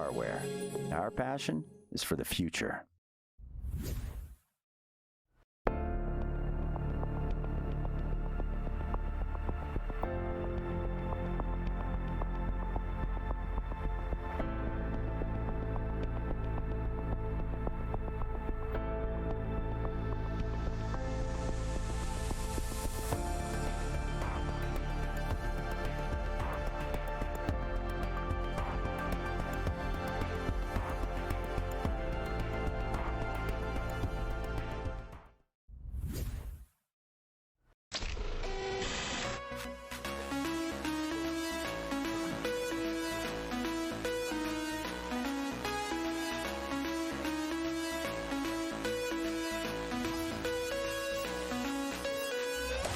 hardware. Our passion is for the future.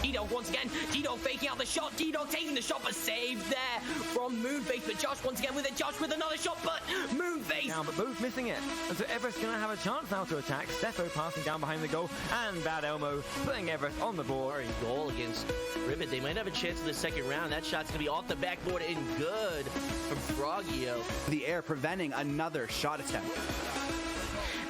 D-Dog once again. D-Dog faking out the shot. D-Dog taking the shot, but saved there from Moonface. But Josh once again with it. Josh with another shot, but Moonface. Now, but both missing it. And so Everest going to have a chance now to attack. Steffo passing down behind the goal. And Bad Elmo putting Everest on the board. Goal against Ribbit. They might have a chance in the second round. That shot's going to be off the backboard and good from Frogio. The air preventing another shot attempt.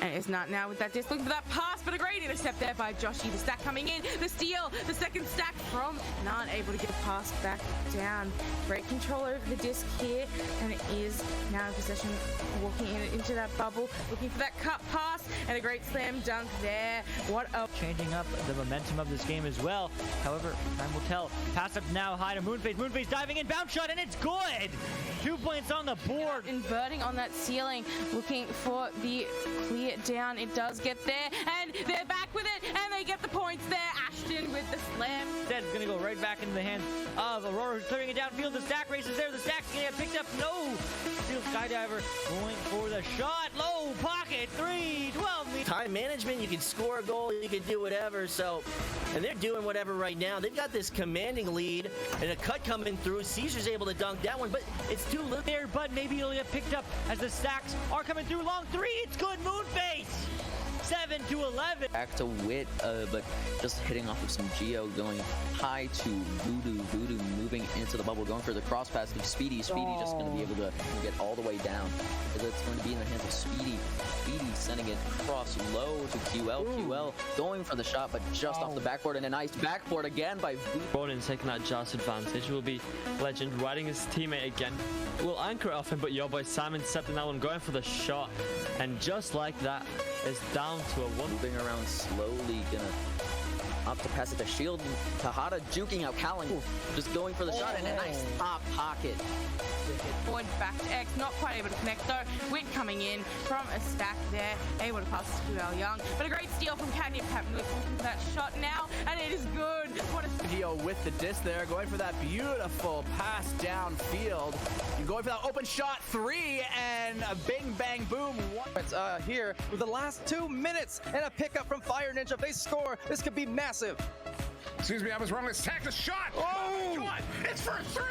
And it's not now with that disc looking for that pass, but a great intercept there by Joshy. The stack coming in, the steal, the second stack from None, able to get a pass back down. Great control over the disc here, and it is now in possession, walking into that bubble, looking for that cut pass, and a great slam dunk there. What a... Changing up the momentum of this game as well. However, time will tell. Pass up now high to Moonface. Moonface diving in, bounce shot, and it's good! 2 points on the board. Inverting on that ceiling, looking for the clear down. It does get there, and they're back with it, and they get the points there. Ashton with the slam. Instead, it's going to go right back into the hands of Aurora, who's clearing it downfield. The stack race is there. The stack's going to get picked up. No! Steel Skydiver going for the shot. Low pocket. 3-12 meters. Time management, you can score a goal, you can do whatever, so, and they're doing whatever right now. They've got this commanding lead and a cut coming through. Caesar's able to dunk that one, but it's too little there, but maybe it'll get picked up as the stacks are coming through. Long three, it's good. Moonface. 7-11. Back to Wit, but just hitting off of some Geo, going high to Voodoo. Voodoo moving into the bubble, going for the cross pass to Speedy. Speedy just going to be able to get all the way down, because it's going to be in the hands of Speedy. Speedy sending it across low to QL. QL going for the shot, but just off the backboard, and a nice backboard again by Voodoo. Ronin taking that just advantage will be Legend riding his teammate again. It will anchor it off him, but your boy Sam intercepting that one, going for the shot, and just like that, is down to a one. Moving around slowly, gonna up to pass it to Shield. Tahada juking out Callan, just going for the shot, and a nice top pocket. Forward back to X, not quite able to connect though. Wit coming in from a stack there, able to pass to QL Young, but a great steal from Catnip. Captain looking for that shot now, and it is good. What a Geo with the disc there, going for that beautiful pass downfield. You're going for that open shot, 3, and a bing bang boom. It's here with the last 2 minutes, and a pickup from Fire Ninja. If they score, this could be massive. Excuse me, I was wrong. Let's tack the shot. Oh, God. It's for 3.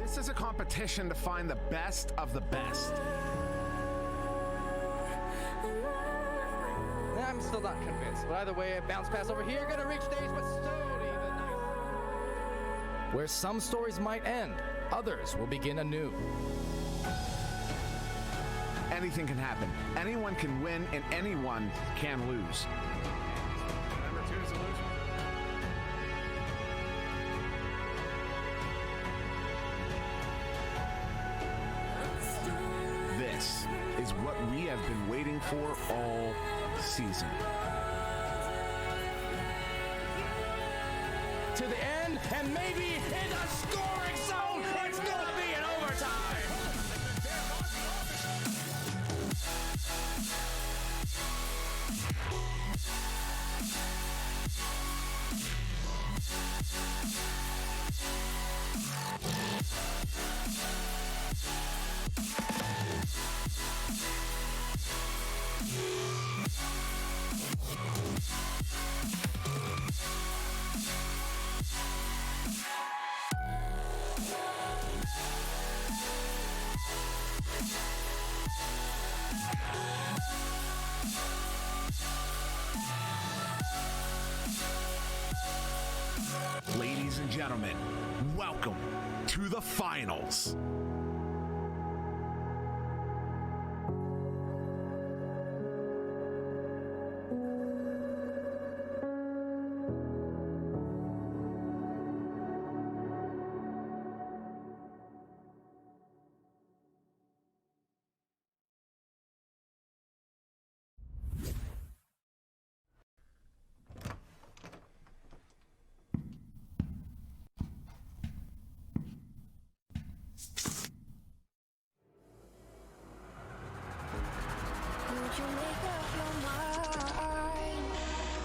This is a competition to find the best of the best. I'm still not convinced, but either way, a bounce pass over here, gonna reach stage, but still even nice. Where some stories might end, others will begin anew. Anything can happen. Anyone can win, and anyone can lose. Number 2 is a loser. is what we have been waiting for all season. To the end, and maybe in a scoring zone. It's gonna be an overtime. Ladies and gentlemen, welcome to the finals.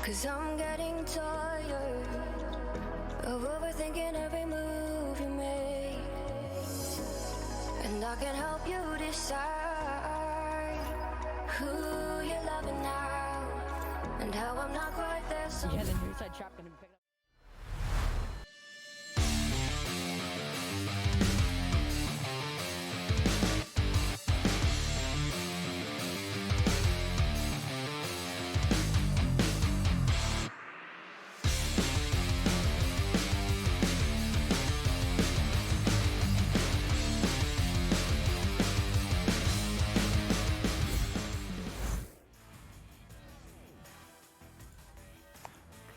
Cause I'm getting tired of overthinking every move you make, and I can help you decide who you're loving now and how I'm not quite there. So Yeah, then your side trap gonna be picked up.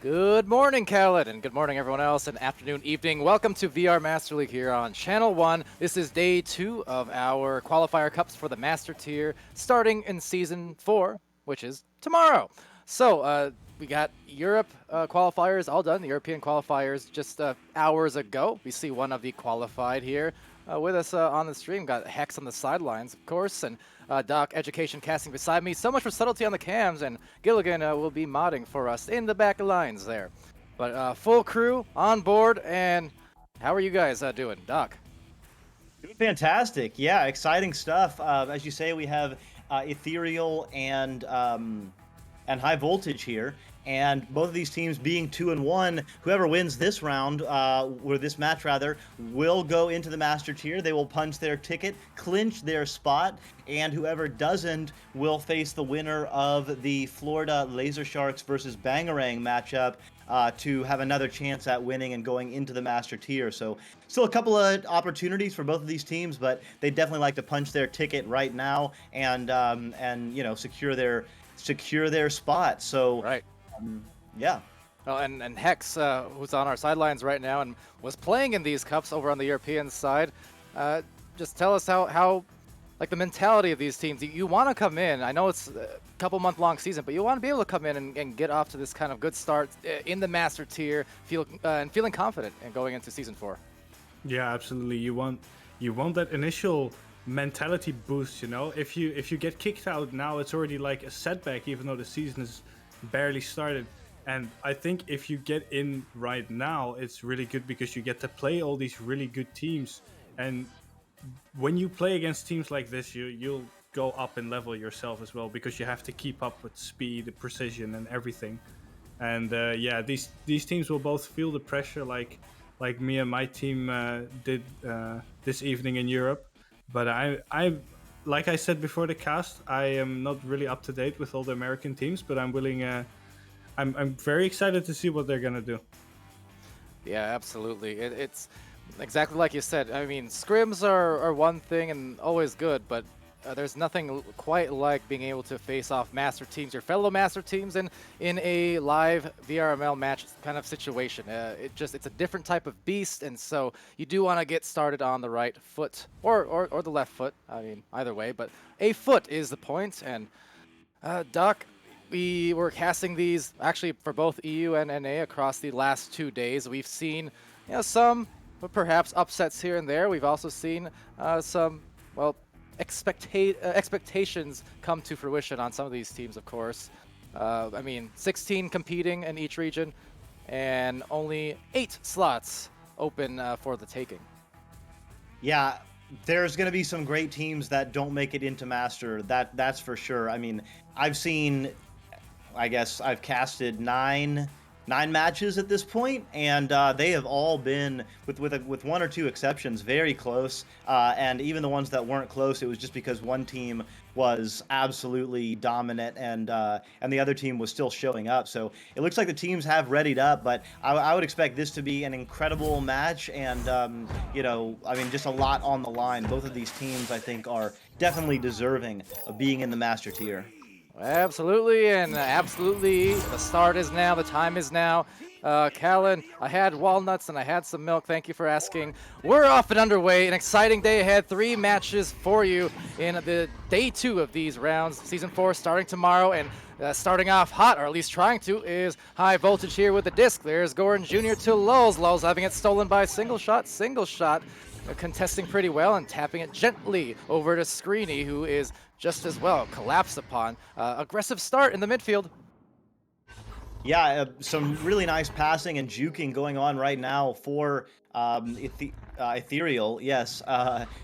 Good morning, Khaled, and good morning, everyone else, and afternoon, evening. Welcome to VR Master League here on Channel 1. This is day 2 of our qualifier cups for the Master Tier, starting in Season 4, which is tomorrow. So, we got Europe qualifiers all done, the European qualifiers just hours ago. We see one of the qualified here with us on the stream. Got Hex on the sidelines, of course, and Doc Education casting beside me. So much for subtlety on the cams, and Gilligan will be modding for us in the back lines there. But full crew on board, and how are you guys doing, Doc? Doing fantastic. Yeah, exciting stuff. As you say, we have Ethereal and High Voltage here. And both of these teams being 2-1, whoever wins this round, or this match rather, will go into the Master Tier. They will punch their ticket, clinch their spot, and whoever doesn't will face the winner of the Florida Laser Sharks versus Bangarang matchup to have another chance at winning and going into the Master Tier. So still a couple of opportunities for both of these teams, but they definitely like to punch their ticket right now and you know, secure their spot. So right. Yeah. Oh, and Hex, who's on our sidelines right now and was playing in these cups over on the European side, just tell us how like the mentality of these teams. You want to come in. I know it's a couple month-long season, but you want to be able to come in and get off to this kind of good start in the Master Tier, and feeling confident and going into Season 4. Yeah, absolutely. You want that initial mentality boost. You know, if you get kicked out now, it's already like a setback, even though the season is barely started. And I think if you get in right now, it's really good because you get to play all these really good teams. And when you play against teams like this, you'll go up in level yourself as well, because you have to keep up with speed, precision, and everything. And yeah, these teams will both feel the pressure like me and my team did this evening in Europe. But I like I said before the cast, I am not really up to date with all the American teams, but I'm willing. I'm very excited to see what they're gonna do. Yeah, absolutely. It's exactly like you said. I mean, scrims are one thing and always good, but there's nothing quite like being able to face off master teams, your fellow master teams, in a live VRML match kind of situation. It's a different type of beast, and so you do want to get started on the right foot or the left foot. I mean, either way, but a foot is the point. And Duck, we were casting these actually for both EU and NA across the last 2 days. We've seen some perhaps upsets here and there. We've also seen some, well, expectations come to fruition on some of these teams, of course. I mean, 16 competing in each region, and only 8 slots open for the taking. Yeah, there's going to be some great teams that don't make it into Master. That's for sure. I mean, I've casted nine matches at this point, and they have all been, with one or two exceptions, very close. And even the ones that weren't close, it was just because one team was absolutely dominant, and the other team was still showing up. So it looks like the teams have readied up, but I would expect this to be an incredible match, and just a lot on the line. Both of these teams, I think, are definitely deserving of being in the Master tier. Absolutely, and absolutely, the start is now, the time is now. Callan, I had walnuts and I had some milk, thank you for asking. We're off and underway, an exciting day ahead, 3 matches for you in the day 2 of these rounds. Season 4 starting tomorrow, and starting off hot, or at least trying to, is High Voltage here with the disc. There's Goran Jr. to Lulz. Lulz having it stolen by single shot, contesting pretty well and tapping it gently over to Screeny, who is just as well collapsed upon. Aggressive start in the midfield. Yeah, some really nice passing and juking going on right now for Ethereal. Yes,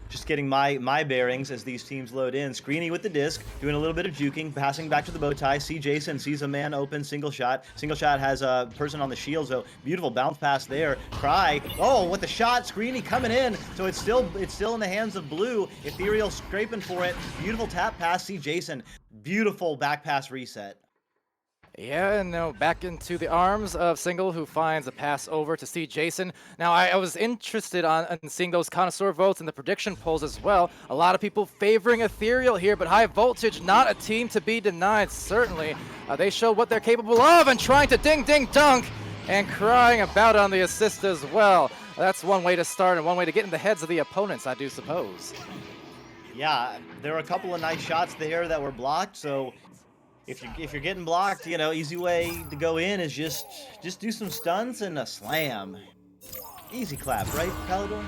just getting my bearings as these teams load in. Screeny with the disc, doing a little bit of juking, passing back to the bow tie. See Jason, sees a man open, single shot. Single shot has a person on the shield, so beautiful bounce pass there. Cry, oh, with the shot, Screeny coming in, so it's still in the hands of Blue. Ethereal scraping for it. Beautiful tap pass, see Jason. Beautiful back pass reset. Yeah, and now back into the arms of Single, who finds a pass over to see Jason. Now, I was interested in seeing those connoisseur votes and the prediction polls as well. A lot of people favoring Ethereal here, but High Voltage, not a team to be denied, certainly. They show what they're capable of, and trying to ding-ding-dunk, and crying about on the assist as well. That's one way to start, and one way to get in the heads of the opponents, I do suppose. Yeah, there were a couple of nice shots there that were blocked, so if you're getting blocked, easy way to go in is just do some stunts and a slam. Easy clap, right, Palador?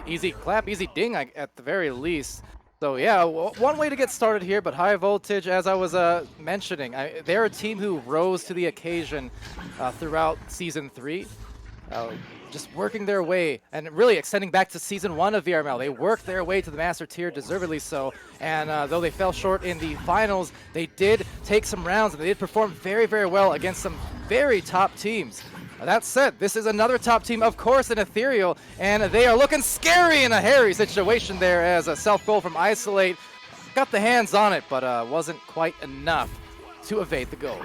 Easy clap, easy ding at the very least. So yeah, one way to get started here, but High Voltage, as I was mentioning, they're a team who rose to the occasion throughout Season 3. Just working their way, and really extending back to Season 1 of VRML. They worked their way to the Master Tier, deservedly so, and though they fell short in the finals, they did take some rounds, and they did perform very, very well against some very top teams. That said, this is another top team, of course, in Ethereal, and they are looking scary in a hairy situation there, as a self-goal from Isolate got the hands on it, but wasn't quite enough to evade the goal.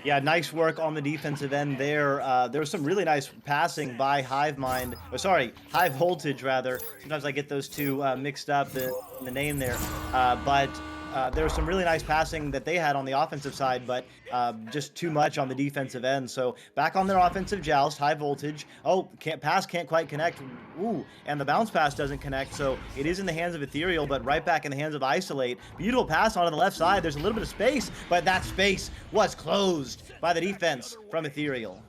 Yeah, nice work on the defensive end there. There was some really nice passing by High Voltage, rather. Sometimes I get those two mixed up, the name there. But there was some really nice passing that they had on the offensive side, but just too much on the defensive end. So back on their offensive joust, High Voltage. Oh, can't quite connect. Ooh, and the bounce pass doesn't connect, so it is in the hands of Ethereal, but right back in the hands of Isolate. Beautiful pass onto the left side. There's a little bit of space, but that space was closed by the defense from Ethereal.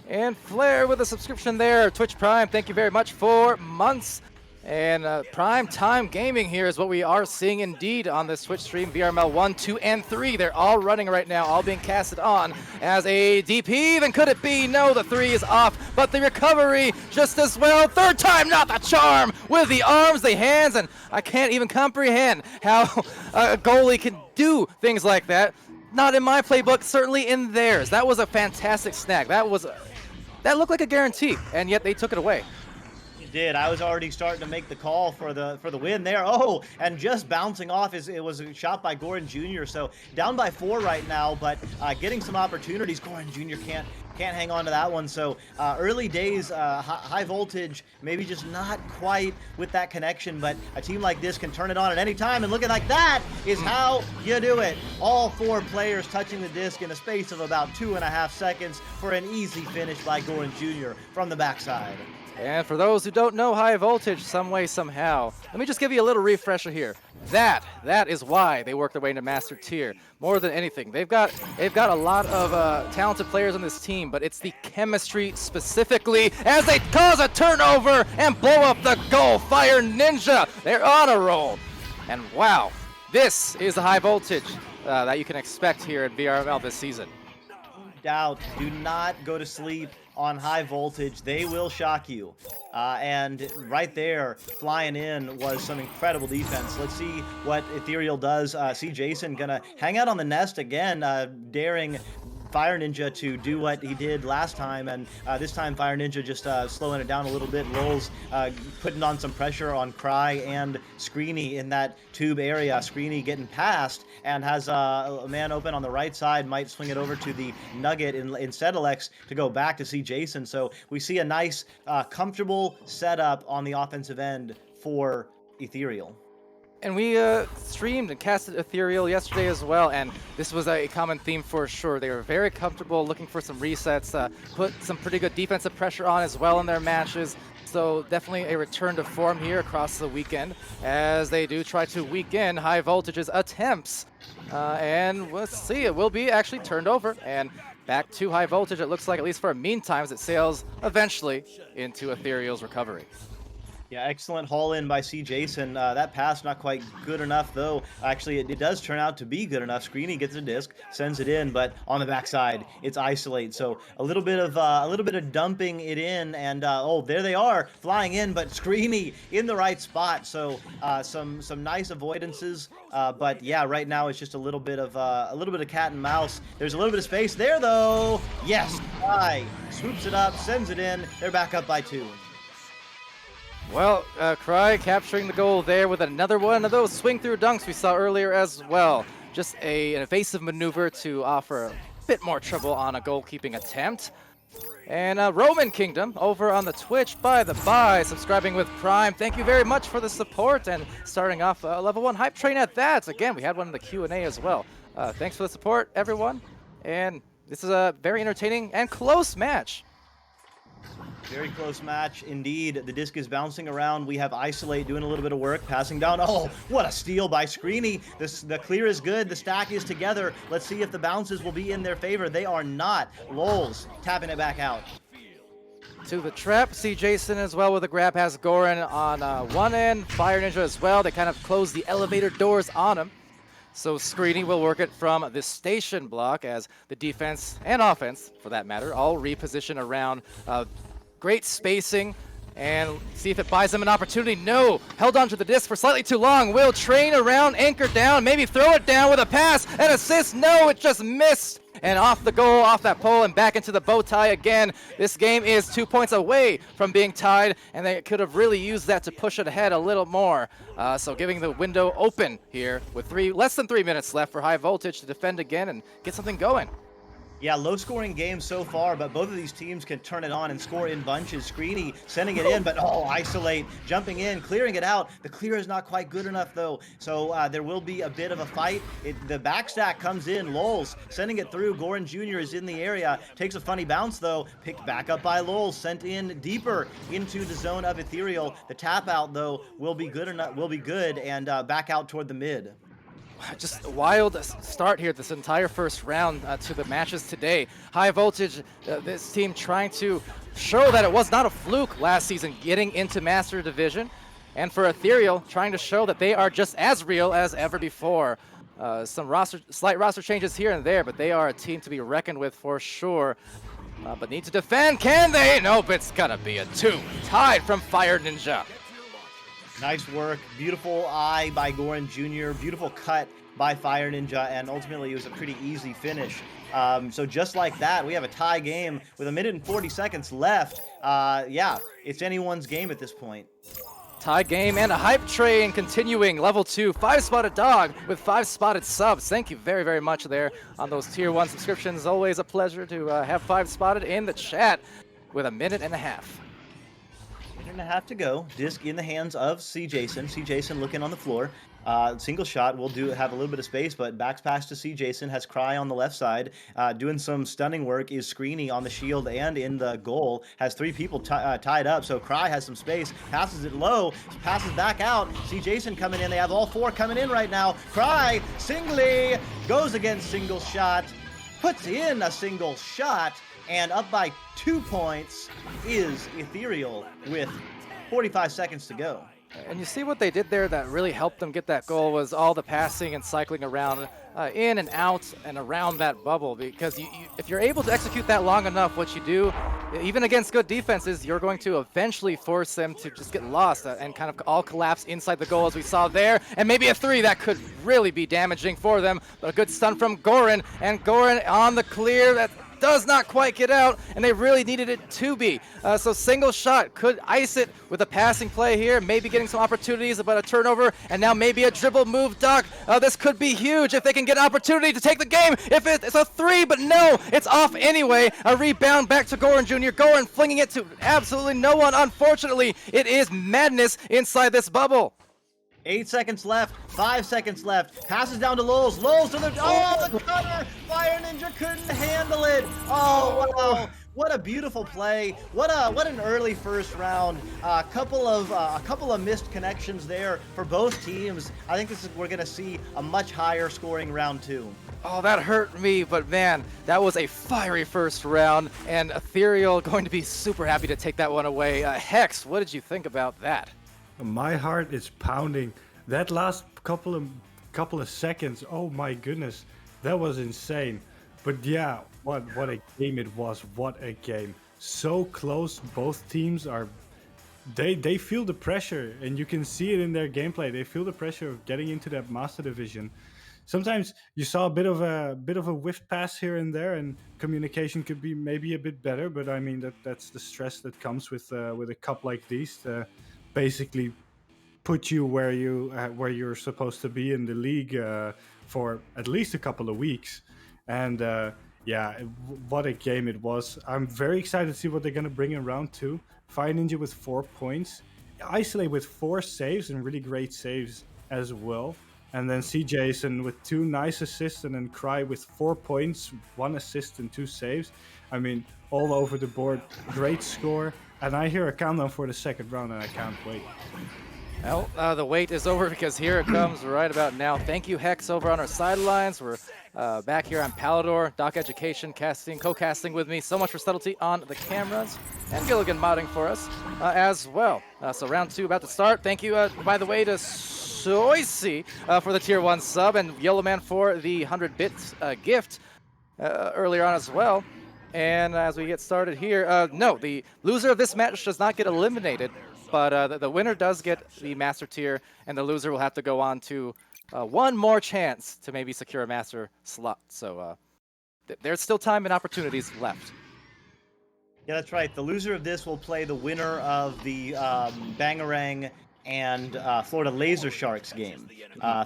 And Flair with a subscription there. Twitch Prime, thank you very much for months. And prime time gaming here is what we are seeing indeed on this Twitch stream. VRML 1, 2, and 3. They're all running right now, all being casted on as a DP. Even could it be? No, the 3 is off, but the recovery just as well. Third time, not the charm. With the arms, the hands, and I can't even comprehend how a goalie can do things like that. Not in my playbook, certainly in theirs. That was a fantastic snag. That looked like a guarantee, and yet they took it away. You did. I was already starting to make the call for the win there. Oh, and just bouncing off it was a shot by Goran Jr. So down by 4 right now, but getting some opportunities. Goran Jr. can't hang on to that one. So early days, high voltage, maybe just not quite with that connection, but a team like this can turn it on at any time, and looking like that is how you do it. All 4 players touching the disc in a space of about 2.5 seconds for an easy finish by Goran Jr. from the backside. And for those who don't know high voltage some way, somehow, let me just give you a little refresher here. That is why they work their way into Master Tier. More than anything, they've got a lot of talented players on this team, but it's the chemistry specifically as they cause a turnover and blow up the goal. Fire Ninja, they're on a roll. And wow, this is the high voltage that you can expect here at VRML this season. Doubt, do not go to sleep on high voltage. They will shock you. And right there, flying in was some incredible defense. Let's see what Ethereal does. See Jason gonna hang out on the nest again, daring Fire Ninja to do what he did last time, and this time Fire Ninja just slowing it down a little bit. Lulz putting on some pressure on Cry and Screeny in that tube area. Screeny getting past and has a man open on the right side, might swing it over to the Nugget in Sedelex to go back to see Jason. So we see a nice, comfortable setup on the offensive end for Ethereal. And we streamed and casted Ethereal yesterday as well, and this was a common theme for sure. They were very comfortable looking for some resets, put some pretty good defensive pressure on as well in their matches. So definitely a return to form here across the weekend as they do try to weaken High Voltage's attempts. And let's see, it will be actually turned over and back to High Voltage, it looks like, at least for a meantime, as it sails eventually into Ethereal's recovery. Yeah, excellent haul in by C. Jason. That pass not quite good enough, though. Actually, it does turn out to be good enough. Screeny gets a disc, sends it in, but on the backside, it's isolate. So a little bit of dumping it in, and oh, there they are flying in, but Screeny in the right spot. So some nice avoidances, but yeah, right now it's just a little bit of cat and mouse. There's a little bit of space there, though. Yes, Cry swoops it up, sends it in. They're back up by 2. Well, Cry capturing the goal there with another one of those swing-through dunks we saw earlier as well. Just an evasive maneuver to offer a bit more trouble on a goalkeeping attempt. And Roman Kingdom over on the Twitch, by the by, subscribing with Prime. Thank you very much for the support and starting off level 1 hype train at that. Again, we had one in the Q&A as well. Thanks for the support, everyone. And this is a very entertaining and close match. Very close match indeed. The disc is bouncing around. We have Isolate doing a little bit of work, passing down. Oh, what a steal by Screeny. The clear is good. The stack is together. Let's see if the bounces will be in their favor. They are not. Lulz tapping it back out. To the trap. See Jason as well with a grab. Has Goran on one end. Fire Ninja as well. They kind of close the elevator doors on him. So Screeny will work it from the station block as the defense and offense, for that matter, all reposition around. Great spacing, and see if it buys them an opportunity. No, held onto the disc for slightly too long. Will train around, anchor down, maybe throw it down with a pass, an assist. No, it just missed. And off the goal, off that pole, and back into the bow tie again. This game is 2 points away from being tied, and they could have really used that to push it ahead a little more. So giving the window open here with less than 3 minutes left for High Voltage to defend again and get something going. Yeah, low-scoring game so far, but both of these teams can turn it on and score in bunches. Screeny sending it in, but oh, Isolate jumping in, clearing it out. The clear is not quite good enough, though, so there will be a bit of a fight. The backstack comes in. Lulz sending it through. Goran Jr. is in the area. Takes a funny bounce, though. Picked back up by Lulz. Sent in deeper into the zone of Ethereal. The tap out, though, will be good and back out toward the mid. Just a wild start here this entire first round to the matches today. High Voltage, this team trying to show that it was not a fluke last season getting into Master Division. And for Ethereal, trying to show that they are just as real as ever before. Some slight roster changes here and there, but they are a team to be reckoned with for sure. But need to defend, can they? Nope, it's gonna be a 2. Tied from Fire Ninja. Nice work. Beautiful eye by Goran Jr. Beautiful cut by Fire Ninja, and ultimately it was a pretty easy finish So just like that, we have a tie game with 1 minute and 40 seconds left. Yeah, it's anyone's game at this point. Tie game and a hype train continuing. Level 2, 5-spotted dog with 5-spotted subs. Thank you very, very much there on those tier 1 subscriptions. Always a pleasure to have 5-spotted in the chat with 1.5 minutes. 1.5 minutes to go. Disc in the hands of C. Jason. C. Jason looking on the floor. Single shot will have a little bit of space, but backs pass to C. Jason, has Cry on the left side. Doing some stunning work is Screeny on the shield and in the goal. Has 3 people tied up, so Cry has some space. Passes it low, passes back out. C. Jason coming in. They have all 4 coming in right now. Cry, singly, goes against single shot, puts in a single shot, and up by 2 points is Ethereal with 45 seconds to go. And you see what they did there that really helped them get that goal was all the passing and cycling around, in and out and around that bubble. Because if you're able to execute that long enough, what you do, even against good defenses, you're going to eventually force them to just get lost and kind of all collapse inside the goal as we saw there. And maybe a 3 that could really be damaging for them. But a good stun from Goran, and Goran on the clear. That does not quite get out, and they really needed it to be. So single shot could ice it with a passing play here, maybe getting some opportunities, but a turnover, and now maybe a dribble move, Doc. This could be huge if they can get an opportunity to take the game. If it's a 3, but no, it's off anyway. A rebound back to Goran Jr. Goran flinging it to absolutely no one. Unfortunately, it is madness inside this bubble. 8 seconds left, 5 seconds left. Passes down to Lowell's. Lowell's to the the cutter. Fire Ninja couldn't handle it. Oh wow! What a beautiful play. What an early first round. A couple of missed connections there for both teams. I think we're gonna see a much higher scoring round 2. Oh, that hurt me, but man, that was a fiery first round, and Ethereal going to be super happy to take that one away. Hex, what did you think about that? My heart is pounding. That last couple of seconds, oh my goodness, that was insane. But yeah, what a game it was. What a game. So close. Both teams are they feel the pressure, and you can see it in their gameplay. They feel the pressure of getting into that Master Division. Sometimes you saw a bit of a whiff pass here and there, and communication could be maybe a bit better. But I mean that's the stress that comes with a cup like these. Basically put you where you're supposed to be in the league for at least a couple of weeks. And yeah, what a game it was. I'm very excited to see what they're going to bring in round 2. Fire Ninja with 4 points, Isolate with 4 saves and really great saves as well, and then C. Jason with 2 nice assists, and then Cry with 4 points, 1 assist and 2 saves. I mean, all over the board, great score. And I hear a countdown for the second round, and I can't wait. Well, the wait is over because here it comes right about now. Thank you, Hex, over on our sidelines. We're back here on Palador, Doc Education, co-casting with me. So much for subtlety on the cameras, and Gilligan modding for us as well. So round 2 about to start. Thank you, by the way, to Soisy for the tier 1 sub, and Yellowman for the 100 bits gift earlier on as well. And as we get started here, no, the loser of this match does not get eliminated, but the winner does get the Master Tier, and the loser will have to go on to one more chance to maybe secure a Master slot. So there's still time and opportunities left. Yeah, that's right. The loser of this will play the winner of the Bangarang and Florida Laser Sharks game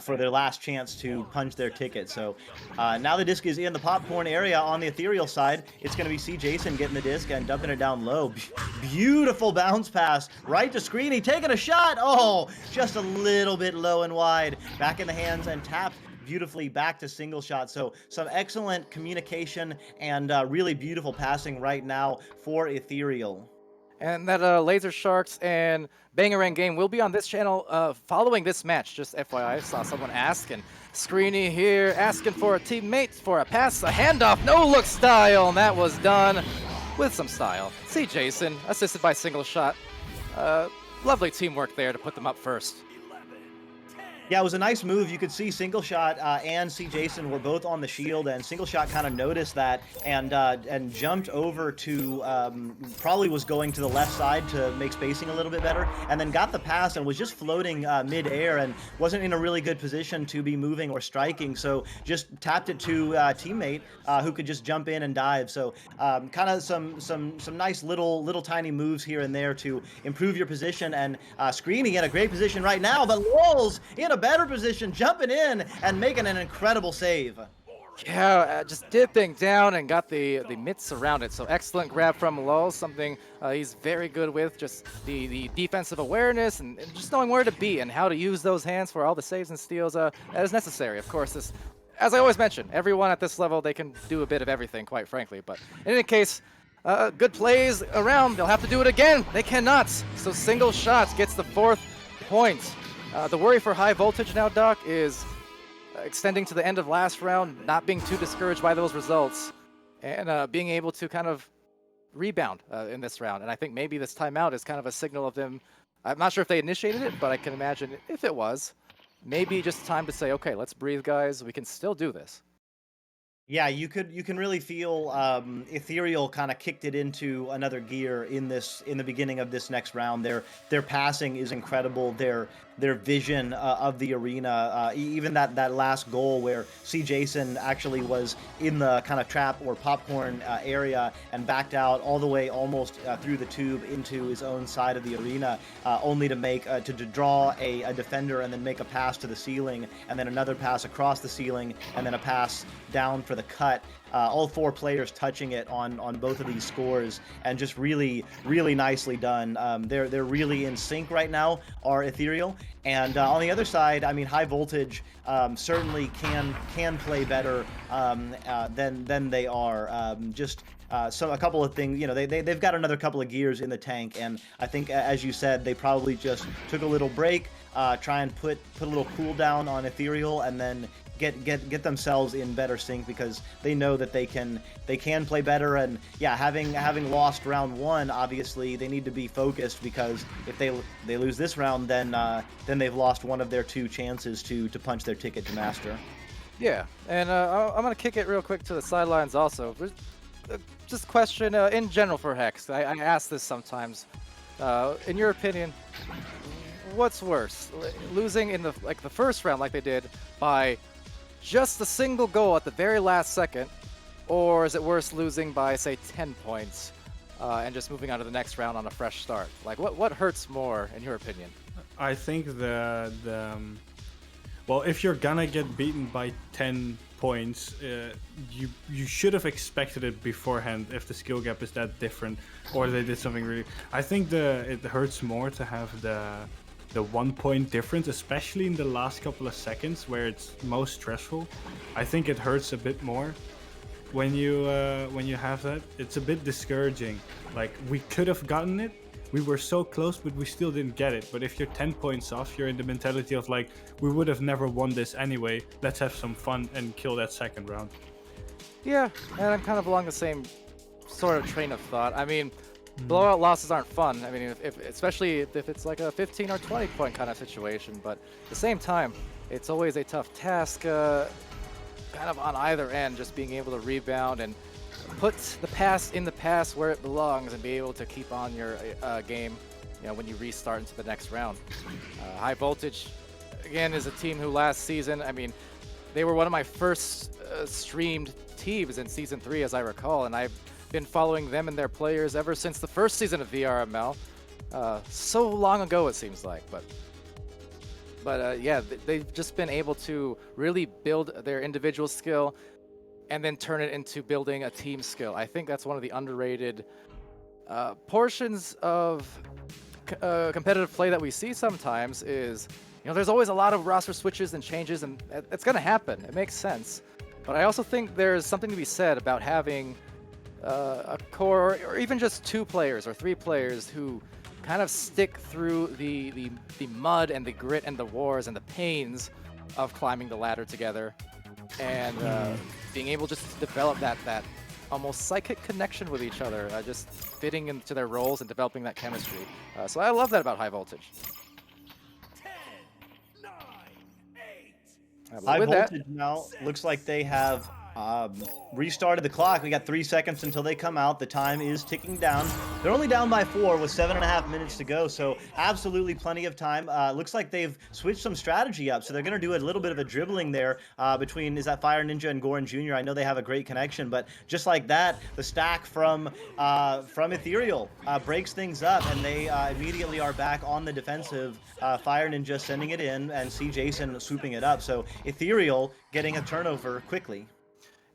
for their last chance to punch their ticket. So now the disc is in the popcorn area on the Ethereal side. It's going to be C. Jason getting the disc and dumping it down low. Beautiful bounce pass right to Screeny, taking a shot. Oh, just a little bit low and wide. Back in the hands and tapped beautifully back to single shot. So some excellent communication and really beautiful passing right now for Ethereal. And that Laser Sharks and Bangarang game will be on this channel following this match. Just FYI, I saw someone ask, and Screeny here asking for a teammate for a pass, a handoff, no look style, and that was done with some style. See Jason, assisted by single shot. Lovely teamwork there to put them up first. Yeah, it was a nice move. You could see Single Shot and C. Jason were both on the shield, and Single Shot kind of noticed that and jumped over to probably was going to the left side to make spacing a little bit better, and then got the pass and was just floating mid-air and wasn't in a really good position to be moving or striking. So just tapped it to a teammate who could just jump in and dive. So kind of some nice little tiny moves here and there to improve your position. And Screaming in a great position right now, but Lulz in a better position, jumping in and making an incredible save. Yeah, just dipping down and got the mitts around it. So excellent grab from Lulz, something he's very good with, just the defensive awareness and just knowing where to be and how to use those hands for all the saves and steals as necessary. Of course, this, as I always mention, everyone at this level, they can do a bit of everything, quite frankly. But in any case, good plays around. They'll have to do it again. They cannot. So Single Shot gets the 4th point. The worry for High Voltage now, Doc, is extending to the end of last round, not being too discouraged by those results, and being able to kind of rebound in this round. And I think maybe this timeout is kind of a signal of them. I'm not sure if they initiated it, but I can imagine if it was, maybe just time to say, okay, let's breathe, guys. We can still do this. Yeah, you can really feel Ethereal kind of kicked it into another gear in the beginning of this next round. Their passing is incredible. Their vision of the arena, even that last goal where C. Jason actually was in the kind of trap or popcorn area and backed out all the way almost through the tube into his own side of the arena, only to make to draw a defender and then make a pass to the ceiling and then another pass across the ceiling and then a pass down for the cut. All 4 players touching it on both of these scores, and just really nicely done. They're really in sync right now, are Ethereal. And on the other side, I mean, High Voltage certainly can play better than they are. So a couple of things, you know, they've got another couple of gears in the tank, and I think, as you said, they probably just took a little break, try and put a little cool down on Ethereal, and then get themselves in better sync, because they know that they can play better. And yeah, having lost round 1, obviously they need to be focused, because if they lose this round, then they've lost one of their 2 chances to punch their ticket to Master. Yeah, and I'm gonna kick it real quick to the sidelines also. Just a question in general for Hex. I ask this sometimes. In your opinion, what's worse, losing in the first round like they did by just a single goal at the very last second, or is it worse losing by, say, 10 points and just moving on to the next round on a fresh start? Like, what hurts more in your opinion? I think well, if you're gonna get beaten by 10 points, you should have expected it beforehand if the skill gap is that different, or they did something really. I think it hurts more to have the 1 point difference, especially in the last couple of seconds where it's most stressful. I think it hurts a bit more when you have that. It's a bit discouraging. Like, we could have gotten it. We were so close, but we still didn't get it. But if you're 10 points off, you're in the mentality of like, we would have never won this anyway. Let's have some fun and kill that second round. Yeah, and I'm kind of along the same sort of train of thought. I mean, blowout losses aren't fun. I mean, especially if it's like a 15 or 20 point kind of situation. But at the same time, it's always a tough task, kind of on either end, just being able to rebound and put the pass in the pass where it belongs and be able to keep on your game, you know, when you restart into the next round. High Voltage, again, is a team who last season, I mean, they were one of my first streamed teams in Season 3, as I recall, and I've been following them and their players ever since the first season of VRML. So long ago, it seems like, but yeah, they've just been able to really build their individual skill and then turn it into building a team skill. I think that's one of the underrated portions of competitive play that we see sometimes is, you know, there's always a lot of roster switches and changes, and it's going to happen. It makes sense. But I also think there's something to be said about having a core, or even just 2 players or 3 players who kind of stick through the mud and the grit and the wars and the pains of climbing the ladder together, and being able just to develop that almost psychic connection with each other, just fitting into their roles and developing that chemistry. So I love that about High Voltage. High With that, voltage now looks like they have restarted the clock. We got 3 seconds until they come out. The time is ticking down. They're only down by 4 with 7.5 minutes to go, so absolutely plenty of time. Looks like they've switched some strategy up, so they're going to do a little bit of a dribbling there between, is that Fire Ninja and Goran Jr.? I know they have a great connection, but just like that, the stack from Ethereal breaks things up, and they immediately are back on the defensive. Fire Ninja sending it in, and see Jason swooping it up. So Ethereal getting a turnover quickly.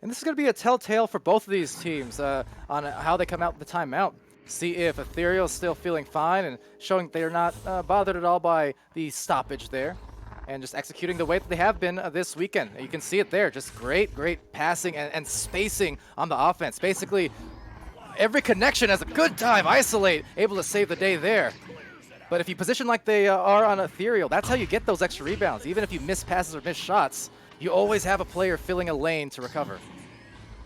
and this is going to be a telltale for both of these teams on how they come out with the timeout. See if Ethereal is still feeling fine and showing they're not bothered at all by the stoppage there, and just executing the way that they have been this weekend. You can see it there, just great passing and spacing on the offense. Basically, every connection has a good time, isolate, able to save the day there. But if you position like they are on Ethereal, that's how you get those extra rebounds. Even if you miss passes or miss shots, you always have a player filling a lane to recover.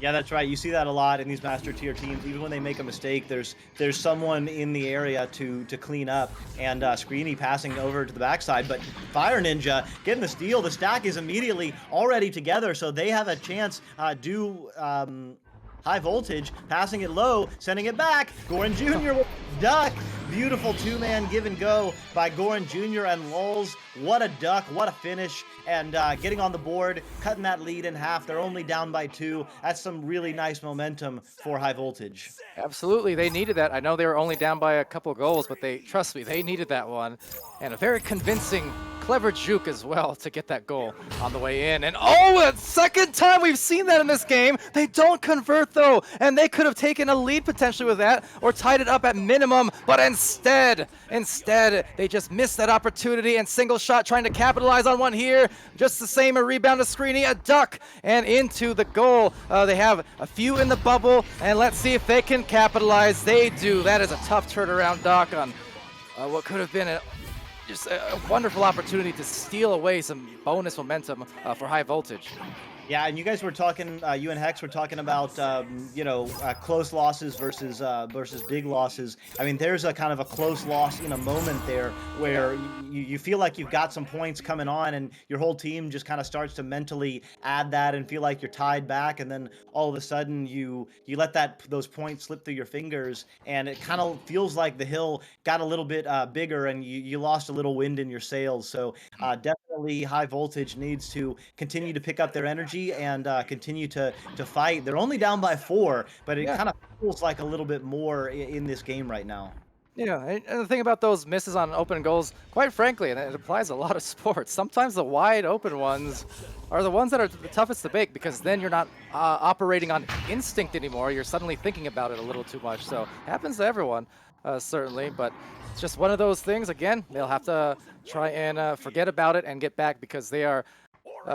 Yeah, that's right. You see that a lot in these master tier teams. Even when they make a mistake, there's someone in the area to clean up, and Screeny passing over to the backside. But Fire Ninja getting the steal. The stack is immediately already together, so they have a chance. High voltage, passing it low, sending it back. Goran Jr. with duck. Beautiful two-man give and go by Goran Jr. and Lulz. What a duck, what a finish. And getting on the board, cutting that lead in half. They're only down by 2. That's some really nice momentum for High Voltage. Absolutely, they needed that. I know they were only down by a couple goals, but trust me, they needed that one. And a very convincing, clever juke as well to get that goal on the way in. And a second time we've seen that in this game. They don't convert though, and they could have taken a lead potentially with that or tied it up at minimum, but instead they just missed that opportunity, and single shot trying to capitalize on one here. Just the same, a rebound to Screeny, a duck, and into the goal. They have a few in the bubble, and let's see if they can capitalize. They do. That is a tough turnaround, Doc, on what could have been just a wonderful opportunity to steal away some bonus momentum for High Voltage. Yeah, and you guys were talking, you and Hex were talking about, close losses versus big losses. I mean, there's a kind of a close loss in a moment there where you feel like you've got some points coming on, and your whole team just kind of starts to mentally add that and feel like you're tied back, and then all of a sudden you let those points slip through your fingers, and it kind of feels like the hill got a little bit bigger, and you lost a little wind in your sails. So definitely High Voltage needs to continue to pick up their energy and continue to fight. They're only down by 4, but it kind of feels like a little bit more in this game right now. Yeah, and the thing about those misses on open goals, quite frankly, and it applies to a lot of sports, sometimes the wide open ones are the ones that are the toughest to make, because then you're not operating on instinct anymore. You're suddenly thinking about it a little too much. So it happens to everyone, certainly, but it's just one of those things. Again, they'll have to try and forget about it and get back, because they are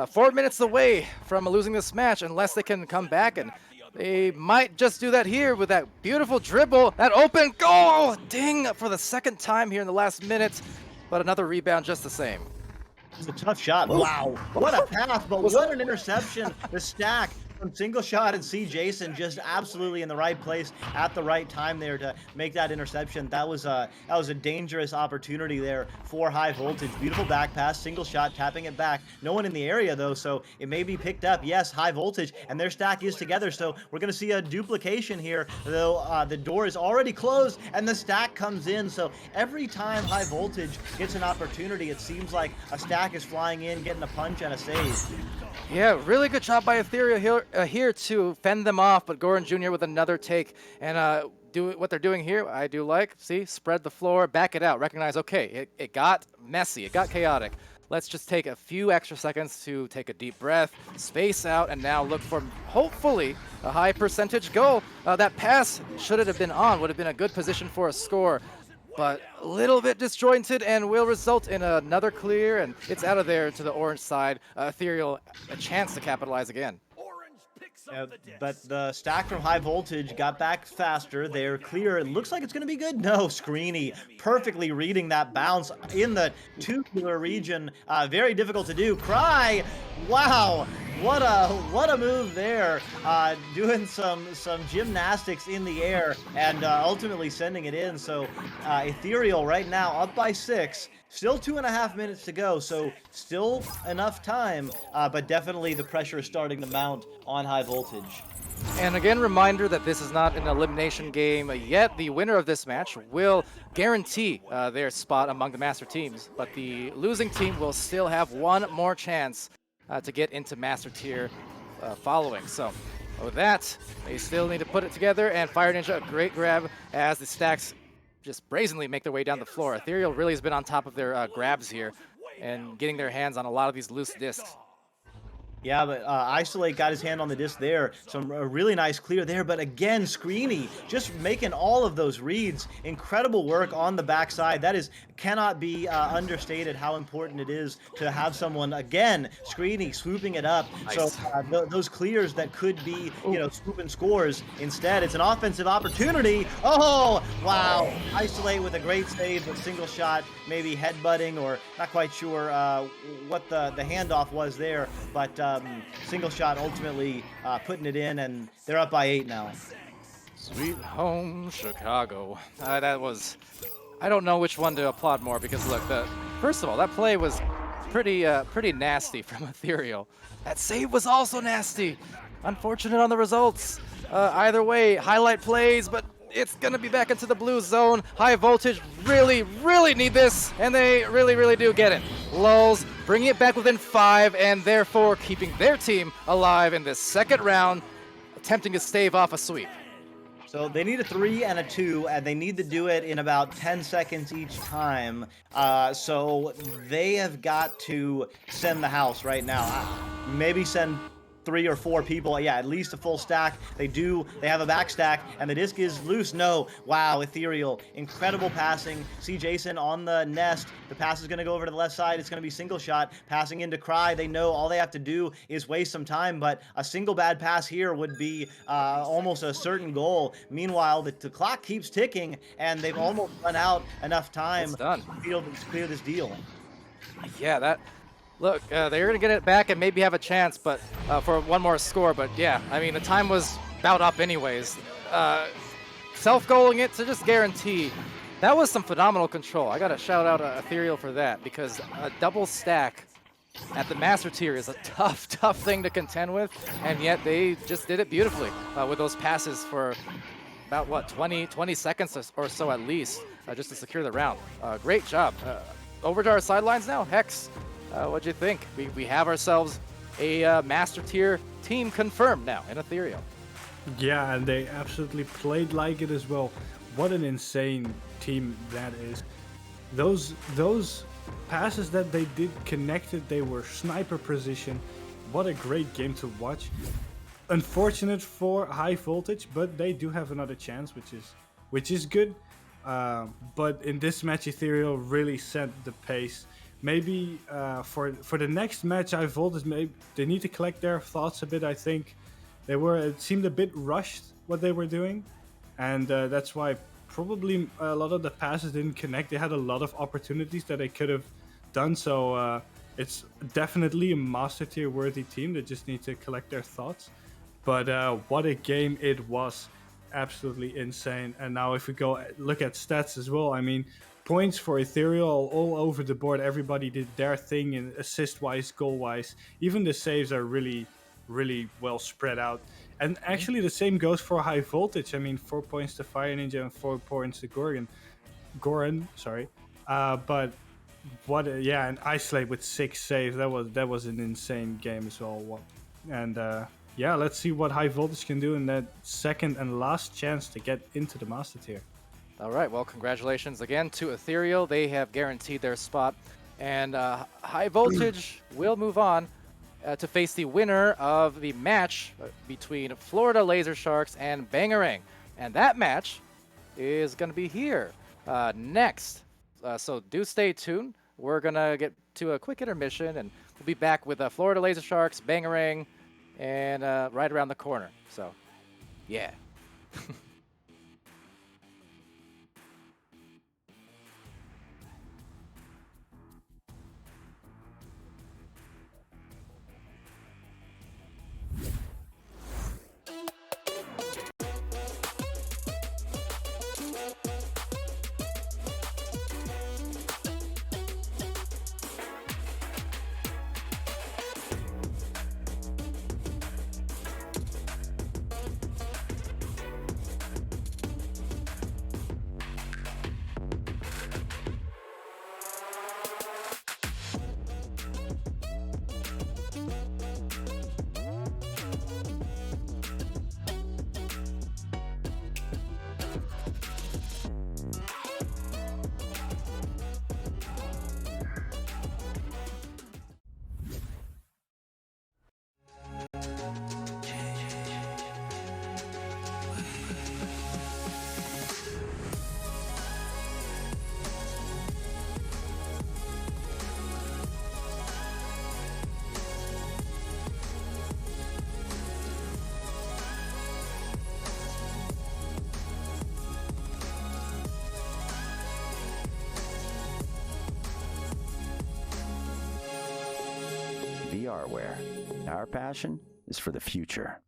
4 minutes away from losing this match unless they can come back, and they might just do that here with that beautiful dribble, that open goal, ding, for the second time here in the last minute, but another rebound just the same. It's a tough shot. Wow, what a pass, but what an interception. The stack from single shot, and see Jason just absolutely in the right place at the right time there to make that interception. That was a dangerous opportunity there for High Voltage. Beautiful back pass, single shot, tapping it back. No one in the area though, so it may be picked up. Yes, High Voltage, and their stack is together, so we're going to see a duplication here, though the door is already closed and the stack comes in. So every time High Voltage gets an opportunity, it seems like a stack is flying in, getting a punch and a save. Yeah, really good job by Ethereal here to fend them off, but Goran Jr. with another take, and do what they're doing here, I do like. See, spread the floor, back it out, recognize, okay, it got messy, it got chaotic. Let's just take a few extra seconds to take a deep breath, space out, and now look for, hopefully, a high percentage goal. That pass, should it have been on, would have been a good position for a score, but a little bit disjointed and will result in another clear, and it's out of there to the orange side. Ethereal, a chance to capitalize again. But the stack from High Voltage got back faster. They're clear. It looks like it's going to be good. No, Screeny perfectly reading that bounce in the tubular region. Very difficult to do. Cry! Wow! what a move there, doing some gymnastics in the air and ultimately sending it in. So Ethereal right now up by 6. Still 2.5 minutes to go, so still enough time, but definitely the pressure is starting to mount on High Voltage. And again, reminder that this is not an elimination game yet. The winner of this match will guarantee their spot among the master teams, but the losing team will still have one more chance to get into master tier following. So with that, they still need to put it together, and Fire Ninja, a great grab as the stacks just brazenly make their way down the floor. Ethereal really has been on top of their grabs here and getting their hands on a lot of these loose discs. Yeah, but Isolate got his hand on the disc there. Some really nice clear there. But again, Screeny just making all of those reads. Incredible work on the backside. That cannot be understated how important it is to have someone, again, Screeny swooping it up. Nice. So those clears that could be, swooping scores. Instead, it's an offensive opportunity. Oh, wow. Isolate with a great save, but single shot, maybe headbutting, or not quite sure what the handoff was there. But single shot ultimately putting it in, and they're up by 8 now. Sweet home Chicago. That was, I don't know which one to applaud more, because look, first of all, that play was pretty nasty from Ethereal. That save was also nasty. Unfortunate on the results. Either way, highlight plays, but it's gonna be back into the blue zone. High Voltage really need this, and they really do get it. Lulz bringing it back within 5, and therefore keeping their team alive in this second round, attempting to stave off a sweep. So they need a 3 and a 2, and they need to do it in about 10 seconds each time. So they have got to send the house right now. Maybe send 3 or 4 people. Yeah, at least a full stack. They have a back stack, and the disc is loose. No. Wow, Ethereal. Incredible passing. See Jason on the nest. The pass is going to go over to the left side. It's going to be single shot. Passing into Cry. They know all they have to do is waste some time, but a single bad pass here would be almost a certain goal. Meanwhile, the clock keeps ticking, and they've almost run out enough time to clear this deal. Yeah, look, they're going to get it back and maybe have a chance, but for one more score. But yeah, I mean, the time was about up anyways. Self-goaling it to just guarantee. That was some phenomenal control. I got to shout out Ethereal for that, because a double stack at the master tier is a tough thing to contend with, and yet they just did it beautifully with those passes for about, what, 20 seconds or so at least, just to secure the round. Great job. Over to our sidelines now. Hex. What'd you think? We have ourselves a master tier team confirmed now in Ethereal. Yeah, and they absolutely played like it as well. What an insane team that is. Those passes that they did connected, they were sniper precision. What a great game to watch. Unfortunate for High Voltage, but they do have another chance, which is good. But in this match, Ethereal really set the pace. Maybe for the next match, High Voltage, maybe they need to collect their thoughts a bit. I think it seemed a bit rushed what they were doing, and that's why probably a lot of the passes didn't connect. They had a lot of opportunities that they could have done. So it's definitely a master tier worthy team. They just need to collect their thoughts. But what a game it was. Absolutely insane. And now if we go look at stats as well, I mean, points for Ethereal all over the board. Everybody did their thing in assist-wise, goal-wise. Even the saves are really well spread out. And actually the same goes for High Voltage. I mean, 4 points to Fire Ninja and 4 points to Goran, sorry. But and Isolate with 6 saves. That was an insane game as well. And yeah, let's see what High Voltage can do in that second and last chance to get into the Master Tier. All right, well, congratulations again to Ethereal. They have guaranteed their spot. And High Voltage will move on to face the winner of the match between Florida Laser Sharks and Bangarang. And that match is going to be here next. So do stay tuned. We're going to get to a quick intermission, and we'll be back with Florida Laser Sharks, Bangarang, and right around the corner. So, yeah. Starware. Our passion is for the future.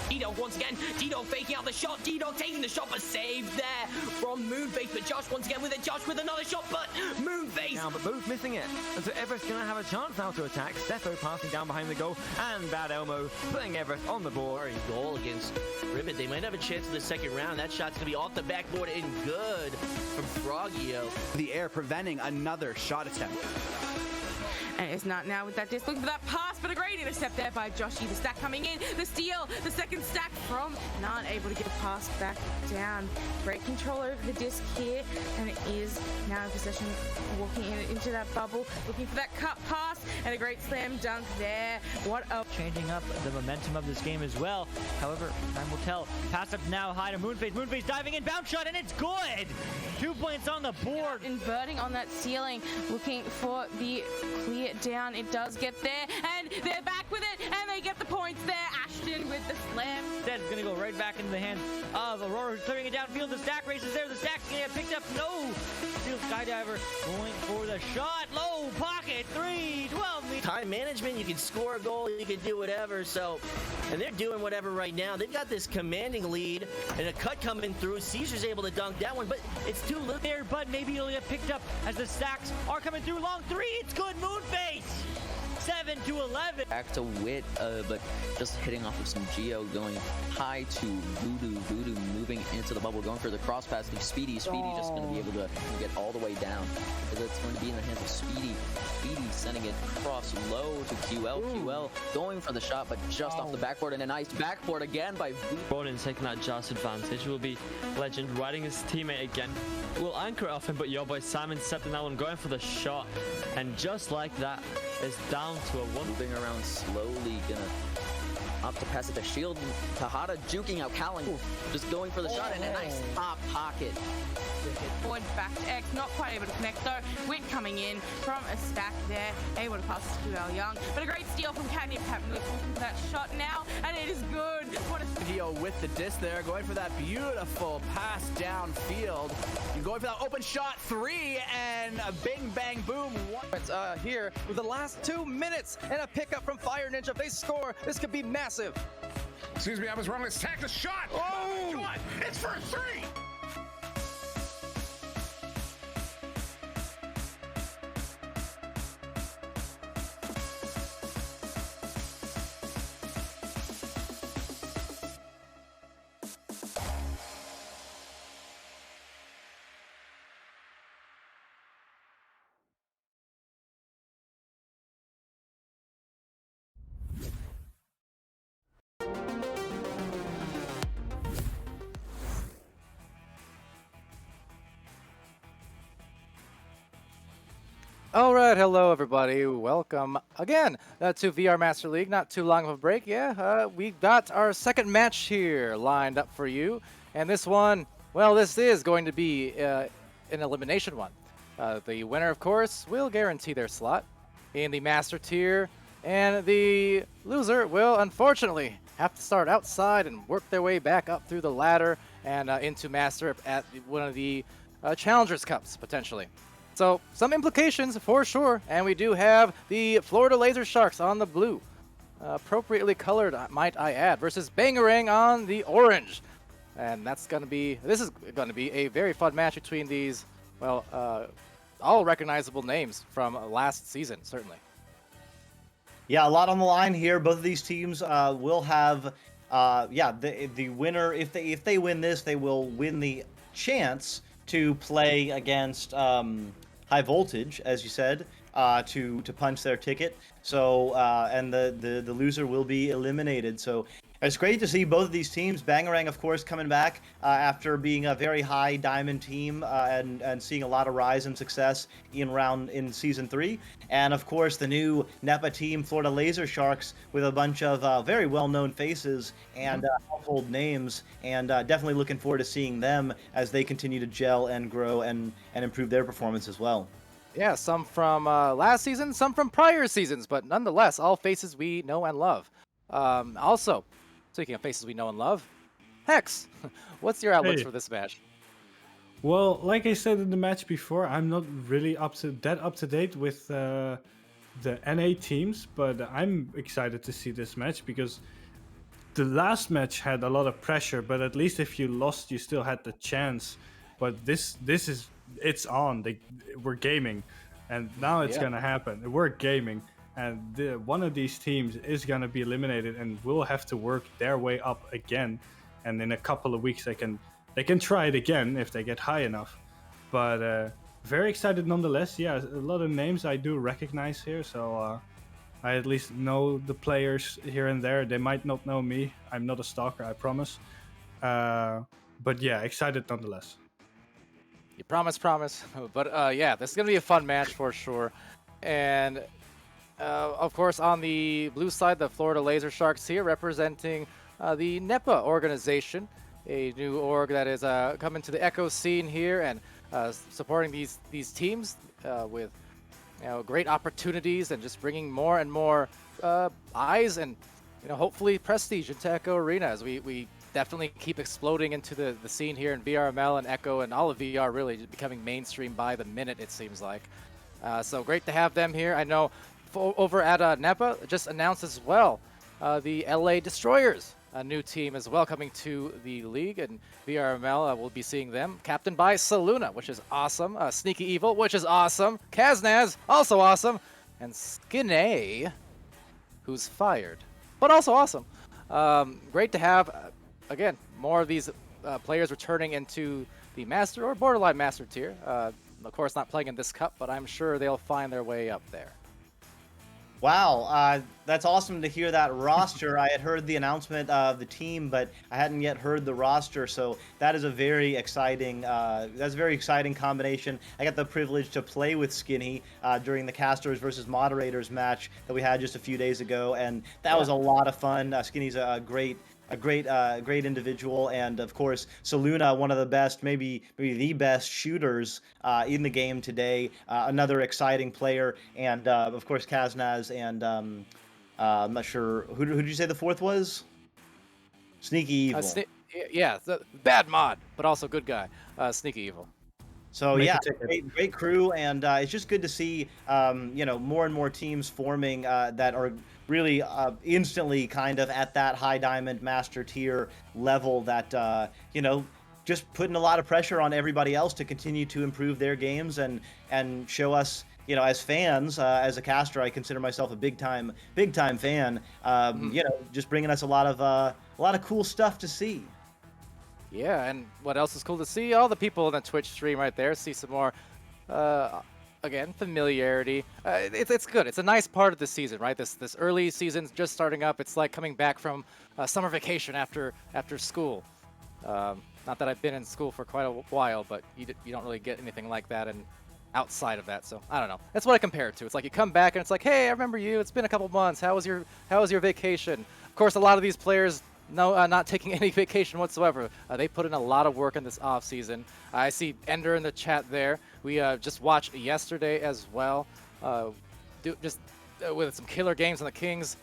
D-Dog once again. D-Dog faking out the shot. D-Dog taking the shot, but saved there from Moonface. But Josh once again with it. Josh with another shot, but Moonface. Now, but both missing it. And so Everett's going to have a chance now to attack. Steffo passing down behind the goal. And Bad Elmo putting Everett on the board. Goal against Ribbit. They might have a chance in the second round. That shot's going to be off the backboard and good from Frogio. The air preventing another shot attempt. And it's not now with that disc. Looking for that pass, but a great intercept there by Joshy. The stack coming in. The steal. The second stack from Not able to get a pass back down. Great control over the disc here. And it is now in possession, walking into that bubble. Looking for that cut pass. And a great slam dunk there. What a... Changing up the momentum of this game as well. However, time will tell. Pass up now high to Moonface. Moonface diving in. Bounce shot, and it's good! 2 points on the board. Inverting on that ceiling. Looking for the clear down. It does get there, and they're back with it, and they get the points there. Ashton with the slam. Instead, it's going to go right back into the hands of Aurora, who's clearing it downfield. The stack race is there. The stack's going to get picked up. No! Steel Skydiver going for the shot. Low pocket. 3, 12 meters. Time management, you can score a goal, you can do whatever, so, and they're doing whatever right now. They've got this commanding lead, and a cut coming through. Caesar's able to dunk that one, but it's too little there, but maybe it'll get picked up as the stacks are coming through. Long 3, it's good. Moonface! 7 to 11. Back to Wit, but just hitting off of some Geo, going high to Voodoo moving into the bubble, going for the cross pass to Speedy just going to be able to get all the way down, as it's going to be in the hands of Speedy sending it across low to QL going for the shot, but just off the backboard, and a nice backboard again by Voodoo. Ronin taking that just advantage. Will be Legend riding his teammate again. Will anchor it off him, but your boy Simon stepping that one, going for the shot, and just like that, is down to a 1. Moving around slowly, gonna up to pass it to Shield. Tahada juking out Callan, just going for the shot, and a nice top pocket. Forward back to X, not quite able to connect though. Wit coming in from a stack there, able to pass to Al Young, but a great steal from Catnip Captain looking for that shot now, and it is good. What a Geo with the disc there, going for that beautiful pass downfield. You're going for that open shot 3, and a bing bang boom. Here with the last 2 minutes and a pickup from Fire Ninja. If they score, this could be massive. Excuse me, I was wrong. Let's tack the shot. Oh, come on. It's for 3. All right, hello everybody. Welcome again to VR Master League. Not too long of a break, yeah. We got our second match here lined up for you, and this one, well, this is going to be an elimination one. The winner, of course, will guarantee their slot in the Master tier, and the loser will unfortunately have to start outside and work their way back up through the ladder and into Master at one of the Challengers Cups potentially. So, some implications for sure, and we do have the Florida Laser Sharks on the blue. Appropriately colored, might I add, versus Bangarang on the orange. And this is going to be a very fun match between these, well, all recognizable names from last season, certainly. Yeah, a lot on the line here. Both of these teams will have, the winner, if they win this, they will win the chance to play against High Voltage, as you said, to punch their ticket. So and the loser will be eliminated. So it's great to see both of these teams. Bangarang, of course, coming back after being a very high diamond team and seeing a lot of rise and success in Season 3. And, of course, the new NEPA team, Florida Laser Sharks, with a bunch of very well-known faces and household names. And definitely looking forward to seeing them as they continue to gel and grow and improve their performance as well. Yeah, some from last season, some from prior seasons, but nonetheless, all faces we know and love. Also, speaking of faces we know and love, Hex, what's your outlooks for this match? Well, like I said in the match before, I'm not really up to date with the NA teams, but I'm excited to see this match because the last match had a lot of pressure, but at least if you lost, you still had the chance. But this is it's on. We're gaming, and now it's gonna happen. We're gaming, and one of these teams is gonna be eliminated, and will have to work their way up again. And in a couple of weeks, they can try it again if they get high enough. But very excited nonetheless. Yeah, a lot of names I do recognize here, so I at least know the players here and there. They might not know me. I'm not a stalker, I promise. But yeah, excited nonetheless. You promise. But yeah, this is going to be a fun match for sure. And of course, on the blue side, the Florida Laser Sharks here representing the NEPA organization, a new org that is coming to the Echo scene here and supporting these teams with great opportunities and just bringing more and more eyes and hopefully prestige into Echo Arena as we definitely keep exploding into the scene here in VRML and Echo and all of VR really becoming mainstream by the minute, it seems like. So great to have them here. I know over at NEPA just announced as well the LA Destroyers, a new team as well coming to the league, and VRML we'll be seeing them. Captained by Saluna, which is awesome. Sneaky Evil, which is awesome. Kaznaz, also awesome. And Skinny, who's fired, but also awesome. Great to have, again, more of these players returning into the Master or borderline Master tier. Of course, not playing in this cup, but I'm sure they'll find their way up there. Wow, that's awesome to hear that roster. I had heard the announcement of the team, but I hadn't yet heard the roster. So that is a very exciting. That's a very exciting combination. I got the privilege to play with Skinny during the casters versus moderators match that we had just a few days ago, and that was a lot of fun. Skinny's a great individual, and of course Saluna, one of the best, maybe the best shooters in the game today. Another exciting player, and of course Kaznaz, and I'm not sure who did you say the fourth was? Sneaky Evil. Yeah, bad mod, but also good guy. Sneaky Evil. So yeah, great crew, and it's just good to see more and more teams forming that are really instantly kind of at that high diamond master tier level that just putting a lot of pressure on everybody else to continue to improve their games and show us, as fans, as a caster, I consider myself a big time fan. Just bringing us a lot of cool stuff to see. Yeah, and what else is cool to see? All the people in the Twitch stream right there. See some more, again, familiarity. It's good. It's a nice part of the season, right? This early season just starting up. It's like coming back from summer vacation after school. Not that I've been in school for quite a while, but you don't really get anything like that and outside of that. So I don't know. That's what I compare it to. It's like you come back and it's like, hey, I remember you. It's been a couple months. How was your vacation? Of course, a lot of these players. No, not taking any vacation whatsoever. They put in a lot of work in this off season. I see Ender in the chat there. We just watched yesterday as well, with some killer games on the Kings.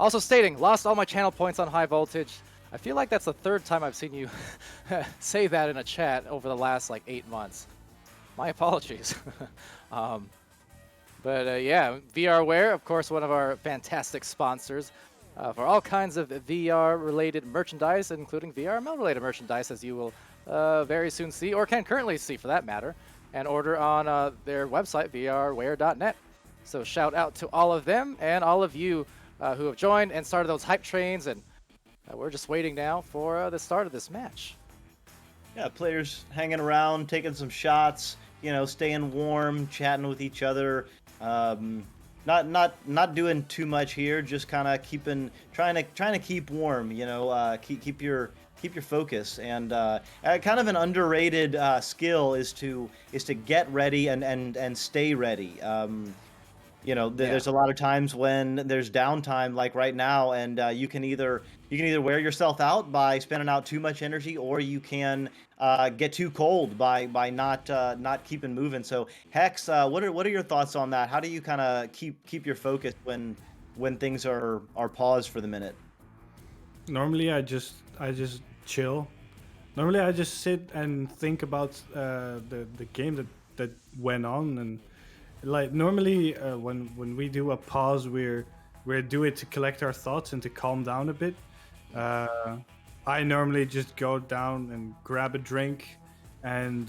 Also stating, lost all my channel points on High Voltage. I feel like that's the third time I've seen you say that in a chat over the last 8 months. My apologies. But yeah, VRware, of course, one of our fantastic sponsors. For all kinds of VR-related merchandise, including VRML-related merchandise, as you will very soon see, or can currently see for that matter, and order on their website, vrware.net. So shout out to all of them and all of you who have joined and started those hype trains, and we're just waiting now for the start of this match. Yeah, players hanging around, taking some shots, staying warm, chatting with each other. Not doing too much here. Just kind of trying to keep warm. Keep your focus. And kind of an underrated skill is to get ready and stay ready. There's a lot of times when there's downtime, like right now, and you can either wear yourself out by spending out too much energy, or you can get too cold by not keeping moving. So Hex, what are your thoughts on that? How do you kind of keep your focus when things are paused for the minute? Normally, I just chill. Normally, I just sit and think about the game that went on. And like normally when we do a pause, we do it to collect our thoughts and to calm down a bit. I normally just go down and grab a drink and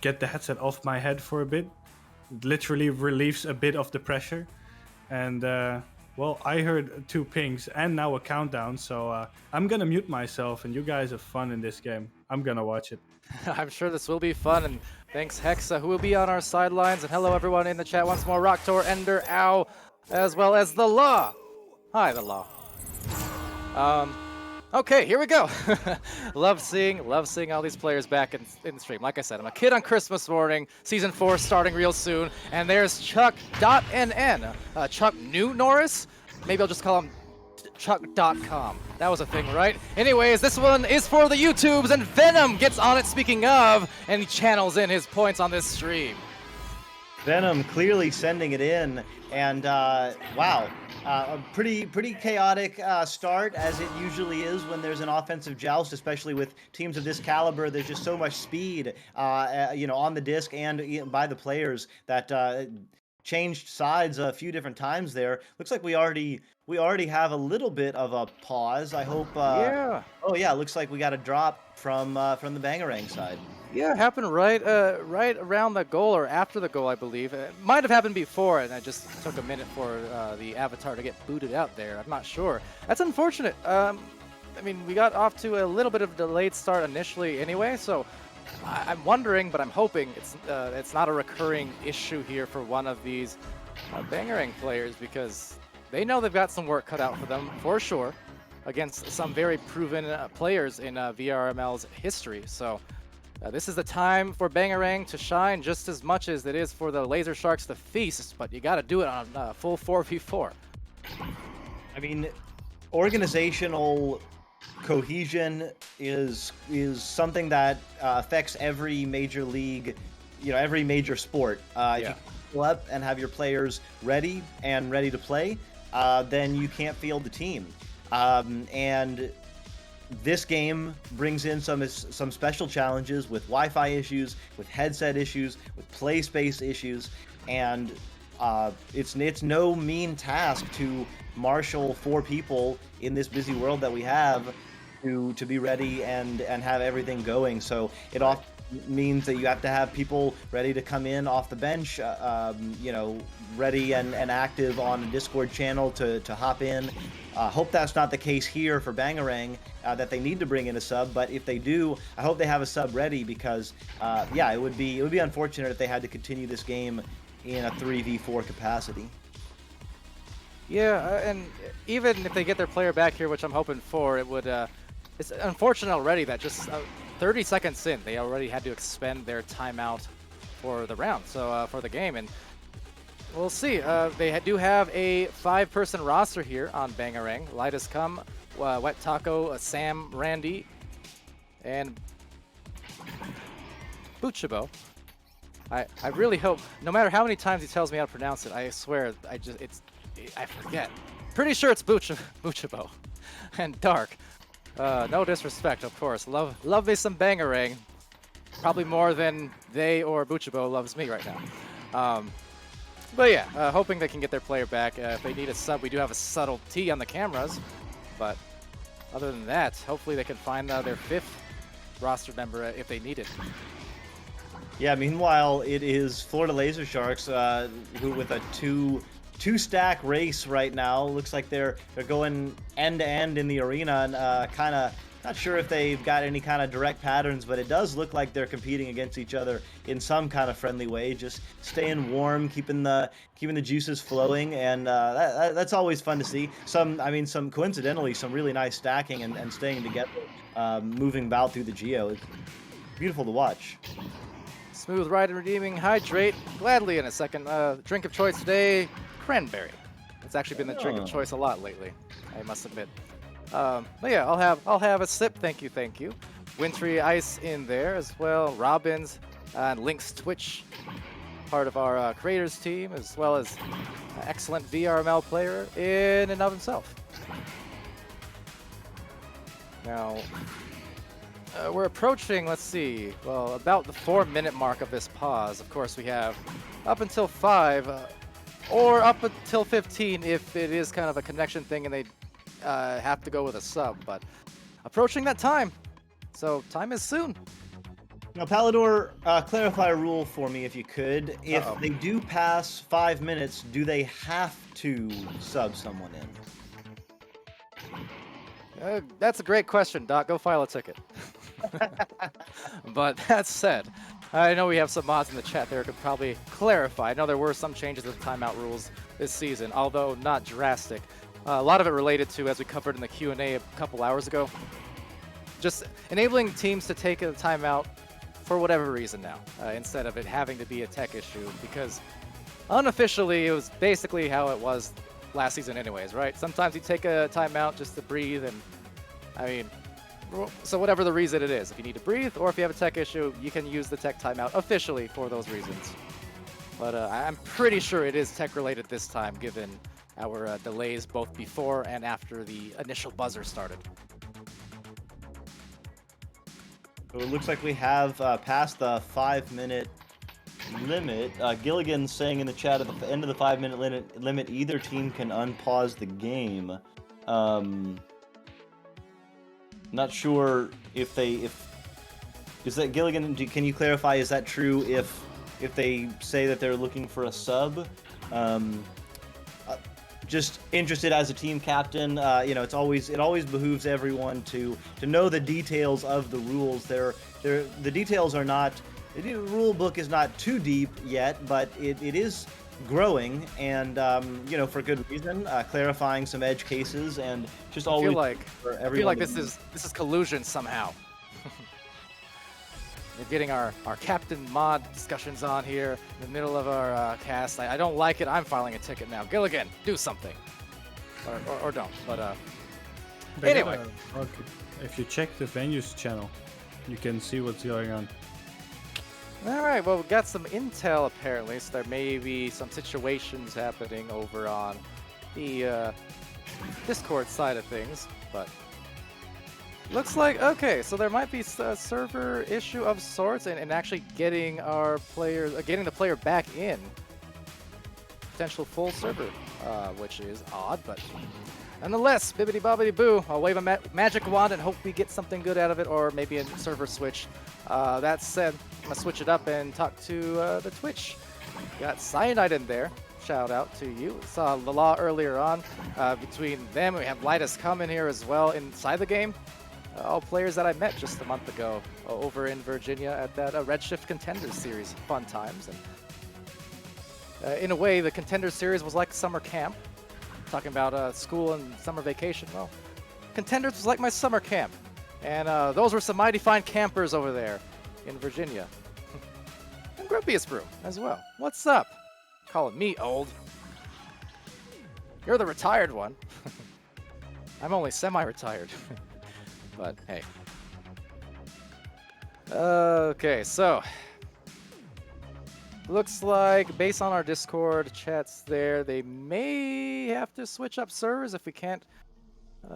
get the headset off my head for a bit. It literally relieves a bit of the pressure. And well, I heard 2 pings and now a countdown, so I'm gonna mute myself, and you guys have fun in this game. I'm gonna watch it. I'm sure this will be fun, and thanks Hexa, who will be on our sidelines, and hello everyone in the chat once more. Rocktor, Ender, Ow, as well as The Law. Hi, The Law. Okay, here we go. love seeing all these players back in the stream. Like I said, I'm a kid on Christmas morning. Season 4 starting real soon, and there's Chuck.nn. Chuck New Norris? Maybe I'll just call him Chuck.com. That was a thing, right? Anyways, this one is for the YouTubes, and Venom gets on it, speaking of, and he channels in his points on this stream. Venom clearly sending it in, and wow, a pretty chaotic start, as it usually is when there's an offensive joust, especially with teams of this caliber. There's just so much speed, on the disc and by the players that changed sides a few different times there. Looks like we already have a little bit of a pause. I hope. Yeah. Oh yeah, looks like we got a drop from the Bangarang side. Yeah, it happened right around the goal, or after the goal, I believe. It might have happened before, and it just took a minute for the avatar to get booted out there. I'm not sure. That's unfortunate. I mean, we got off to a little bit of a delayed start initially anyway, so I'm wondering, but I'm hoping it's not a recurring issue here for one of these Bangarang players, because they know they've got some work cut out for them, for sure, against some very proven players in VRML's history. So this is the time for Bangarang to shine just as much as it is for the Laser Sharks to feast, but you got to do it on full 4v4. I mean, organizational cohesion is something that affects every major league, every major sport. If you go up and have your players ready to play, then you can't field the team. And this game brings in some special challenges with Wi-Fi issues, with headset issues, with play space issues, and it's no mean task to marshal 4 people in this busy world that we have to be ready and have everything going. So it often means that you have to have people ready to come in off the bench, ready and active on a Discord channel to hop in. Hope that's not the case here for Bangarang, that they need to bring in a sub, but if they do, I hope they have a sub ready, because it would be unfortunate if they had to continue this game in a 3v4 capacity. Yeah, and even if they get their player back here, which I'm hoping for, it would it's unfortunate already that just 30 seconds in, they already had to expend their timeout for the round, so for the game. And we'll see. They do have a 5-person roster here on Bangarang. Light has come, Wet Taco, Sam, Randy, and Buchabo. I really hope, no matter how many times he tells me how to pronounce it, I swear, I forget. Pretty sure it's Buchabo. And Dark. No disrespect, of course. Love me some Bangarang. Probably more than they or Buchabo loves me right now. But yeah, hoping they can get their player back. If they need a sub, we do have a subtle T on the cameras. But other than that, hopefully they can find their 5th roster member if they need it. Yeah, meanwhile, it is Florida Laser Sharks who, with a two-stack race right now, looks like they're going end to end in the arena, and kind Not sure if they've got any kind of direct patterns, but it does look like they're competing against each other in some kind of friendly way, just staying warm, keeping the juices flowing, and that's always fun to see. Some coincidentally, some really nice stacking and staying together, moving about through the geo. It's beautiful to watch. Smooth ride and redeeming hydrate. Gladly in a second. Drink of choice today, cranberry. It's actually been the drink of choice a lot lately, I must admit. But yeah, I'll have a sip. Thank you. Wintry ice in there as well. Robbins and Link's Twitch, part of our creators team, as well as an excellent VRML player in and of himself. Now, we're approaching, let's see, well, about the 4-minute mark of this pause. Of course, we have up until 5, or up until 15 if it is kind of a connection thing and they have to go with a sub, but approaching that time. So time is soon. Now, Palador, clarify a rule for me if you could. If they do pass 5 minutes, do they have to sub someone in? That's a great question, Doc. Go file a ticket. But that said, I know we have some mods in the chat there who could probably clarify. I know there were some changes to the timeout rules this season, although not drastic. A lot of it related to, as we covered in the Q&A a couple hours ago, just enabling teams to take a timeout for whatever reason now, instead of it having to be a tech issue, because unofficially it was basically how it was last season anyways, right? Sometimes you take a timeout just to breathe, and I mean, so whatever the reason it is, if you need to breathe or if you have a tech issue, you can use the tech timeout officially for those reasons. But I'm pretty sure it is tech related this time, given our delays both before and after the initial buzzer started. So it looks like we have passed the 5-minute limit. Gilligan saying in the chat at the end of the 5-minute limit, either team can unpause the game. Not sure if is that Gilligan? Can you clarify? Is that true if they say that they're looking for a sub? Just interested as a team captain. You know, it always behooves everyone to know the details of the rules. The details are not. The rule book is not too deep yet, but it is growing, and you know, for good reason. Clarifying some edge cases, and just always I feel like this is collusion somehow. We're getting our captain mod discussions on here in the middle of our cast. I don't like it. I'm filing a ticket now. Gilligan, do something, or don't. But anyway, if you check the venues channel, you can see what's going on. All right, well, we got some intel apparently, so there may be some situations happening over on the Discord side of things, but looks like, okay, so there might be a server issue of sorts, and actually getting our players, getting the player back in potential full server, which is odd, but nonetheless, bibbidi bobbidi boo. I'll wave a magic wand and hope we get something good out of it, or maybe a server switch. That said, I'm gonna switch it up and talk to the Twitch. Got Cyanide in there. Shout out to you. Saw the law earlier on. Between them, we have Lightus come in here as well inside the game. All players that I met just a month ago over in Virginia at that Redshift Contenders series. Fun times. And in a way, the Contenders series was like summer camp. Talking about school and summer vacation. Well, Contenders was like my summer camp. And those were some mighty fine campers over there in Virginia. And Grumpiest Brew as well. What's up? Calling me old. You're the retired one. I'm only semi-retired. But hey. Okay, so looks like based on our Discord chats there, they may have to switch up servers if we can't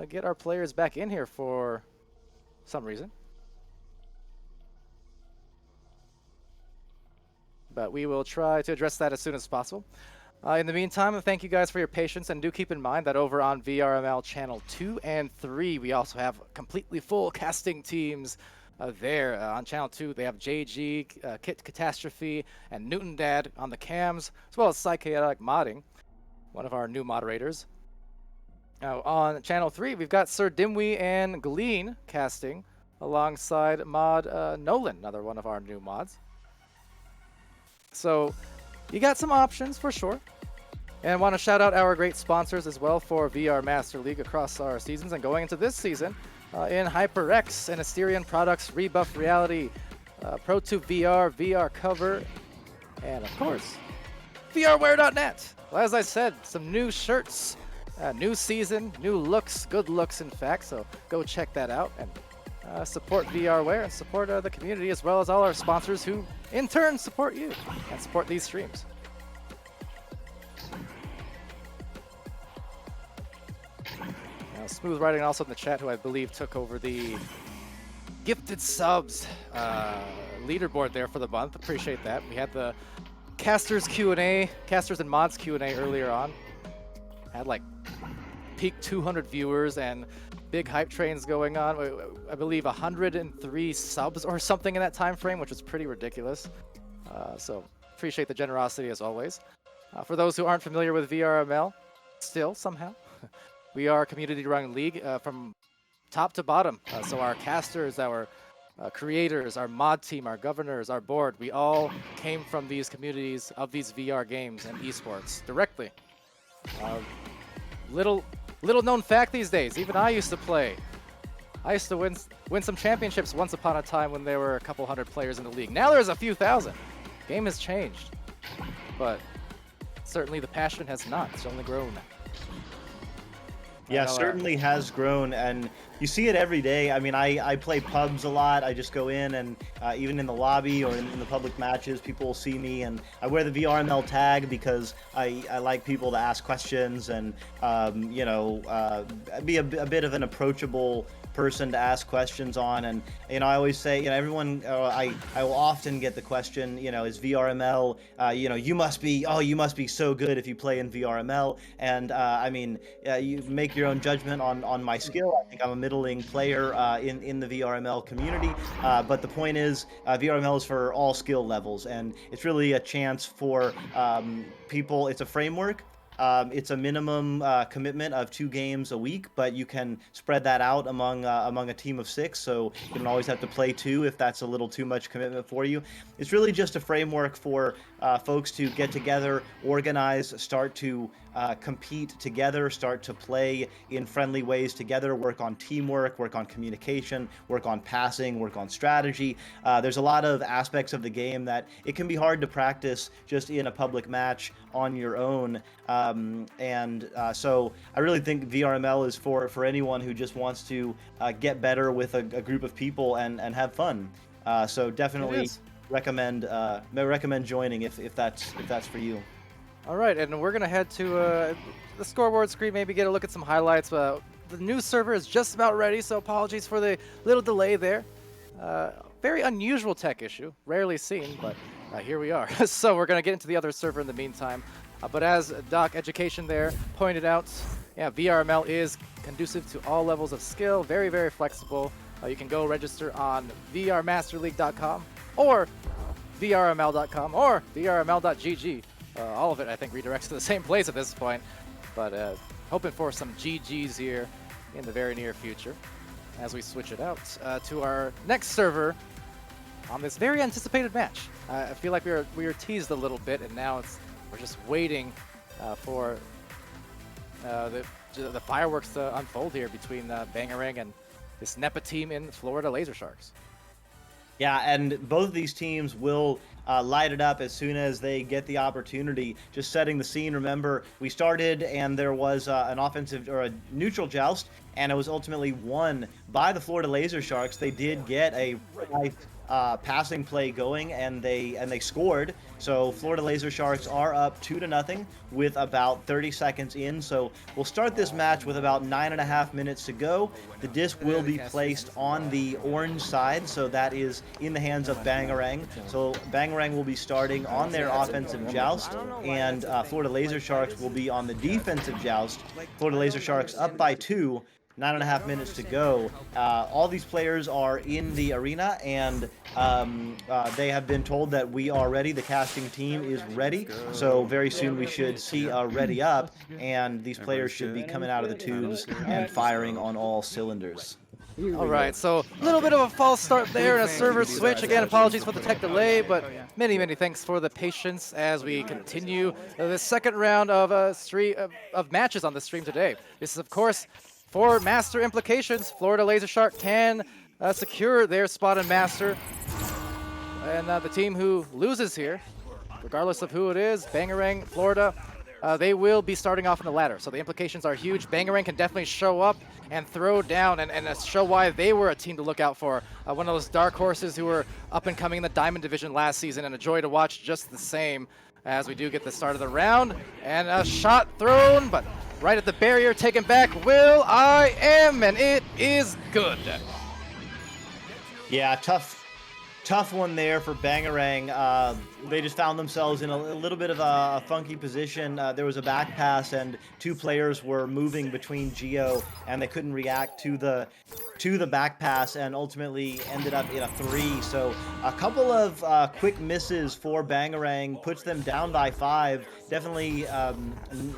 get our players back in here for some reason. But we will try to address that as soon as possible. In the meantime, thank you guys for your patience, and do keep in mind that over on VRML Channel 2 and 3, we also have completely full casting teams there. On Channel 2, they have JG, Kit Catastrophe, and Newton Dad on the cams, as well as Psychaotic Modding, one of our new moderators. Now, on Channel 3, we've got Sir Dimwee and Gleen casting alongside mod Nolan, another one of our new mods. So you got some options for sure. And want to shout out our great sponsors as well for VR Master League across our seasons. And going into this season, in HyperX and Asterion Products, Rebuff Reality, Pro2 VR, VR Cover, and of course, VRWare.net. Well, as I said, some new shirts, new season, new looks, good looks in fact. So go check that out and support VRWare and support the community as well as all our sponsors who in turn support you and support these streams. Smooth Riding also in the chat, who I believe took over the gifted subs leaderboard there for the month. Appreciate that. We had the casters Q&A, casters and mods Q&A earlier on. Had like peak 200 viewers and big hype trains going on. I believe 103 subs or something in that time frame, which was pretty ridiculous. So appreciate the generosity as always. For those who aren't familiar with VRML, still somehow. We are a community-run league from top to bottom. So our casters, our creators, our mod team, our governors, our board, we all came from these communities of these VR games and esports directly. Little known fact these days, even I used to play. I used to win some championships once upon a time when there were a couple hundred players in the league. Now there's a few thousand. Game has changed, but certainly the passion has not. It's only grown. Yeah, certainly has grown, and you see it every day. I mean, I play pubs a lot. I just go in, and even in the lobby or in the public matches, people will see me, and I wear the VRML tag because I like people to ask questions and, you know, be a bit of an approachable person to ask questions on. And you know, I always say, you know, everyone, I will often get the question, you know, is VRML, you know, you must be so good if you play in VRML. And I mean, you make your own judgment on my skill. I think I'm a middling player in the VRML community, but the point is, VRML is for all skill levels, and it's really a chance for people. It's a framework. It's a minimum commitment of 2 games a week, but you can spread that out among a team of 6, so you don't always have to play 2 if that's a little too much commitment for you. It's really just a framework for folks to get together, organize, start to compete together, start to play in friendly ways together, work on teamwork, work on communication, work on passing, work on strategy. There's a lot of aspects of the game that it can be hard to practice just in a public match on your own. So I really think VRML is for anyone who just wants to get better with a group of people and have fun. So definitely recommend joining if that's for you. All right, and we're gonna head to the scoreboard screen, maybe get a look at some highlights. The new server is just about ready, so apologies for the little delay there. Very unusual tech issue, rarely seen, but here we are. So we're gonna get into the other server in the meantime. But as Doc Education there pointed out, yeah, VRML is conducive to all levels of skill, very, very flexible. You can go register on vrmasterleague.com or vrml.com or vrml.gg. All of it, I think, redirects to the same place at this point. But hoping for some GGs here in the very near future as we switch it out to our next server on this very anticipated match. I feel like we were teased a little bit, and now we're just waiting for the fireworks to unfold here between Bangarang and this NEPA team in Florida Laser Sharks. Yeah, and both of these teams will light it up as soon as they get the opportunity. Just setting the scene, remember, we started and there was an offensive or a neutral joust, and it was ultimately won by the Florida Laser Sharks. They did get a nice passing play going, and they scored. So Florida Laser Sharks are up 2-0 with about 30 seconds in. So we'll start this match with about 9.5 minutes to go. The disc will be placed on the orange side, so that is in the hands of Bangarang. So Bangarang will be starting on their offensive joust, and Florida Laser Sharks will be on the defensive joust. Florida Laser Sharks up by 2. 9.5 minutes to go. All these players are in the arena, and they have been told that we are ready. The casting team is ready, so very soon we should see a ready up, and these players should be coming out of the tubes and firing on all cylinders. All right, so a little bit of a false start there and a server switch. Again, apologies for the tech delay, but many thanks for the patience as we continue the second round of of matches on the stream today. This is, of course, for Master implications. Florida Laser Shark can secure their spot in Master, and the team who loses here, regardless of who it is, Bangarang, Florida, they will be starting off in the ladder. So the implications are huge. Bangarang can definitely show up and throw down and show why they were a team to look out for. One of those dark horses who were up and coming in the Diamond Division last season, and a joy to watch just the same as we do get the start of the round. And a shot thrown, but right at the barrier, taken back, will.i.am, and it is good. Yeah, tough one there for Bangarang. They just found themselves in a little bit of a funky position. There was a back pass, and two players were moving between Geo, and they couldn't react to the back pass, and ultimately ended up in a 3. So a couple of quick misses for Bangarang puts them down by 5. Definitely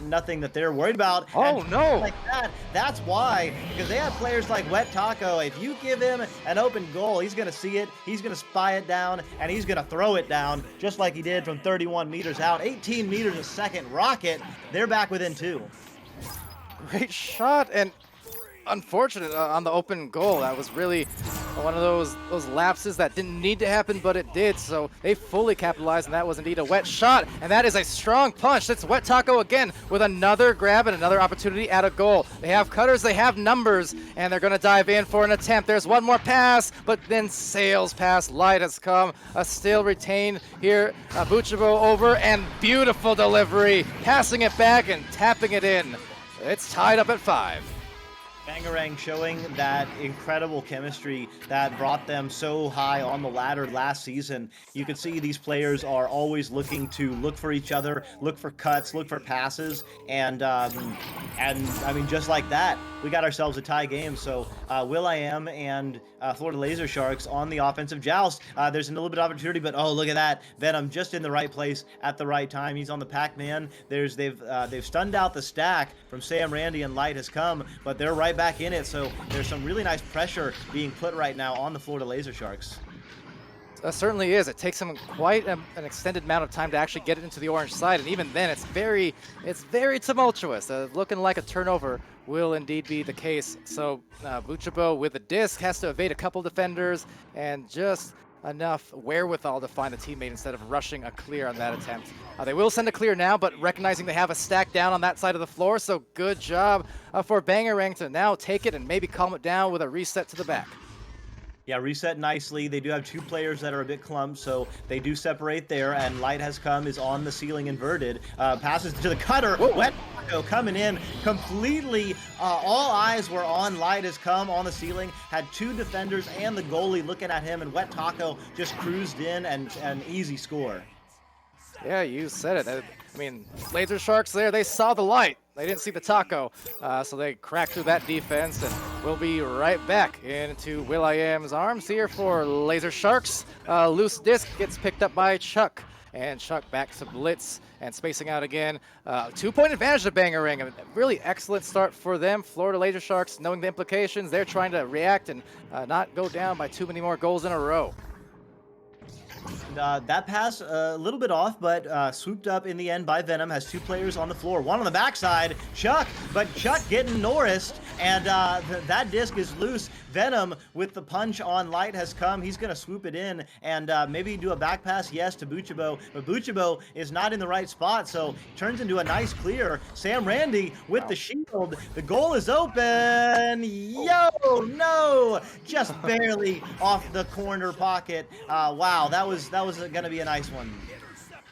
nothing that they're worried about. Oh, and no! Like that's why, because they have players like Wet Taco. If you give him an open goal, he's going to see it, he's going to spy it down, and he's going to throw it down, just like he did from 31 meters out. 18 meters a second rocket. They're back within 2. Great shot, and unfortunate on the open goal. That was really one of those lapses that didn't need to happen, but it did. So they fully capitalized, and that was indeed a wet shot. And that is a strong punch. It's Wet Taco again with another grab and another opportunity at a goal. They have cutters, they have numbers, and they're going to dive in for an attempt. There's one more pass, but then sails past. Light has come. Still retained here. Buchabo over, and beautiful delivery. Passing it back and tapping it in. It's tied up at 5. Bangarang showing that incredible chemistry that brought them so high on the ladder last season. You can see these players are always looking to look for each other, look for cuts, look for passes, and I mean, just like that, we got ourselves a tie game. So will.i.am and Florida Laser Sharks on the offensive joust. There's a little bit of opportunity, but oh, look at that. Venom just in the right place at the right time. He's on the Pac-Man. They've stunned out the stack from Sam Randy, and Light has come, but they're right back in it. So there's some really nice pressure being put right now on the Florida Laser Sharks. Certainly is. It takes them quite an extended amount of time to actually get it into the orange side, and even then, it's very tumultuous. Looking like a turnover will indeed be the case. So Buchabo with the disc has to evade a couple defenders, and just enough wherewithal to find a teammate instead of rushing a clear on that attempt. They will send a clear now, but recognizing they have a stack down on that side of the floor, so good job for Bangarang to now take it and maybe calm it down with a reset to the back. Yeah, reset nicely. They do have two players that are a bit clumped, so they do separate there, and Light has come, is on the ceiling inverted. Passes to the cutter. Wet Taco coming in completely. All eyes were on Light has come on the ceiling. Had two defenders and the goalie looking at him, and Wet Taco just cruised in and an easy score. Yeah, you said it. I mean, Laser Sharks there, they saw the light. They didn't see the taco, so they cracked through that defense, and we'll be right back into will.i.am's arms here for Laser Sharks. Loose disc gets picked up by Chuck, and Chuck back to Blitz and spacing out again. 2-point advantage to Bangarang. A really excellent start for them. Florida Laser Sharks, knowing the implications, they're trying to react and not go down by too many more goals in a row. That pass a little bit off, but swooped up in the end by Venom. Has two players on the floor. One on the backside, Chuck, but Chuck getting Norrised, and that disc is loose. Venom with the punch on Light has come. He's going to swoop it in and maybe do a back pass, yes, to Buchabo, but Buchabo is not in the right spot, so turns into a nice clear. Sam Randy with the shield. The goal is open. Yo, no, just barely off the corner pocket. Wow, that was going to be a nice one.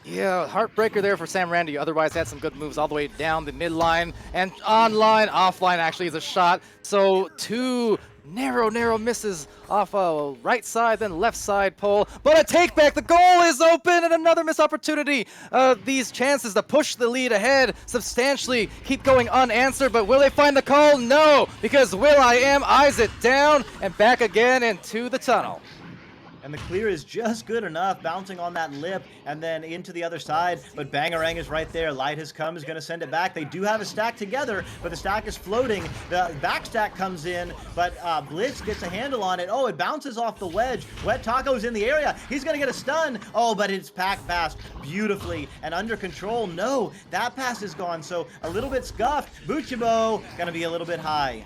Yeah, heartbreaker there for Sam Randy. Otherwise had some good moves all the way down the midline and online. Offline actually is a shot. So two narrow misses off a right side, then left side pole. But a take back. The goal is open and another missed opportunity. These chances to push the lead ahead substantially keep going unanswered. But will they find the call? No, because will.i.am eyes it down and back again into the tunnel. And the clear is just good enough, bouncing on that lip and then into the other side. But Bangarang is right there. Light has come, is going to send it back. They do have a stack together, but the stack is floating. The back stack comes in, but Blitz gets a handle on it. Oh, it bounces off the wedge. Wet Taco's in the area. He's going to get a stun. Oh, but it's packed past beautifully and under control. No, that pass is gone. So a little bit scuffed. Buchibo going to be a little bit high.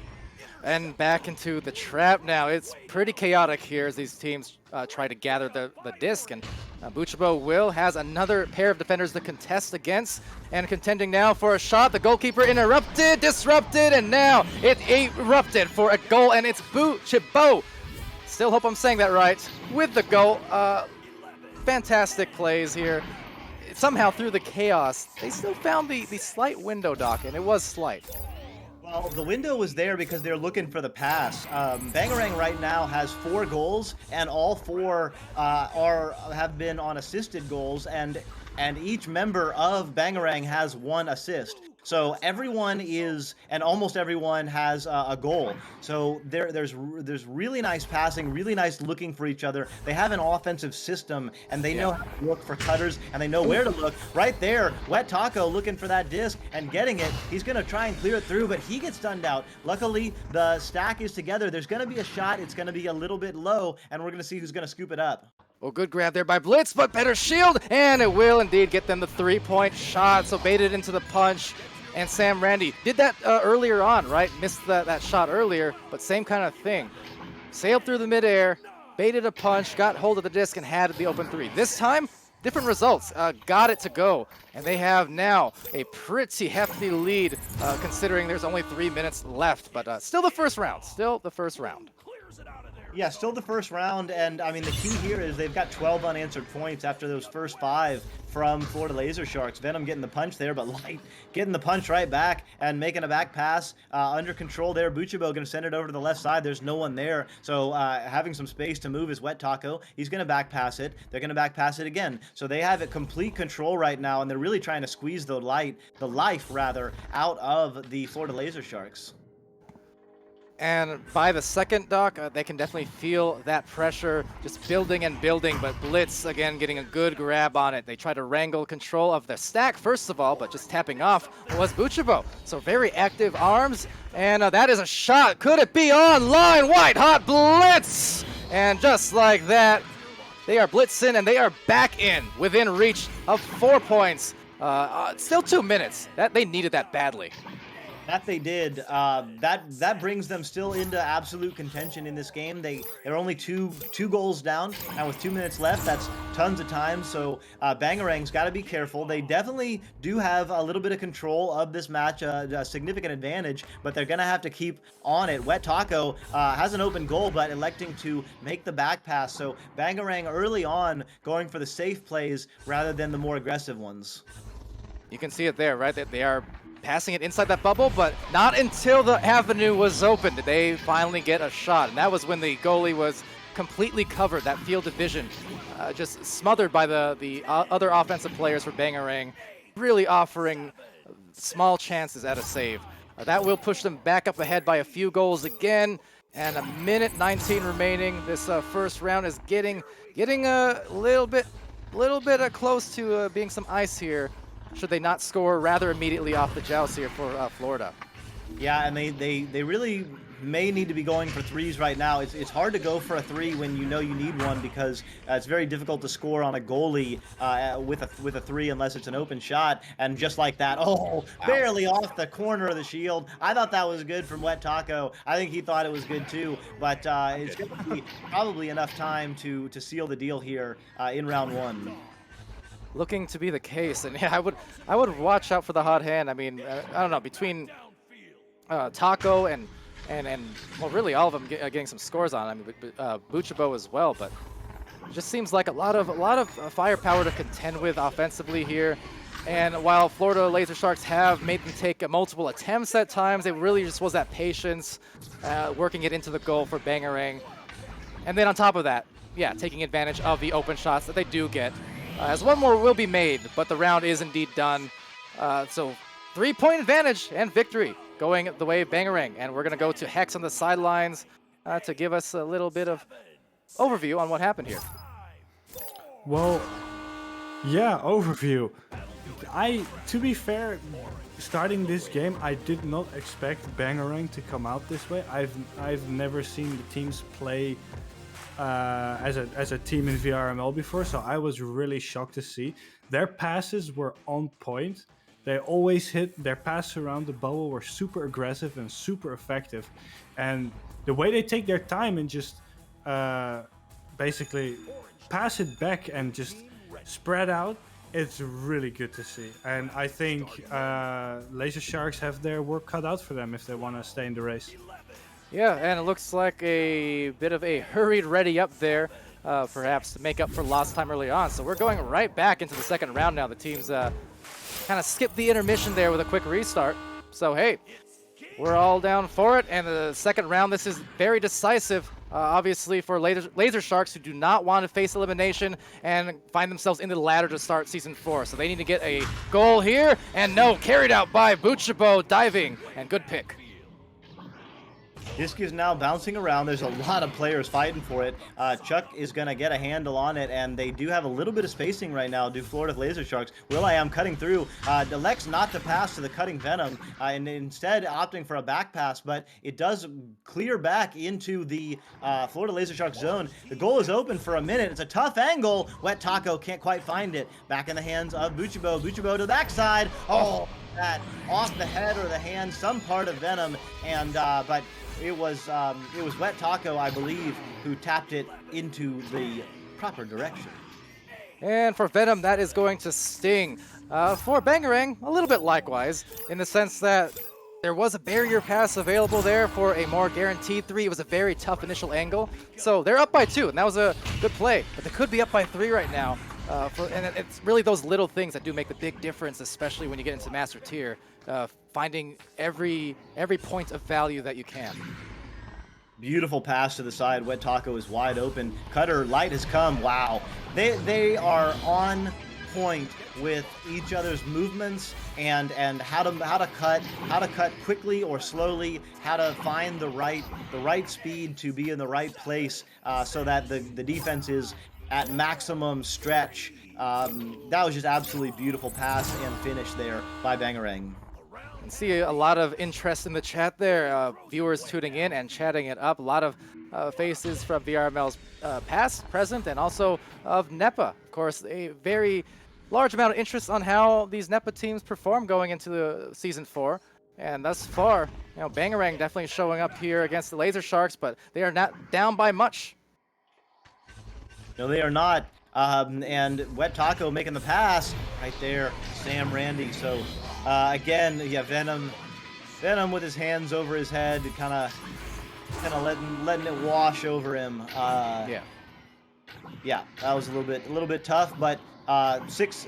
And back into the trap now. It's pretty chaotic here as these teams try to gather the disc. And Buchibo Will has another pair of defenders to contest against. And contending now for a shot. The goalkeeper interrupted, disrupted, and now it erupted for a goal. And it's Buchibo. Still hope I'm saying that right. With the goal. Fantastic plays here. Somehow through the chaos, they still found the slight window, Doc, and it was slight. Well, the window was there because they're looking for the pass. Bangarang right now has 4 goals, and all 4 have been on assisted goals, and each member of Bangarang has 1 assist. So everyone is, and almost everyone has a goal. So there's really nice passing, really nice looking for each other. They have an offensive system, and they know how to look for cutters, and they know where to look. Right there, Wet Taco looking for that disc and getting it. He's going to try and clear it through, but he gets stunned out. Luckily, the stack is together. There's going to be a shot. It's going to be a little bit low, and we're going to see who's going to scoop it up. Well, good grab there by Blitz, but better shield, and it will indeed get them the 3-point shot. So baited into the punch. And Sam Randy did that earlier on, right? Missed that shot earlier, but same kind of thing. Sailed through the midair, baited a punch, got hold of the disc, and had the open 3. This time, different results. Got it to go. And they have now a pretty hefty lead, considering there's only 3 minutes left. But still the first round. Still the first round. Yeah, still the first round, and I mean the key here is they've got 12 unanswered points after those first 5 from Florida Laser Sharks. Venom getting the punch there, but Light getting the punch right back and making a back pass under control there. Buchibo going to send it over to the left side. There's no one there, so having some space to move is Wet Taco. He's going to back pass it. They're going to back pass it again. So they have it complete control right now, and they're really trying to squeeze the life out of the Florida Laser Sharks. And by the second, Doc, they can definitely feel that pressure just building and building, but Blitz, again, getting a good grab on it. They try to wrangle control of the stack, first of all, but just tapping off was Buchibo. So very active arms, and that is a shot. Could it be online? White hot Blitz! And just like that, they are blitzing, and they are back in, within reach of 4 points. Still 2 minutes. They needed that badly. That they did. That brings them still into absolute contention in this game. They're only two goals down, and with 2 minutes left, that's tons of time. So Bangarang's got to be careful. They definitely do have a little bit of control of this match, a significant advantage, but they're gonna have to keep on it. Wet Taco has an open goal, but electing to make the back pass. So Bangarang early on going for the safe plays rather than the more aggressive ones. You can see it there, right? That they are passing it inside that bubble, but not until the avenue was open did they finally get a shot. And that was when the goalie was completely covered, that field of vision, just smothered by the other offensive players for Bangarang, really offering small chances at a save. That will push them back up ahead by a few goals again, and a minute 19 remaining. This first round is getting a little bit close to being some ice here, should they not score rather immediately off the joust here for Florida. Yeah, and they really may need to be going for 3s right now. It's hard to go for a 3 when you know you need one, because it's very difficult to score on a goalie with a 3 unless it's an open shot. And just like that, barely off the corner of the shield. I thought that was good from Wet Taco. I think he thought it was good too, but it's going to be probably enough time to seal the deal here in round 1. Looking to be the case, and yeah, I would watch out for the hot hand. I mean, I don't know, between Taco and well, really all of them getting some scores on. I mean, Buchibo as well, but it just seems like a lot of firepower to contend with offensively here. And while Florida Laser Sharks have made them take multiple attempts at times, it really just was that patience, working it into the goal for Bangarang. And then on top of that, yeah, taking advantage of the open shots that they do get. As one more will be made, but the round is indeed done. So 3-point advantage and victory going the way of Bangarang. And we're going to go to Hex on the sidelines to give us a little bit of overview on what happened here. Well, yeah, overview. To be fair, starting this game, I did not expect Bangarang to come out this way. I've never seen the teams play as a team in VRML before, so I was really shocked to see. Their passes were on point. They always hit. Their passes around the bubble were super aggressive and super effective. And the way they take their time and just basically pass it back and just spread out, it's really good to see. And I think Laser Sharks have their work cut out for them if they want to stay in the race. Yeah, and it looks like a bit of a hurried ready up there, perhaps to make up for lost time early on. So we're going right back into the second round now. The teams kind of skipped the intermission there with a quick restart. So hey, we're all down for it. And the second round, this is very decisive, obviously, for Laser Sharks, who do not want to face elimination and find themselves into the ladder to start Season 4. So they need to get a goal here. And no, carried out by Buchibo, diving, and good pick. Disc is now bouncing around. There's a lot of players fighting for it. Chuck is going to get a handle on it, and they do have a little bit of spacing right now, do Florida Laser Sharks. Will.i.am cutting through. Elects not to pass to the cutting Venom, and instead opting for a back pass, but it does clear back into the Florida Laser Sharks zone. The goal is open for a minute. It's a tough angle. Wet Taco can't quite find it. Back in the hands of Buchibo. Buchibo to the backside. Oh, that off the head or the hand, some part of Venom, and but it was Wet Taco, I believe, who tapped it into the proper direction. And for Venom, that is going to sting. For Bangarang, a little bit likewise, in the sense that there was a barrier pass available there for a more guaranteed 3. It was a very tough initial angle. So they're up by 2, and that was a good play. But they could be up by 3 right now. And it's really those little things that do make the big difference, especially when you get into Master Tier. Finding every point of value that you can. Beautiful pass to the side. Wet Taco is wide open. Cutter, light has come. Wow. They are on point with each other's movements and how to cut quickly or slowly, how to find the right speed to be in the right place so that the defense is at maximum stretch. That was just absolutely beautiful pass and finish there by Bangarang. I see a lot of interest in the chat there, viewers tuning in and chatting it up. A lot of faces from VRML's past, present, and also of NEPA. Of course, a very large amount of interest on how these NEPA teams perform going into the Season 4. And thus far, Bangarang definitely showing up here against the Laser Sharks, but they are not down by much. No, they are not. And Wet Taco making the pass right there, Sam Randy. So again, yeah, Venom with his hands over his head, kind of letting it wash over him. Yeah, that was a little bit tough, but 6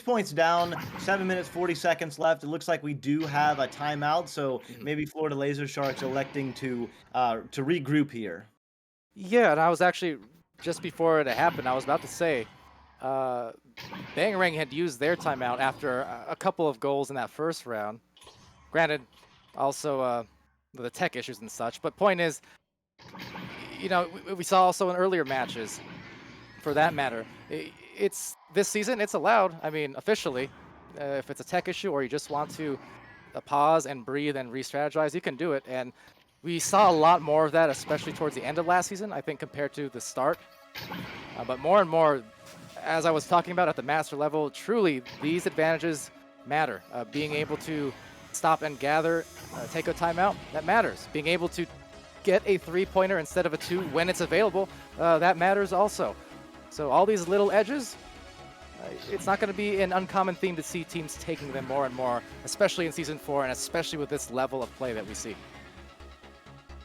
points down, 7 minutes 40 seconds left. It looks like we do have a timeout, so maybe Florida Laser Sharks electing to regroup here. Yeah, and I was actually, just before it happened, I was about to say, Bangarang had used their timeout after a couple of goals in that first round. Granted, also the tech issues and such, but point is, we saw also in earlier matches, for that matter, it's this season, it's allowed. I mean, officially, if it's a tech issue or you just want to pause and breathe and re-strategize, you can do it. And we saw a lot more of that, especially towards the end of last season, I think, compared to the start. But more and more, as I was talking about at the master level, truly, these advantages matter. Being able to stop and gather, take a timeout, that matters. Being able to get a 3-pointer instead of a 2 when it's available, that matters also. So all these little edges, it's not going to be an uncommon theme to see teams taking them more and more, especially in Season 4 and especially with this level of play that we see.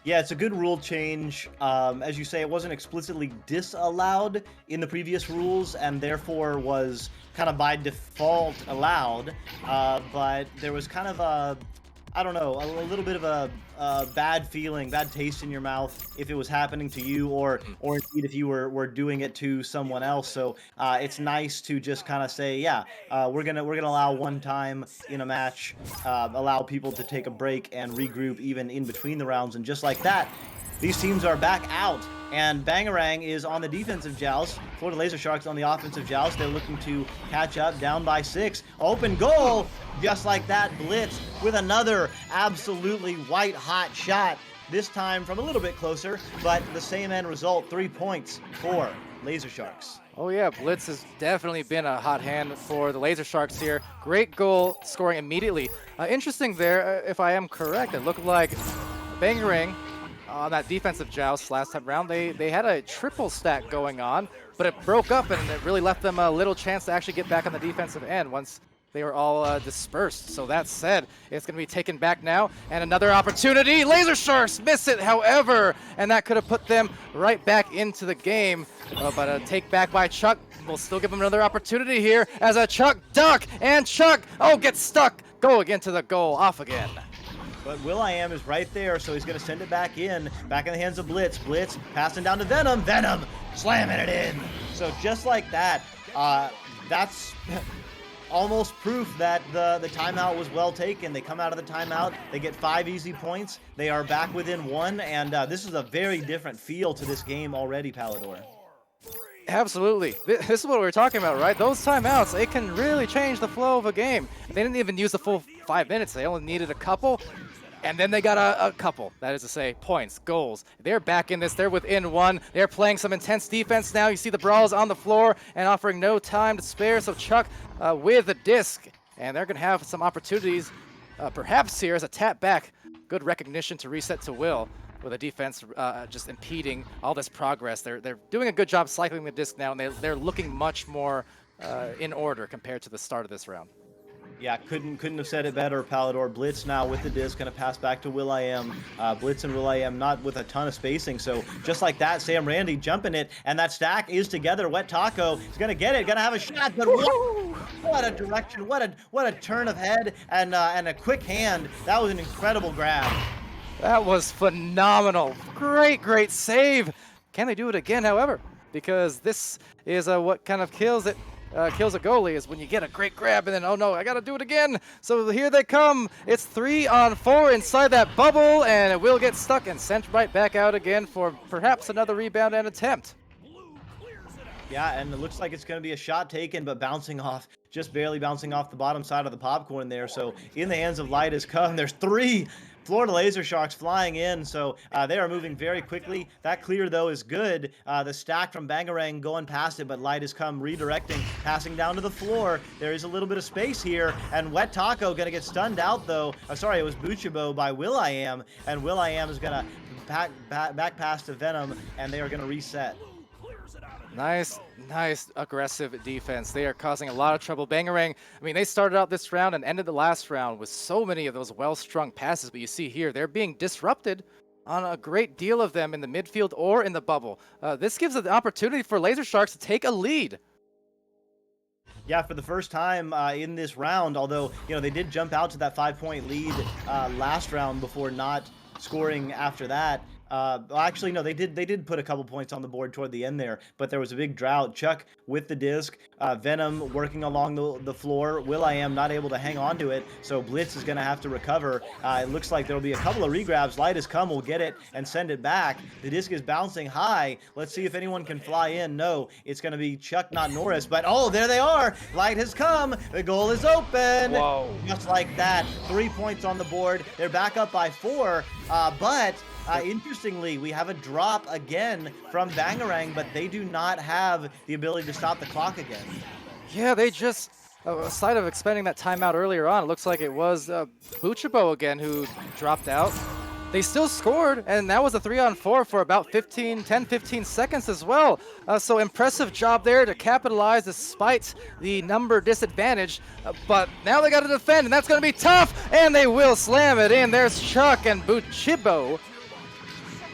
Yeah, it's a good rule change. As you say, it wasn't explicitly disallowed in the previous rules, and therefore was kind of by default allowed. But there was kind of a, I don't know, a little bit of a bad feeling, bad taste in your mouth if it was happening to you, or indeed if you were doing it to someone else. So it's nice to just kind of say, yeah, we're gonna allow one time in a match, allow people to take a break and regroup even in between the rounds, and just like that, these teams are back out. And Bangarang is on the defensive joust. Florida Laser Sharks on the offensive joust. They're looking to catch up, down by 6. Open goal! Just like that, Blitz with another absolutely white-hot shot. This time from a little bit closer, but the same end result, 3 points for Laser Sharks. Oh yeah, Blitz has definitely been a hot hand for the Laser Sharks here. Great goal scoring immediately. Interesting there, if I am correct, it looked like Bangarang on that defensive joust last time round, they had a triple stack going on, but it broke up and it really left them a little chance to actually get back on the defensive end once they were all dispersed. So that said, it's going to be taken back now, and another opportunity. Laser Sharks miss it, however, and that could have put them right back into the game. But a take back by Chuck will still give them another opportunity here as a Chuck duck, and Chuck, gets stuck. Go again to the goal, off again. But will.i.am is right there, so he's going to send it back in the hands of Blitz. Blitz passing down to Venom. Venom slamming it in. So just like that, that's almost proof that the timeout was well taken. They come out of the timeout, they get 5 easy points. They are back within 1, and this is a very different feel to this game already, Palador. Absolutely. This is what we were talking about, right? Those timeouts, they can really change the flow of a game. They didn't even use the full 5 minutes. They only needed a couple. And then they got a couple, that is to say, points, goals. They're back in this. They're within 1. They're playing some intense defense now. You see the brawls on the floor and offering no time to spare. So Chuck with the disc. And they're going to have some opportunities, perhaps here as a tap back. Good recognition to reset to Will with the defense just impeding all this progress. They're doing a good job cycling the disc now, and they're looking much more in order compared to the start of this round. Yeah, couldn't have said it better, Palador. Blitz now with the disc, going to pass back to will.i.am. Blitz and will.i.am not with a ton of spacing, so just like that, Sam Randy jumping it, and that stack is together. Wet Taco is going to get it, going to have a shot, but what a direction, what a turn of head, and a quick hand. That was an incredible grab. That was phenomenal. Great save. Can they do it again, however? Because this is what kind of kills it. Kills a goalie is when you get a great grab and then, oh no, I gotta do it again. So here they come. It's 3-on-4 inside that bubble, and it will get stuck and sent right back out again for perhaps another rebound and attempt. Yeah, and it looks like it's going to be a shot taken, but bouncing off, just barely bouncing off the bottom side of the popcorn there. So in the hands of Light has come. There's 3 Florida Laser Sharks flying in, so they are moving very quickly. That clear, though, is good. The stack from Bangarang going past it, but Light has come redirecting, passing down to the floor. There is a little bit of space here, and Wet Taco going to get stunned out, though. Sorry, it was Buchibo by will.i.am, and will.i.am is going to back pass to Venom, and they are going to reset. Nice aggressive defense. They are causing a lot of trouble. Bangarang, I mean, they started out this round and ended the last round with so many of those well-strung passes, but you see here, they're being disrupted on a great deal of them in the midfield or in the bubble. This gives an opportunity for Laser Sharks to take a lead. Yeah, for the first time in this round, although, they did jump out to that 5-point lead last round before not scoring after that. Actually, no, they did put a couple points on the board toward the end there, but there was a big drought. Chuck with the disc, Venom working along the floor. will.i.am not able to hang on to it, so Blitz is going to have to recover. It looks like there will be a couple of regrabs. Light has come, will get it and send it back. The disc is bouncing high. Let's see if anyone can fly in. No, it's going to be Chuck, not Norris, but oh, there they are. Light has come. The goal is open. Whoa. Just like that, 3 points on the board. They're back up by 4, but interestingly, we have a drop again from Bangarang, but they do not have the ability to stop the clock again. Yeah, they just, aside of expending that timeout earlier on, it looks like it was Buchibo again who dropped out. They still scored, and that was a 3-on-4 for about 10-15 seconds as well. So impressive job there to capitalize despite the number disadvantage. But now they got to defend, and that's going to be tough, and they will slam it in. There's Chuck and Buchibo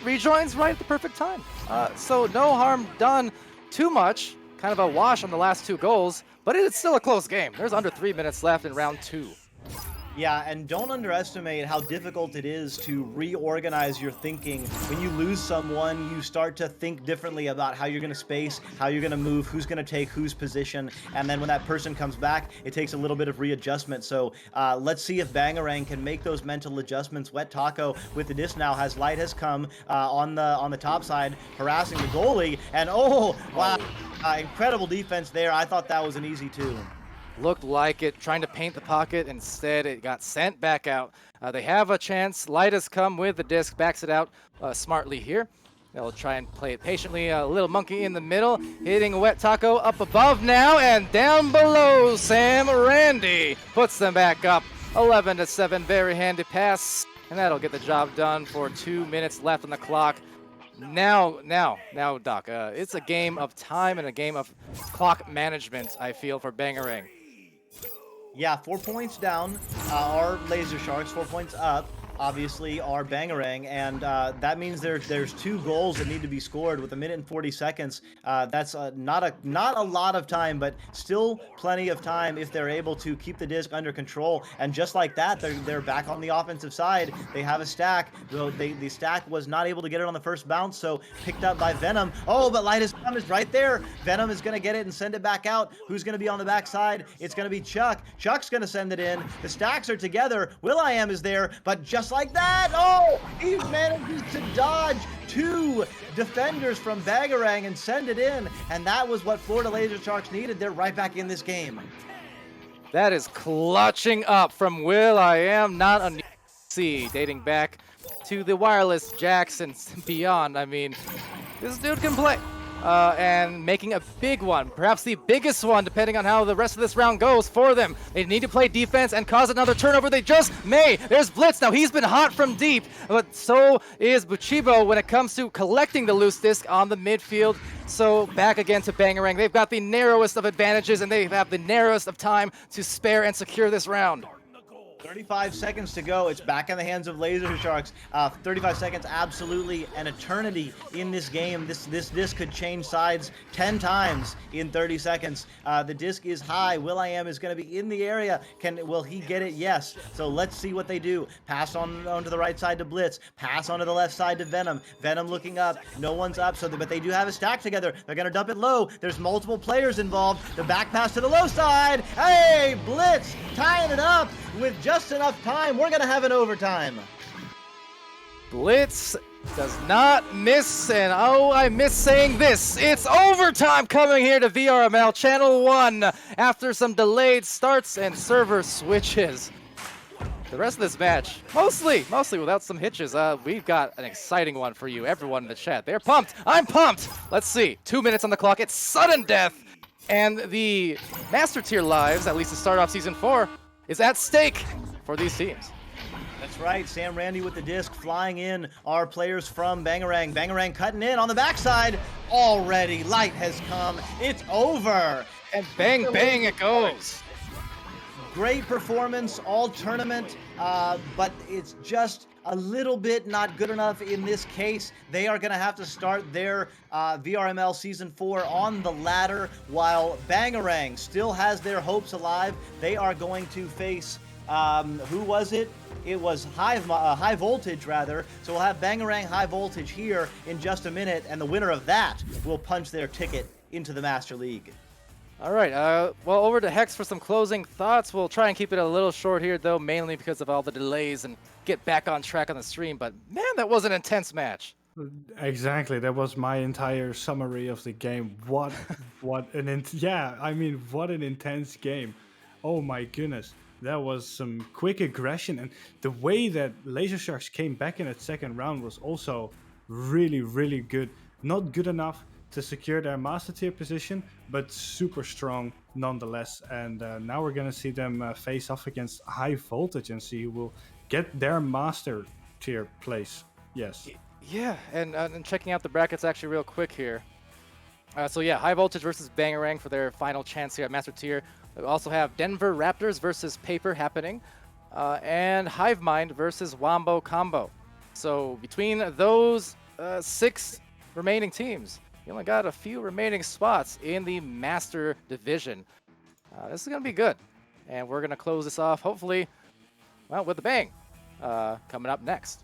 rejoins right at the perfect time. So no harm done too much. Kind of a wash on the last 2 goals, but it's still a close game. There's under 3 minutes left in round 2. Yeah, and don't underestimate how difficult it is to reorganize your thinking. When you lose someone, you start to think differently about how you're going to space, how you're going to move, who's going to take whose position, and then when that person comes back, it takes a little bit of readjustment. So let's see if Bangarang can make those mental adjustments. Wet Taco with the disc now has Light has come on the top side, harassing the goalie, and oh, wow, incredible defense there. I thought that was an easy 2. Looked like it, trying to paint the pocket. Instead, it got sent back out. They have a chance. Light has come with the disc, backs it out smartly here. They'll try and play it patiently. A little monkey in the middle, hitting Wet Taco up above now, and down below, Sam Randy puts them back up. 11-7, very handy pass, and that'll get the job done for 2 minutes left on the clock. Now, Doc, it's a game of time and a game of clock management, I feel, for Bangarang. Yeah, 4 points down are Laser Sharks, 4 points up, obviously, are Bangarang, and that means there's 2 goals that need to be scored with 1 minute and 40 seconds. That's not a lot of time, but still plenty of time if they're able to keep the disc under control. And just like that, they're back on the offensive side. They have a stack. The stack was not able to get it on the first bounce, so picked up by Venom. Oh, but Light is right there. Venom is going to get it and send it back out. Who's going to be on the backside? It's going to be Chuck. Chuck's going to send it in. The stacks are together. will.i.am is there, but just like that, oh, he manages to dodge 2 defenders from Bangarang and send it in, and that was what Florida Laser Sharks needed. They're right back in this game. That is clutching up from will.i.am, not a C, dating back to the wireless jacks and beyond. I mean, this dude can play. And making a big one, perhaps the biggest one, depending on how the rest of this round goes for them. They need to play defense and cause another turnover. They just may. There's Blitz. Now, he's been hot from deep, but so is Buchibo when it comes to collecting the loose disc on the midfield. So back again to Bangarang. They've got the narrowest of advantages, and they have the narrowest of time to spare and secure this round. 35 seconds to go. It's back in the hands of Laser Sharks. 35 seconds, absolutely an eternity in this game. This could change sides 10 times in 30 seconds. The disc is high. will.i.am is going to be in the area. Will he get it? Yes. So let's see what they do. Pass onto the right side to Blitz. Pass onto the left side to Venom. Venom looking up. No one's up. But they do have a stack together. They're going to dump it low. There's multiple players involved. The back pass to the low side. Hey, Blitz tying it up with just enough time. We're going to have an overtime. Blitz does not miss, and oh, I miss saying this. It's overtime coming here to VRML Channel 1 after some delayed starts and server switches. The rest of this match, mostly without some hitches. We've got an exciting one for you. Everyone in the chat, they're pumped. I'm pumped. Let's see. 2 minutes on the clock. It's sudden death. And the Master Tier lives, at least to start off Season 4, is at stake for these teams. That's right. Sam Randy with the disc. Flying in are players from Bangarang. Bangarang cutting in on the backside. Already, Light has come. It's over. And bang, bang it goes. Great performance all tournament, but it's just a little bit not good enough in this case. They are going to have to start their VRML Season 4 on the ladder, while Bangarang still has their hopes alive. They are going to face, who was it? It was High Voltage, rather. So we'll have Bangarang High Voltage here in just a minute, and the winner of that will punch their ticket into the Master League. All right, well, over to Hex for some closing thoughts. We'll try and keep it a little short here, though, mainly because of all the delays and get back on track on the stream. But, man, that was an intense match. Exactly, that was my entire summary of the game. What an intense game. Oh my goodness, that was some quick aggression, and the way that Laser Sharks came back in that second round was also really, really good. Not good enough to secure their Master Tier position, but super strong nonetheless. And now we're gonna see them face off against High Voltage and see who will get their Master Tier place. Yes. Yeah, and checking out the brackets actually real quick here. So yeah, High Voltage versus Bangarang for their final chance here at Master Tier. We also have Denver Raptors versus Paper happening, and Hivemind versus Wombo Combo. So between those 6 remaining teams. You only got a few remaining spots in the Master Division. This is going to be good. And we're going to close this off, hopefully, well, with a bang. Coming up next.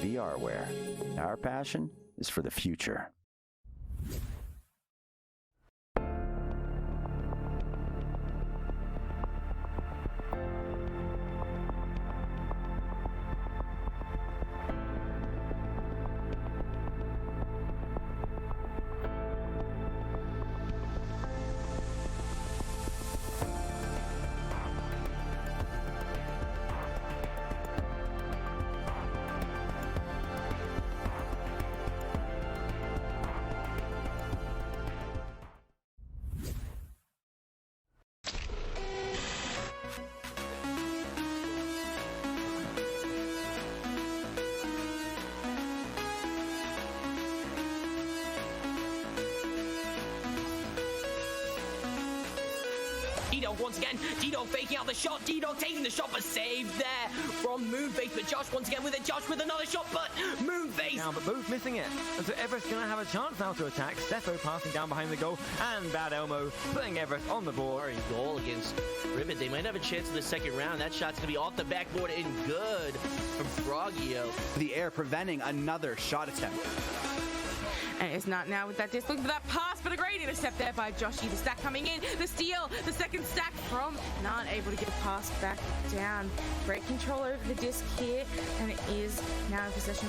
VRware. Our passion is for the future. D-Dog once again. D-Dog faking out the shot. D-Dog taking the shot, but saved there from Moonface. But Josh once again with it. Josh with another shot, but Moonface. Now, but both missing it. And so Everest going to have a chance now to attack. Steffo passing down behind the goal. And Bad Elmo putting Everest on the board. Goal against Ribbit. They might have a chance in the second round. That shot's going to be off the backboard and good from Frogio. The air preventing another shot attempt. And it's not now with that disc. Looking for that pass, but a great intercept there by Joshy. The stack coming in. The steal. The second stack from not able to get a pass back down. Great control over the disc here. And it is now in possession,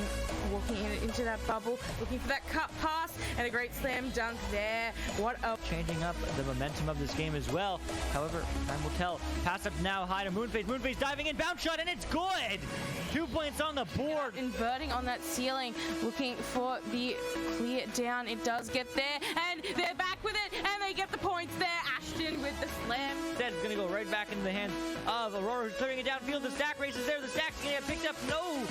walking into that bubble. Looking for that cut pass. And a great slam dunk there. What a... Changing up the momentum of this game as well. However, time will tell. Pass up now high to Moonface. Moonface diving in. Bounce shot, and it's good. 2 points on the board. Inverting on that ceiling. Looking for the clear down. It does get there, and they're back with it, and they get the points there. Ashton with the slam. That's going to go right back into the hands of Aurora, who's clearing it downfield. The stack races there. The stack's going to get picked up. No.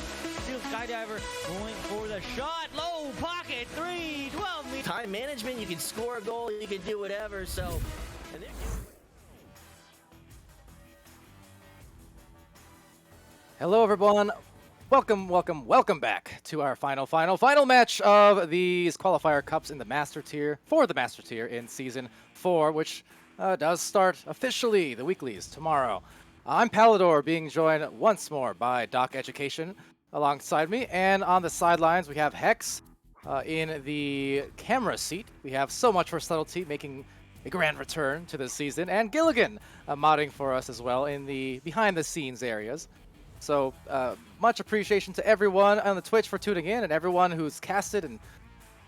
Steel Skydiver going for the shot. Low pocket. 3, 12 meters. Time management. You can score a goal. You can do whatever. So. Hello, everyone. Welcome back to our final match of these qualifier cups in the Master Tier, for the Master Tier in Season 4, which does start officially the weeklies tomorrow. I'm Palador, being joined once more by Doc Education alongside me, and on the sidelines we have Hex in the camera seat. We have So Much for Subtlety making a grand return to this season, and Gilligan modding for us as well in the behind-the-scenes areas. So much appreciation to everyone on the Twitch for tuning in, and everyone who's casted and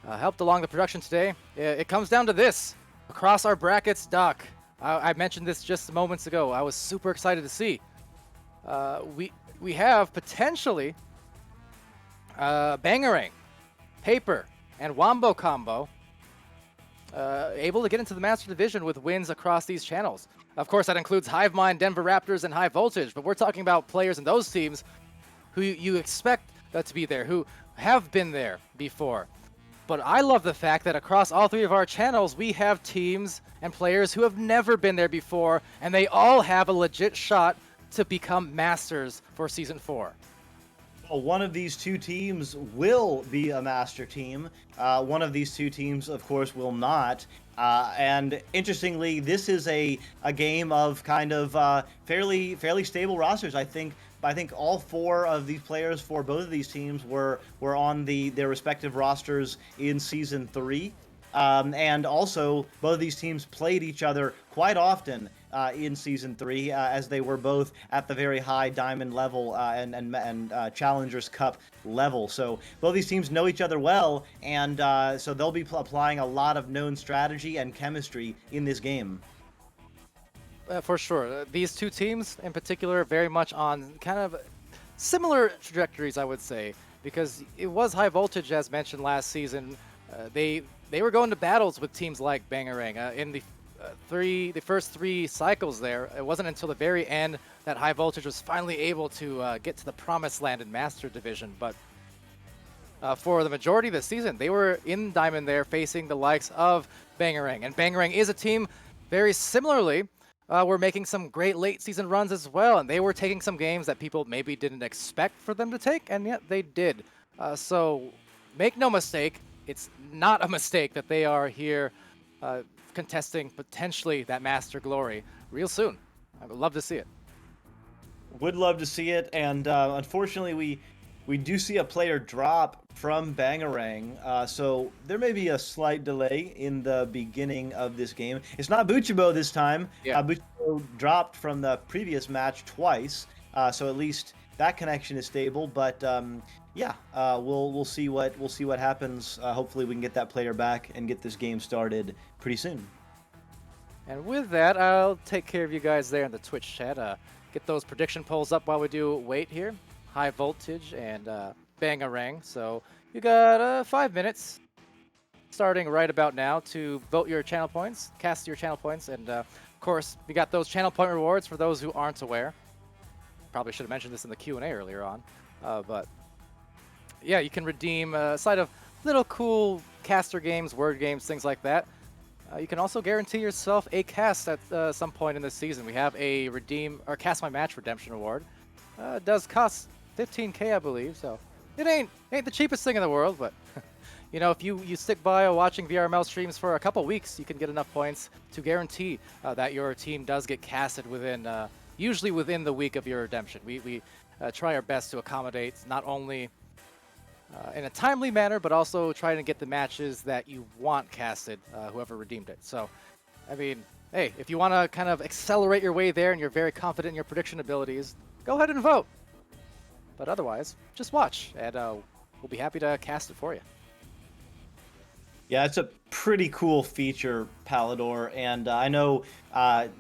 helped along the production today. It comes down to this. Across our brackets, Doc, I mentioned this just moments ago. I was super excited to see. We have potentially Bangarang, Paper, and Wombo combo able to get into the Master Division with wins across these channels. Of course, that includes Hivemind, Denver Raptors, and High Voltage, but we're talking about players in those teams who you expect to be there, who have been there before. But I love the fact that across all 3 of our channels, we have teams and players who have never been there before, and they all have a legit shot to become masters for Season 4. Well, one of these 2 teams will be a master team. One of these 2 teams, of course, will not. And interestingly, this is a game of kind of fairly stable rosters. I think all 4 of these players for both of these teams were on their respective rosters in Season 3. And also, both of these teams played each other quite often in Season 3, as they were both at the very high Diamond level and Challengers Cup level. So both these teams know each other well, and so they'll be applying a lot of known strategy and chemistry in this game. For sure. These 2 teams in particular are very much on kind of similar trajectories, I would say, because it was high voltage, as mentioned last season. They were going to battles with teams like Bangarang in the first 3 cycles there. It wasn't until the very end that high voltage was finally able to get to the promised land in Master Division. But for the majority of the season, they were in Diamond there facing the likes of Bangarang. And Bangarang is a team very similarly. Were making some great late season runs as well, and they were taking some games that people maybe didn't expect for them to take, and yet they did. So make no mistake, it's not a mistake that they are here contesting potentially that Master Glory real soon. I would love to see it. Would love to see it, and unfortunately we do see a player drop from Bangarang, so there may be a slight delay in the beginning of this game. It's not Buchibo this time. Yeah. Buchibo dropped from the previous match twice, so at least that connection is stable. But yeah, we'll see what happens. Hopefully, we can get that player back and get this game started pretty soon. And with that, I'll take care of you guys there in the Twitch chat. Get those prediction polls up while we do wait here. High voltage and Bangarang. So you got 5 minutes starting right about now to vote your channel points, cast your channel points, and of course we got those channel point rewards for those who aren't aware. Probably should have mentioned this in the Q&A earlier on, but yeah, you can redeem a side of little cool caster games, word games, things like that. You can also guarantee yourself a cast at some point in this season. We have a redeem or cast my match redemption award. It does cost 15K, I believe, so it ain't the cheapest thing in the world, but you know, if you stick by watching VRML streams for a couple weeks, you can get enough points to guarantee that your team does get casted within, usually within the week of your redemption. We try our best to accommodate not only in a timely manner, but also trying to get the matches that you want casted, whoever redeemed it. So, I mean, hey, if you want to kind of accelerate your way there and you're very confident in your prediction abilities, go ahead and vote. But otherwise, just watch, and we'll be happy to cast it for you. Yeah, it's a pretty cool feature, Palador, and I know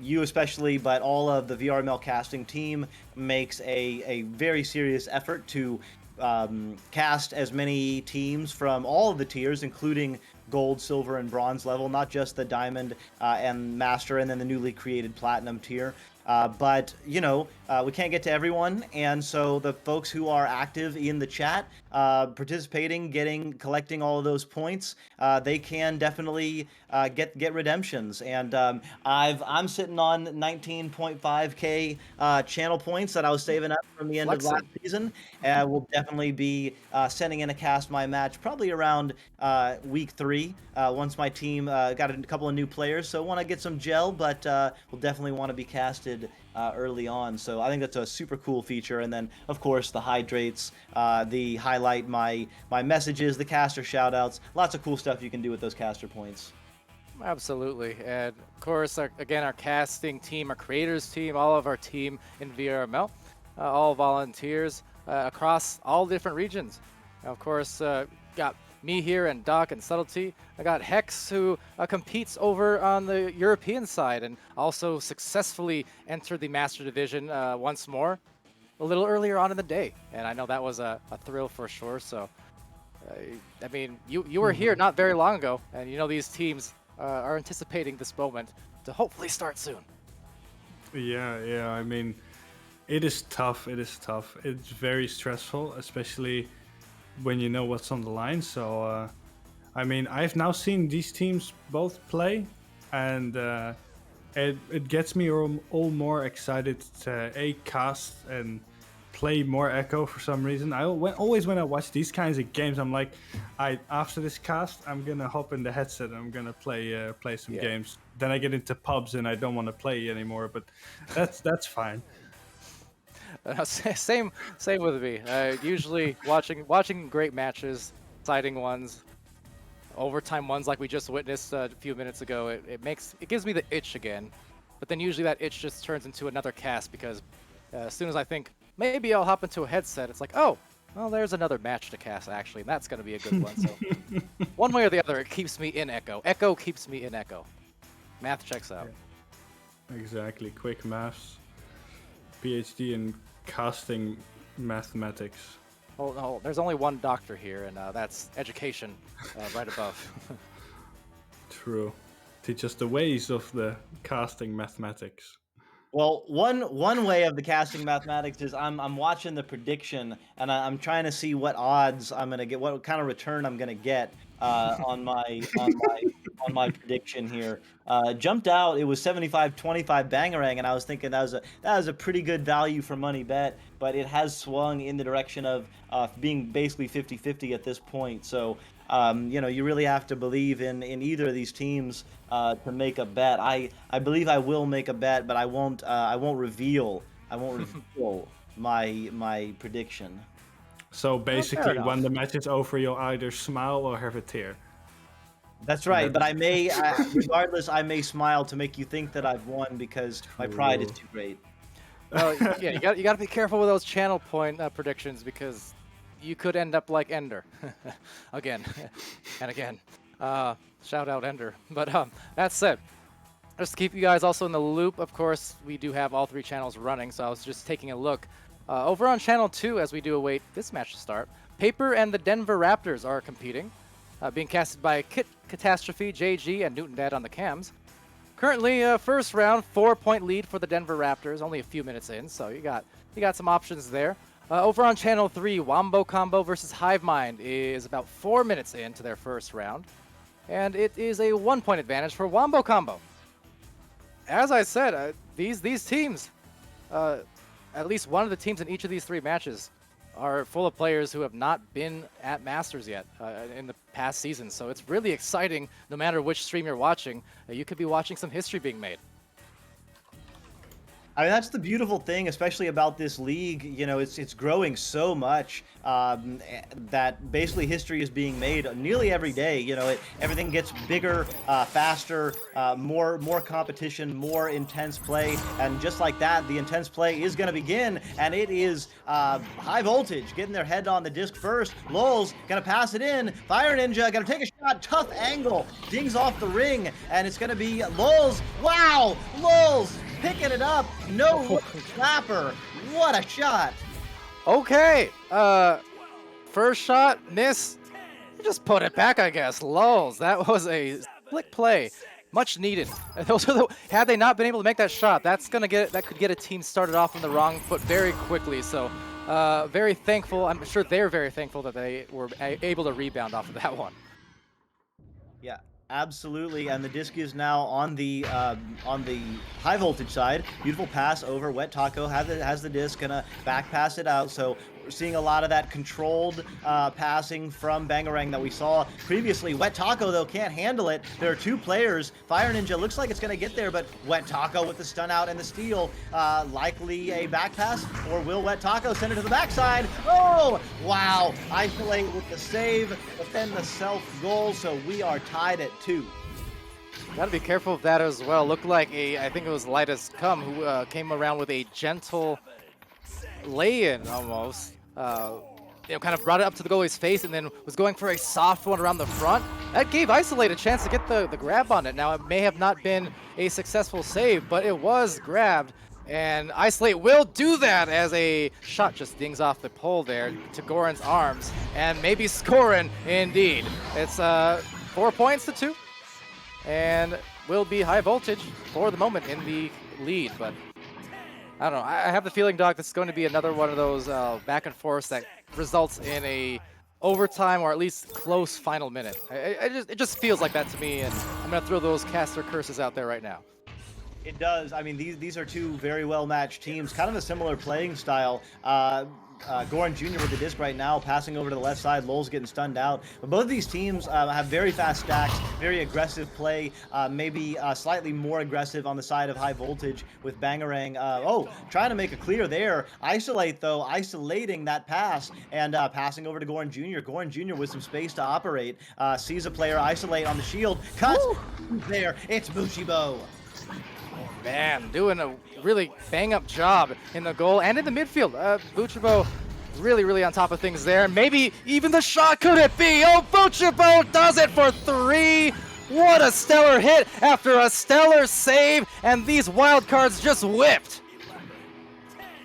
you especially, but all of the VRML casting team makes a very serious effort to cast as many teams from all of the tiers, including gold, silver, and bronze level, not just the diamond and master, and then the newly created platinum tier. But, you know, we can't get to everyone, and so the folks who are active in the chat, participating, collecting all of those points, they can definitely get redemptions. And I'm sitting on 19.5K channel points that I was saving up from the end of last season, and we'll definitely be sending in a cast my match probably around week 3 once my team got a couple of new players. So want to get some gel, but we'll definitely want to be casted early on. So I think that's a super cool feature. And then of course the hydrates, the highlight my messages, the caster shoutouts, lots of cool stuff you can do with those caster points. Absolutely. And of course, again, our casting team, our creators team, all of our team in VRML, all volunteers across all different regions. Now, of course, got me here and Doc and Subtlety. I got Hex, who competes over on the European side and also successfully entered the Master Division once more a little earlier on in the day. And I know that was a thrill for sure. So, I mean, you were here not very long ago, and you know these teams are anticipating this moment to hopefully start soon. Yeah. I mean, it is tough. It's very stressful, especially when you know what's on the line. So, I mean, I've now seen these teams both play, and it gets me all more excited to cast and play more Echo for some reason. Always when I watch these kinds of games, I'm like, after this cast, I'm gonna hop in the headset and I'm gonna play some games. Then I get into pubs and I don't want to play anymore, but that's fine. Same with me. Usually watching great matches, exciting ones, overtime ones like we just witnessed a few minutes ago. It gives me the itch again, but then usually that itch just turns into another cast because as soon as I think maybe I'll hop into a headset, it's like, oh, well, there's another match to cast actually, and that's gonna be a good one. So one way or the other, it keeps me in Echo. Echo keeps me in Echo. Math checks out. Exactly. Quick maths. PhD in casting mathematics. Oh, there's only one doctor here, and that's education right above. True. Teach us the ways of the casting mathematics. Well, one way of the casting mathematics is I'm watching the prediction and I'm trying to see what odds I'm gonna get, what kind of return I'm gonna get on my prediction here. Jumped out, it was 75-25 Bangarang, and I was thinking that was a pretty good value for money bet, but it has swung in the direction of being basically 50-50 at this point. So you really have to believe in either of these teams to make a bet. I believe I will make a bet, but I won't reveal my prediction. So basically, when the match is over, you'll either smile or have a tear. That's right, but I may, regardless, I may smile to make you think that I've won because my pride is too great. Well, yeah, you got to be careful with those channel point predictions because you could end up like Ender again and again. Shout out Ender. But that said, just to keep you guys also in the loop, of course, we do have all three channels running, so I was just taking a look. Over on channel 2, as we do await this match to start, Paper and the Denver Raptors are competing, being casted by Kit Catastrophe, JG, and Newton Dad on the cams. Currently, first round, 4-point lead for the Denver Raptors, only a few minutes in, so you got some options there. Over on channel 3, Wombo Combo versus Hivemind is about 4 minutes into their first round, and it is a 1-point advantage for Wombo Combo. As I said, these teams, at least one of the teams in each of these 3 matches, are full of players who have not been at Masters yet in the past season. So it's really exciting. No matter which stream you're watching, you could be watching some history being made. I mean, that's the beautiful thing, especially about this league. You know, it's growing so much that basically history is being made nearly every day. You know, everything gets bigger, faster, more competition, more intense play, and just like that, the intense play is going to begin, and it is high voltage getting their head on the disc first. Lulz gonna pass it in. Fire Ninja gonna take a shot. Tough angle, dings off the ring, and it's gonna be Lulz. Wow, Lulz picking it up. No slapper. What a shot. Okay. First shot, miss. Just put it back, I guess. Lulz. That was a slick play. Much needed. Had they not been able to make that shot, that could get a team started off on the wrong foot very quickly. So very thankful. I'm sure they're very thankful that they were able to rebound off of that one. Yeah. Absolutely, and the disc is now on the high voltage side. Beautiful pass over. Wet Taco has the disc, gonna back pass it out. So we're seeing a lot of that controlled passing from Bangarang that we saw previously. Wet Taco though can't handle it. There are 2 players. Fire Ninja looks like it's gonna get there, but Wet Taco with the stun out and the steal, likely a back pass, or will Wet Taco send it to the backside? Oh wow! Isolate with the save, but then the self goal. So we are tied at 2. Gotta be careful of that as well. Looked like I think it was Light as Come who came around with a gentle lay-in almost. Kind of brought it up to the goalie's face and then was going for a soft one around the front. That gave Isolate a chance to get the grab on it. Now, it may have not been a successful save, but it was grabbed. And Isolate will do that as a shot just dings off the pole there to Goran's arms. And maybe scoring indeed. It's 4 points to 2. And will be high voltage for the moment in the lead. But I don't know. I have the feeling, Doc, this is going to be another one of those back and forths that results in a overtime or at least close final minute. It just feels like that to me, and I'm going to throw those caster curses out there right now. It does. I mean, these are two very well-matched teams, kind of a similar playing style. Goran Jr. with the disc right now, passing over to the left side. Lowell's getting stunned out. But both of these teams have very fast stacks, very aggressive play, maybe slightly more aggressive on the side of High Voltage with Bangarang. Trying to make a clear there. Isolate, though, isolating that pass and passing over to Goran Jr. Goran Jr. with some space to operate. Sees a player isolate on the shield. Cuts there. It's Bushibo. Man, doing a really bang-up job in the goal and in the midfield. Buchibo really on top of things there. Maybe even the shot, could it be? Oh, Buchibo does it for 3. What a stellar hit after a stellar save, and these wild cards just whipped.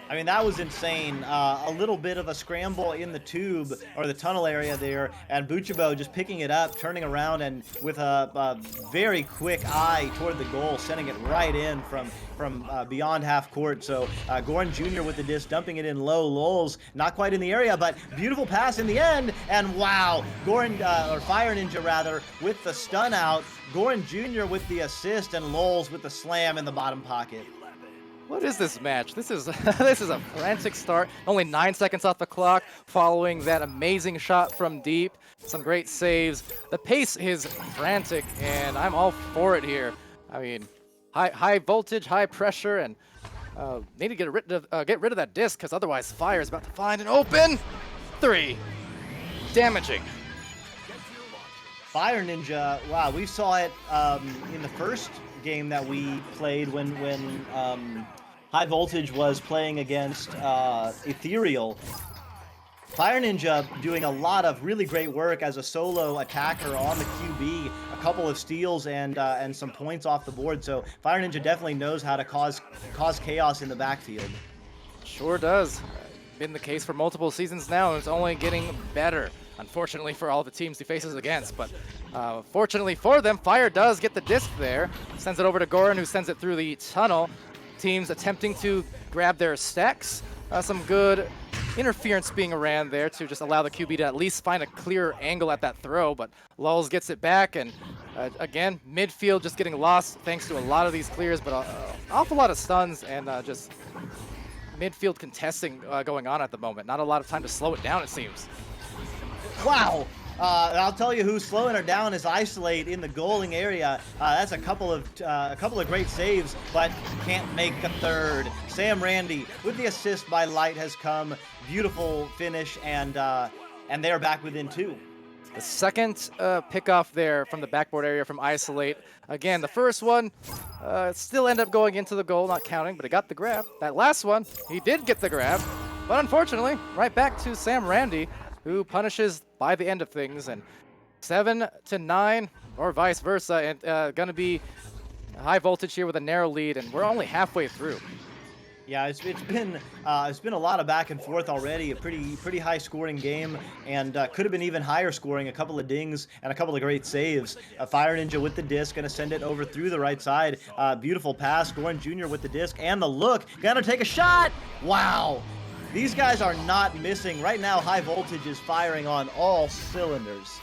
I mean, that was insane. A little bit of a scramble in the tube or the tunnel area there, and Buchibo just picking it up, turning around, and with a very quick eye toward the goal, sending it right in from beyond half court. So Goran Jr. with the disc, dumping it in low. Lowell's not quite in the area, but beautiful pass in the end. And wow, Fire Ninja rather, with the stun out. Goran Jr. with the assist, and Lowell's with the slam in the bottom pocket. What is this match? This is this is a frantic start. Only 9 seconds off the clock following that amazing shot from deep. Some great saves. The pace is frantic, and I'm all for it here. I mean, high voltage, high pressure, and need to get rid of that disc, because otherwise Fire is about to find an open 3. Damaging. Fire Ninja, wow, we saw it in the first game that we played when High Voltage was playing against Ethereal. Fire Ninja doing a lot of really great work as a solo attacker on the QB, a couple of steals and some points off the board. So Fire Ninja definitely knows how to cause chaos in the backfield. Sure does. Been the case for multiple seasons now, and it's only getting better. Unfortunately for all the teams he faces against, but fortunately for them, Fire does get the disc there. Sends it over to Goran, who sends it through the tunnel. Teams attempting to grab their stacks. Some good interference being ran there to just allow the QB to at least find a clear angle at that throw, but Lulz gets it back, and again, midfield just getting lost thanks to a lot of these clears, but an awful lot of stuns and just midfield contesting going on at the moment. Not a lot of time to slow it down, it seems. Wow. I'll tell you who's slowing her down is Isolate in the goaling area. That's a couple of great saves, but can't make a third. Sam Randy with the assist by Light has come. Beautiful finish, and they're back within 2. The second pickoff there from the backboard area from Isolate. Again, the first one still ended up going into the goal, not counting, but he got the grab. That last one, he did get the grab, but unfortunately, right back to Sam Randy, who punishes by the end of things, and 7-9 or vice versa, and gonna be High Voltage here with a narrow lead, and we're only halfway through. Yeah, it's been a lot of back and forth already. A pretty high scoring game, and could have been even higher scoring. A couple of dings and a couple of great saves. Fire Ninja with the disc, gonna send it over through the right side. Beautiful pass. Goran Jr. with the disc and the look. Gonna take a shot. Wow. These guys are not missing. Right now, High Voltage is firing on all cylinders.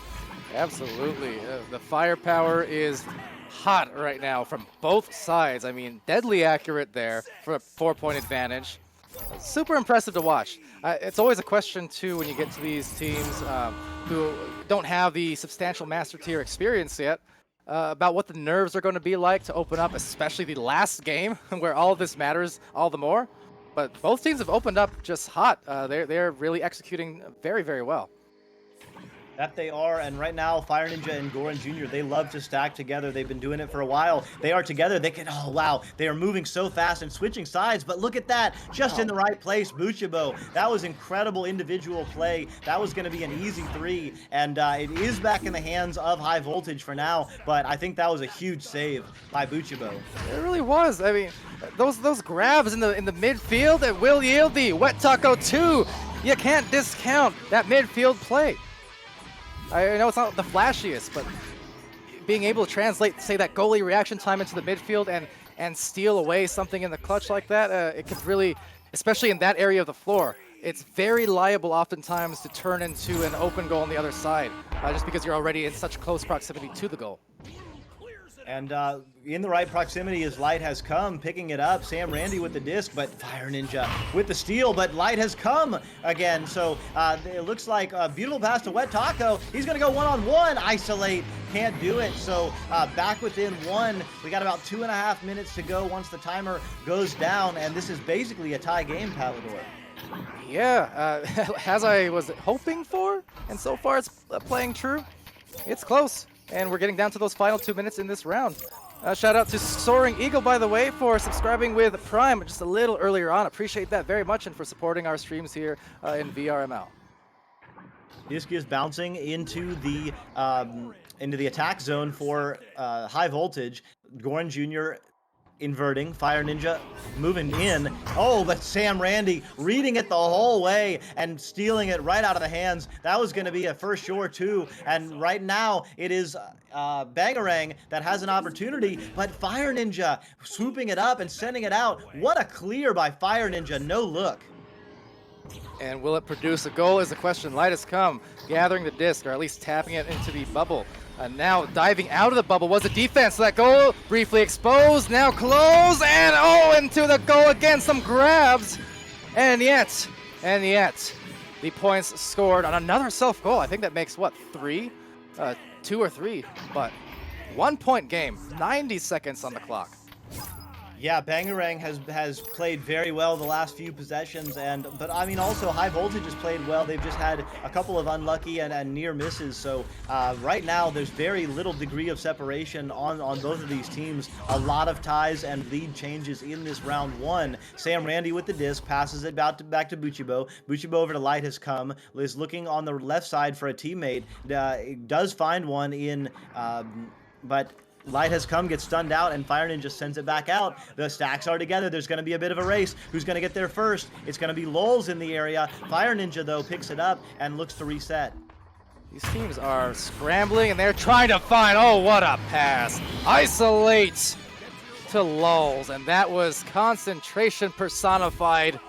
Absolutely. The firepower is hot right now from both sides. I mean, deadly accurate there for a 4-point advantage. Super impressive to watch. It's always a question, too, when you get to these teams who don't have the substantial Master Tier experience yet, about what the nerves are going to be like to open up, especially the last game, where all of this matters all the more. But both teams have opened up just hot. They're really executing very, very well. That they are, and right now, Fire Ninja and Goran Jr., they love to stack together. They've been doing it for a while. They are together. They can, oh, wow. They are moving so fast and switching sides, but look at that. Just in the right place, Buchibo. That was incredible individual play. That was going to be an easy 3, and it is back in the hands of High Voltage for now, but I think that was a huge save by Buchibo. It really was. I mean, those grabs in the midfield, it will yield the Wet Taco 2. You can't discount that midfield play. I know it's not the flashiest, but being able to translate, say, that goalie reaction time into the midfield and steal away something in the clutch like that, it could really, especially in that area of the floor, it's very liable oftentimes to turn into an open goal on the other side, just because you're already in such close proximity to the goal. And in the right proximity as Light has come, picking it up. Sam Randy with the disc, but Fire Ninja with the steal, but Light has come again. So it looks like a beautiful pass to Wet Taco. He's going to go one-on-one. Isolate. Can't do it. So back within one. We got about 2.5 minutes to go once the timer goes down. And this is basically a tie game, Palador. Yeah, as I was hoping for, and so far it's playing true. It's close. And we're getting down to those final 2 minutes in this round. Shout out to Soaring Eagle, by the way, for subscribing with Prime just a little earlier on. Appreciate that very much, and for supporting our streams here in VRML. Disc is bouncing into the attack zone for High Voltage. Goran Jr. inverting, Fire Ninja moving in. Oh, but Sam Randy reading it the whole way and stealing it right out of the hands. That was going to be a first sure too. And right now it is Bangarang that has an opportunity, but Fire Ninja swooping it up and sending it out. What a clear by Fire Ninja, no look. And will it produce a goal is the question. Light has come, gathering the disc, or at least tapping it into the bubble. Now diving out of the bubble was a defense. That goal briefly exposed, now close, and into the goal again. Some grabs, and yet, the points scored on another self-goal. I think that makes, what, 3? 2 or 3, but 1 point game, 90 seconds on the clock. Yeah, Bangarang has played very well the last few possessions, but I mean also High Voltage has played well. They've just had a couple of unlucky and near misses. So right now there's very little degree of separation on both of these teams. A lot of ties and lead changes in this round one. Sam Randy with the disc passes it back to Buchibo. Buchibo over to Light has come. Is looking on the left side for a teammate. Does find one in, but Light has come, gets stunned out, and Fire Ninja sends it back out. The stacks are together. There's going to be a bit of a race. Who's going to get there first? It's going to be Lulz in the area. Fire Ninja, though, picks it up and looks to reset. These teams are scrambling, and they're trying to find, oh, what a pass. Isolate to Lulz, and that was concentration personified.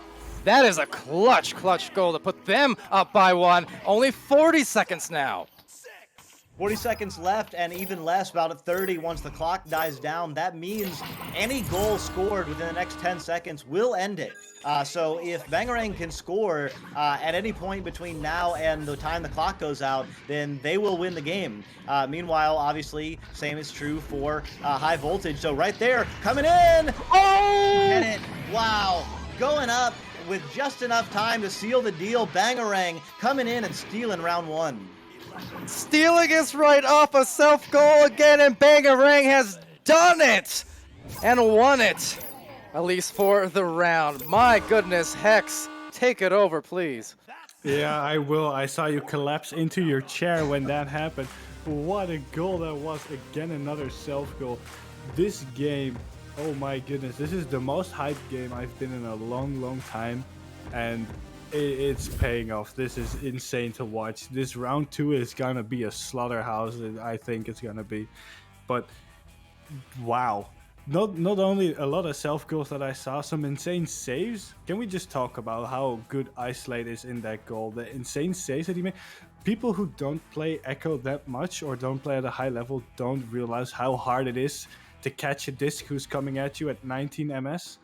That is a clutch goal to put them up by 1. Only 40 seconds now. 40 seconds left, and even less, about 30 once the clock dies down. That means any goal scored within the next 10 seconds will end it. So if Bangarang can score at any point between now and the time the clock goes out, then they will win the game. Meanwhile, obviously, same is true for High Voltage. So right there, coming in! Oh! Get it! Wow! Going up with just enough time to seal the deal. Bangarang coming in and stealing round 1. Stealing is right off a self-goal again, and Bangarang has done it and won it, at least for the round. My goodness, Hex, take it over, please. Yeah, I will. I saw you collapse into your chair when that happened. What a goal that was. Again, another self-goal. This game, oh my goodness, this is the most hyped game I've been in a long time, and it's paying off. This is insane to watch. This round 2 is gonna be a slaughterhouse. I think it's gonna be, but wow! Not only a lot of self goals that I saw, some insane saves. Can we just talk about how good Isolate is in that goal? The insane saves that he made. People who don't play Echo that much or don't play at a high level don't realize how hard it is to catch a disc who's coming at you at 19 ms.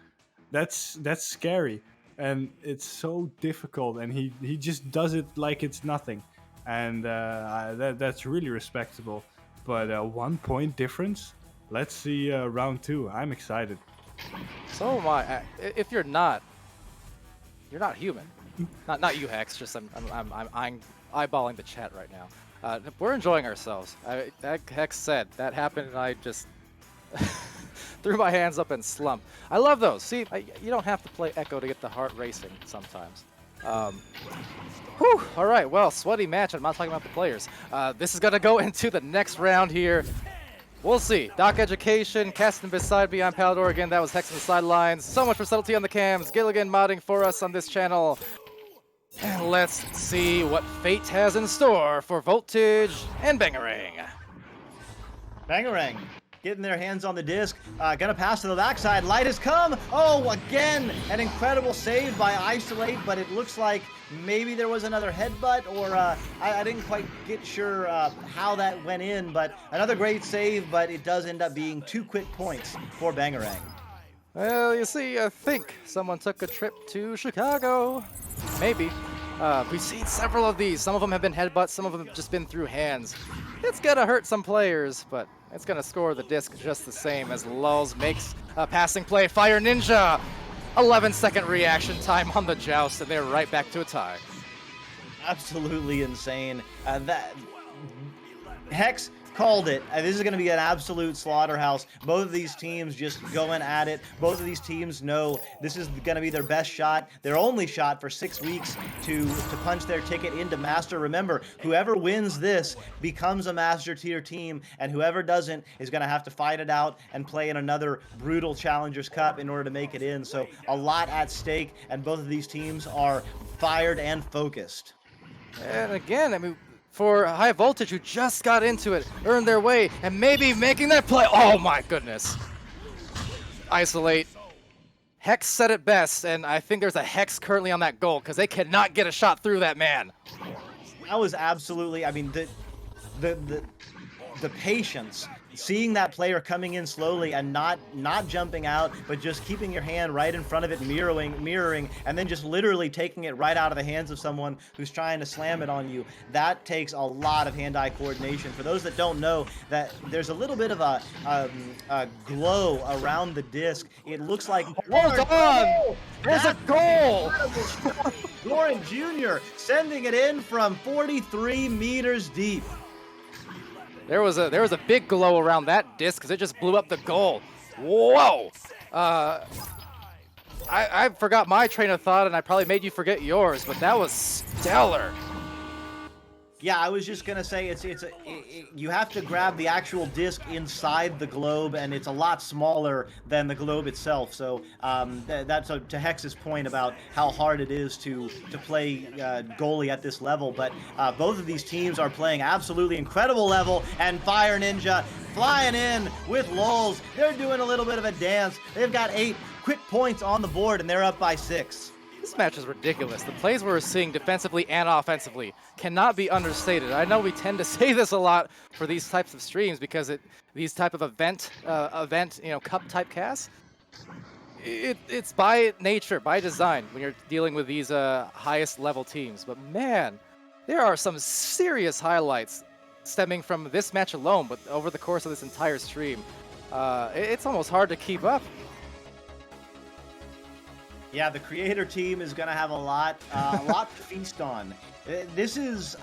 That's scary. And it's so difficult, and he just does it like it's nothing, and that's really respectable. But 1 point difference. Let's see round 2. I'm excited. So am I. If you're not human. Not you, Hex. Just I'm eyeballing the chat right now. We're enjoying ourselves. That Hex said that happened, and I just threw my hands up and slumped. I love those. See, you don't have to play Echo to get the heart racing sometimes. Whew, all right, well, sweaty match. I'm not talking about the players. This is going to go into the next round here. We'll see. Doc Education, casting beside me. I'm Palador again. That was Hex on the sidelines. So much for subtlety on the cams. Gilligan modding for us on this channel. And let's see what fate has in store for Voltage and Bangarang. Bangarang getting their hands on the disc. Gonna pass to the backside. Light has come. Oh, again, an incredible save by Isolate, but it looks like maybe there was another headbutt, or I didn't quite get sure how that went in, but another great save, but it does end up being 2 quick points for Bangarang. Well, you see, I think someone took a trip to Chicago. Maybe. We've seen several of these. Some of them have been headbutts, some of them have just been through hands. It's gonna hurt some players, but it's gonna score the disc just the same as Lulz makes a passing play. Fire Ninja! 11-second reaction time on the joust, and they're right back to a tie. Absolutely insane. Hex called it. This is going to be an absolute slaughterhouse. Both of these teams just going at it. Both of these teams know this is going to be their best shot, their only shot for 6 weeks to punch their ticket into Master. Remember, whoever wins this becomes a Master Tier team, and whoever doesn't is going to have to fight it out and play in another brutal Challengers Cup in order to make it in. So a lot at stake, and both of these teams are fired and focused. And again, I mean, for High Voltage, who just got into it, earned their way, and maybe making that play. Oh my goodness. Isolate. Hex said it best, and I think there's a Hex currently on that goal, because they cannot get a shot through that man. That was absolutely, I mean, the patience, seeing that player coming in slowly and not jumping out, but just keeping your hand right in front of it, mirroring, and then just literally taking it right out of the hands of someone who's trying to slam it on you. That takes a lot of hand-eye coordination. For those that don't know, that there's a little bit of a glow around the disc. It looks like... Hold on! There's a goal! Lauren Jr. sending it in from 43 meters deep. There was a big glow around that disc because it just blew up the goal. Whoa! I forgot my train of thought, and I probably made you forget yours, but that was stellar. Yeah, I was just gonna say you have to grab the actual disc inside the globe, and it's a lot smaller than the globe itself. So that's to Hex's point about how hard it is to play goalie at this level. But both of these teams are playing absolutely incredible level, and Fire Ninja flying in with Lulz. They're doing a little bit of a dance. They've got 8 quick points on the board, and they're up by 6. This match is ridiculous. The plays we're seeing defensively and offensively cannot be understated. I know we tend to say this a lot for these types of streams because these type of event, cup type casts, it's by nature, by design when you're dealing with these highest level teams. But man, there are some serious highlights stemming from this match alone, but over the course of this entire stream, it's almost hard to keep up. Yeah, the creator team is going to have a lot to feast on. This is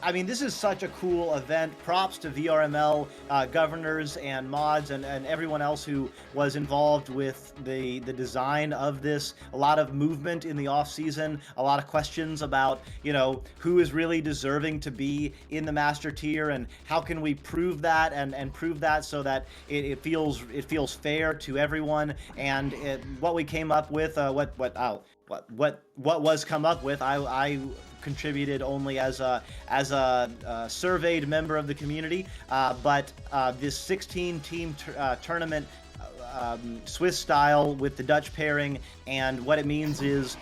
such a cool event. Props to VRML governors and mods and everyone else who was involved with the design of this. A lot of movement in the off season. A lot of questions about who is really deserving to be in the Master Tier and how can we prove that and prove that so that it feels fair to everyone. And what we came up with, what was come up with, I contributed only as a surveyed member of the community, but this 16-team tournament, Swiss style with the Dutch pairing, and what it means is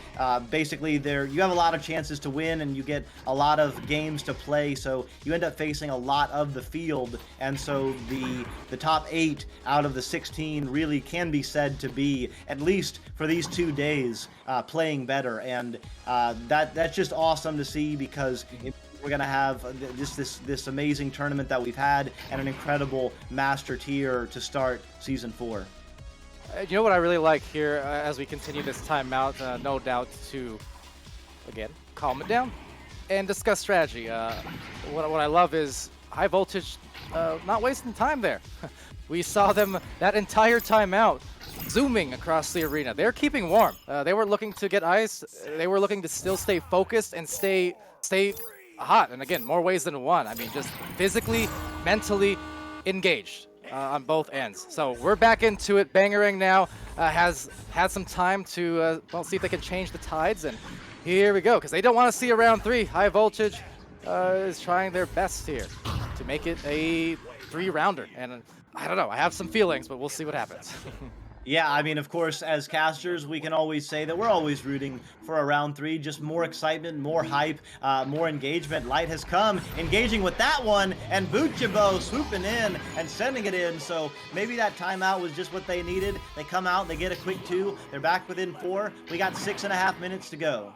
basically you have a lot of chances to win and you get a lot of games to play, so you end up facing a lot of the field, and so the top 8 out of the 16 really can be said to be, at least for these 2 days, playing better, and that's just awesome to see because we're going to have this amazing tournament that we've had and an incredible Master Tier to start Season 4. You know what I really like here as we continue this timeout, no doubt to, again, calm it down and discuss strategy. What I love is High Voltage not wasting time there. We saw them that entire timeout zooming across the arena. They're keeping warm. They were looking to get ice. They were looking to still stay focused and stay hot. And again, more ways than one. I mean, just physically, mentally engaged on both ends. So we're back into it. Bangarang now has had some time to see if they can change the tides. And here we go, because they don't want to see a round 3. High Voltage is trying their best here to make it a 3-rounder. And I don't know. I have some feelings, but we'll see what happens. Yeah, I mean, of course, as casters, we can always say that we're always rooting for a round 3, just more excitement, more hype, more engagement. Light has come, engaging with that one, and Buchebo swooping in and sending it in. So maybe that timeout was just what they needed. They come out, they get a quick 2, they're back within 4. We got 6.5 minutes to go.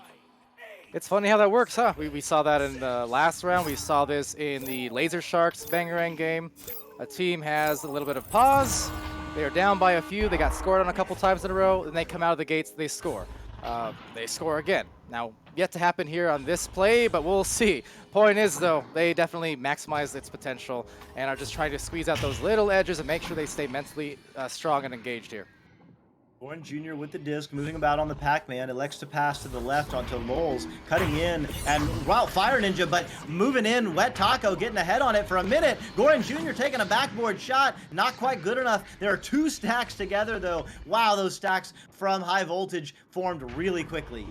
It's funny how that works, huh? We saw that in the last round. We saw this in the Laser Sharks Bangarang game. A team has a little bit of pause. They are down by a few. They got scored on a couple times in a row, and they come out of the gates, they score. They score again. Now, yet to happen here on this play, but we'll see. Point is, though, they definitely maximize its potential and are just trying to squeeze out those little edges and make sure they stay mentally strong and engaged here. Goran Jr. with the disc, moving about on the Pac-Man, elects to pass to the left onto Lowles, cutting in, and wow, Fire Ninja, but moving in, Wet Taco getting ahead on it for a minute. Goran Jr. taking a backboard shot, not quite good enough. There are 2 stacks together, though. Wow, those stacks from High Voltage formed really quickly.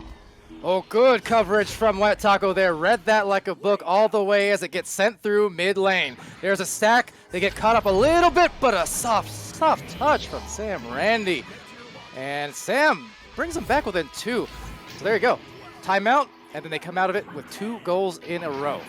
Oh, good coverage from Wet Taco there. Read that like a book all the way as it gets sent through mid lane. There's a stack. They get caught up a little bit, but a soft touch from Sam Randy. And Sam brings them back within 2. So there you go. Timeout, and then they come out of it with 2 goals in a row.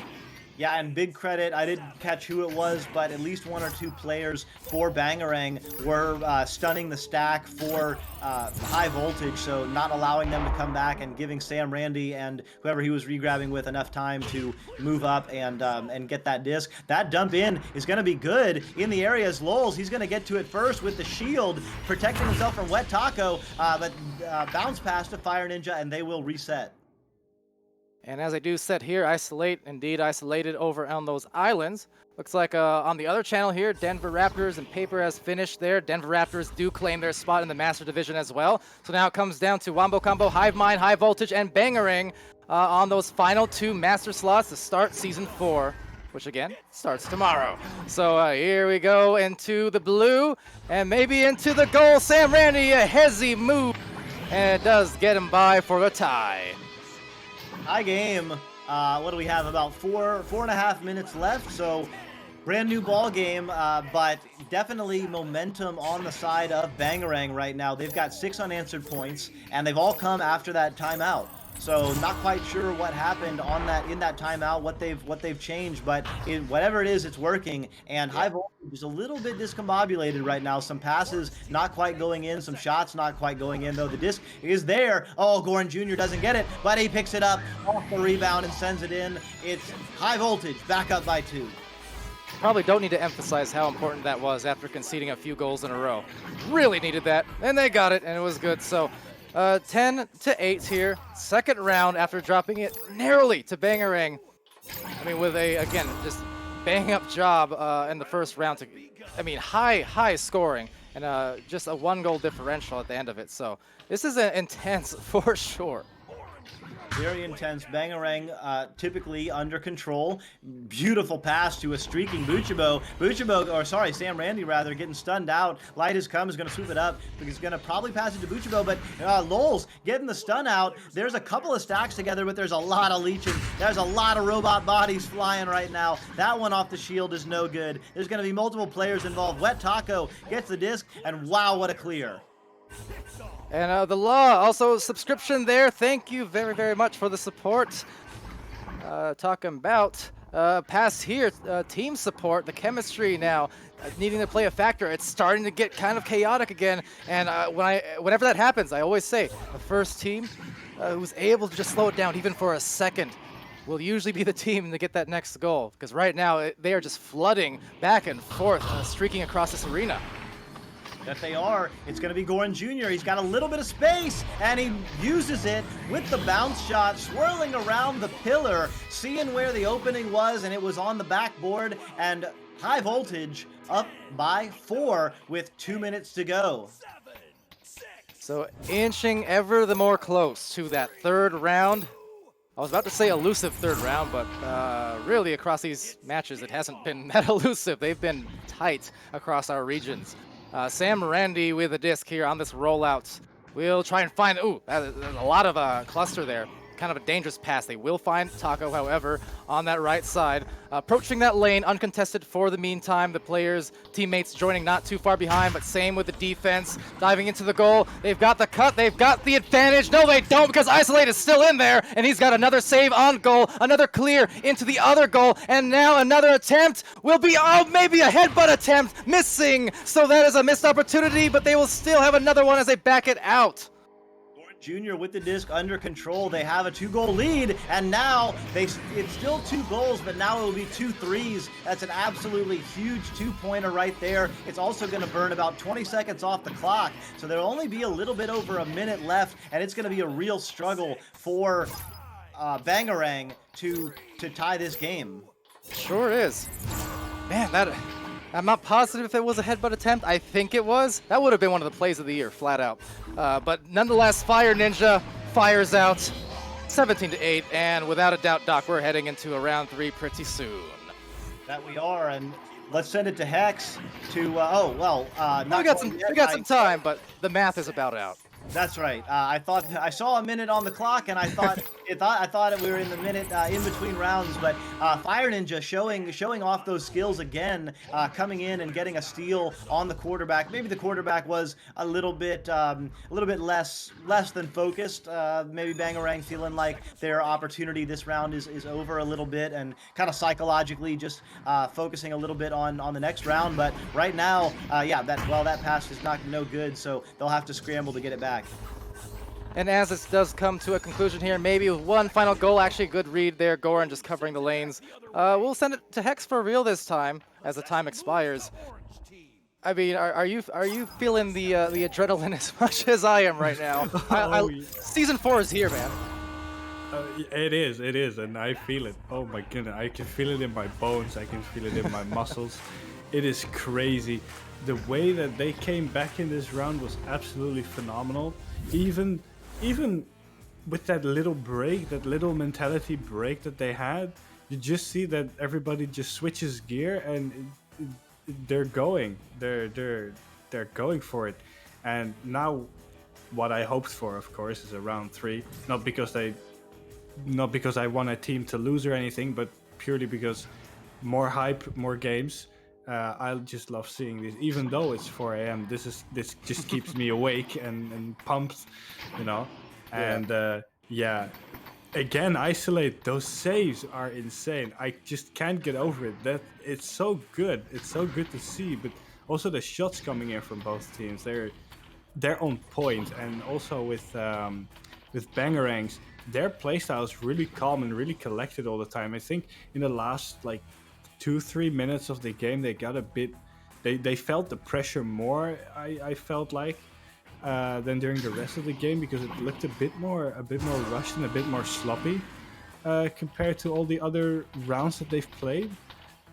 Yeah, and big credit, I didn't catch who it was, but at least 1 or 2 players for Bangarang were stunning the stack for High Voltage, so not allowing them to come back and giving Sam Randy and whoever he was regrabbing with enough time to move up and get that disc. That dump in is going to be good in the area as Lowles. He's going to get to it first with the shield, protecting himself from Wet Taco, but bounce pass to Fire Ninja, and they will reset. And as I do set here, isolate, indeed isolated over on those islands. Looks like on the other channel here, Denver Raptors and Paper has finished there. Denver Raptors do claim their spot in the Master Division as well. So now it comes down to Wombo Combo, Hive Mind, High Voltage, and Bangarang on those final 2 Master slots to start Season 4, which again, starts tomorrow. So here we go into the blue, and maybe into the goal. Sam Randy, a hezzy move, and it does get him by for a tie. High game. What do we have? About 4.5 minutes left. So brand new ball game, but definitely momentum on the side of Bangarang right now. They've got 6 unanswered points, and they've all come after that timeout. So not quite sure what happened on that in that timeout, what they've changed, but whatever it is, it's working. And High Voltage is a little bit discombobulated right now. Some passes not quite going in, some shots not quite going in, though the disc is there. Oh, Goran Jr. doesn't get it, but he picks it up off the rebound and sends it in. It's High Voltage back up by 2. Probably don't need to emphasize how important that was after conceding a few goals in a row. Really needed that, and they got it, and it was good. So 10-8 here. Second round after dropping it narrowly to Bangarang. I mean, with a, again, just bang up job in the first round. High scoring and just a 1-goal differential at the end of it. So this is intense for sure. Very intense. Bangarang typically under control. Beautiful pass to a streaking Buchebo, Sam Randy rather, getting stunned out. Light has come, is going to swoop it up. He's going to probably pass it to Buchebo, but Lowles getting the stun out. There's a couple of stacks together, but there's a lot of leeching. There's a lot of robot bodies flying right now. That one off the shield is no good. There's going to be multiple players involved. Wet Taco gets the disc, and wow, what a clear. And the Law, also subscription there. Thank you very, very much for the support. Talking about pass here, team support, the chemistry now needing to play a factor. It's starting to get kind of chaotic again. And whenever that happens, I always say the first team who's able to just slow it down even for a second will usually be the team to get that next goal. Because right now they are just flooding back and forth, streaking across this arena. That they are. It's going to be Goran Jr. He's got a little bit of space, and he uses it with the bounce shot, swirling around the pillar, seeing where the opening was, and it was on the backboard, and High Voltage up by 4 with 2 minutes to go. So inching ever the more close to that third round. I was about to say elusive third round, but really across these matches, it hasn't been that elusive. They've been tight across our regions. Sam Randy with a disc here on this rollout. We'll try and find, there's a lot of cluster there. kind of a dangerous pass. They will find Taco, however, on that right side. Approaching that lane, uncontested for the meantime. The players, teammates joining not too far behind, but same with the defense. Diving into the goal. They've got the cut. They've got the advantage. No, they don't, because Isolate is still in there, and he's got another save on goal, another clear into the other goal, and now another attempt will be, oh, maybe a headbutt attempt, missing. So that is a missed opportunity, but they will still have another one as they back it out. Junior with the disc under control. They have a 2-goal lead, and now it's still 2 goals, but now it will be 2 threes. That's an absolutely huge 2-pointer right there. It's also going to burn about 20 seconds off the clock, so there'll only be a little bit over a minute left, and it's going to be a real struggle for Bangarang to tie this game. Sure is. Man, I'm not positive if it was a headbutt attempt. I think it was. That would have been one of the plays of the year, flat out. But nonetheless, Fire Ninja fires out 17-8, and without a doubt, Doc, we're heading into a round 3 pretty soon. That we are, and let's send it to Hex to, we got some time, but the math is about out. That's right. I thought I saw a minute on the clock, and I thought we were in the minute in between rounds. But Fire Ninja showing off those skills again, coming in and getting a steal on the quarterback. Maybe the quarterback was a little bit less than focused. Maybe Bangarang feeling like their opportunity this round is over a little bit, and kind of psychologically just focusing a little bit on the next round. But right now, that pass is no good, so they'll have to scramble to get it back. And as this does come to a conclusion here, maybe with one final goal, actually a good read there, Goran just covering the lanes. We'll send it to Hex for real this time, as the time expires. I mean, are you feeling the adrenaline as much as I am right now? Season 4 is here, man. It is, and I feel it. Oh my goodness, I can feel it in my bones, I can feel it in my muscles. It is crazy. The way that they came back in this round was absolutely phenomenal. Even with that little break, that little mentality break that they had, you just see that everybody just switches gear and they're going. They're going for it. And now what I hoped for, of course, is a round 3. Not because I want a team to lose or anything, but purely because more hype, more games. I just love seeing this, even though it's 4 a.m. This just keeps me awake and pumped, you know. And again, Isolate. Those saves are insane. I just can't get over it. That it's so good. It's so good to see. But also the shots coming in from both teams, they're on point. And also with Bangarangs, their playstyle is really calm and really collected all the time. I think in the last 2-3 minutes of the game, they got a bit. They felt the pressure more. I felt like than during the rest of the game, because it looked a bit more rushed and a bit more sloppy compared to all the other rounds that they've played.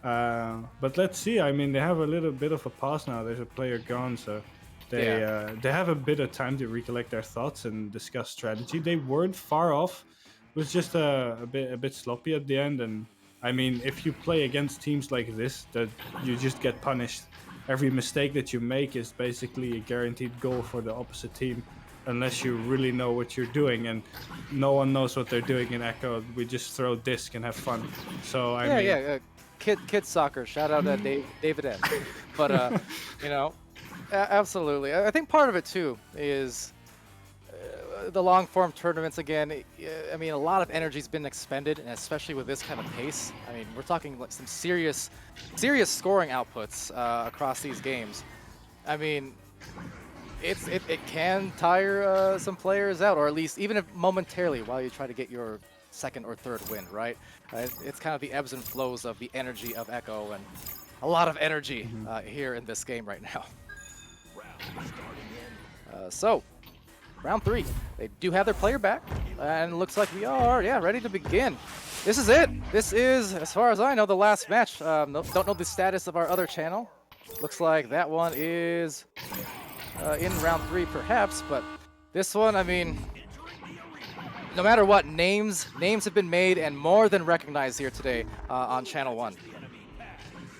But let's see. I mean, they have a little bit of a pause now. There's a player gone, so they have a bit of time to recollect their thoughts and discuss strategy. They weren't far off. It was just a bit sloppy at the end. And I mean, if you play against teams like this, that you just get punished. Every mistake that you make is basically a guaranteed goal for the opposite team, unless you really know what you're doing, and no one knows what they're doing in Echo. We just throw disc and have fun. So I mean, kid soccer. Shout out to David M. But you know, absolutely. I think part of it too is the long form tournaments again. I mean, a lot of energy's been expended, and especially with this kind of pace. I mean, we're talking like some serious scoring outputs across these games. I mean, it can tire some players out, or at least even if momentarily, while you try to get your second or third win, right? It's kind of the ebbs and flows of the energy of Echo, and a lot of energy here in this game right now. So, round 3. They do have their player back, and it looks like we are, ready to begin. This is it. This is, as far as I know, the last match. Don't know the status of our other channel. Looks like that one is in round 3, perhaps, but this one, I mean, no matter what, names have been made and more than recognized here today on Channel 1.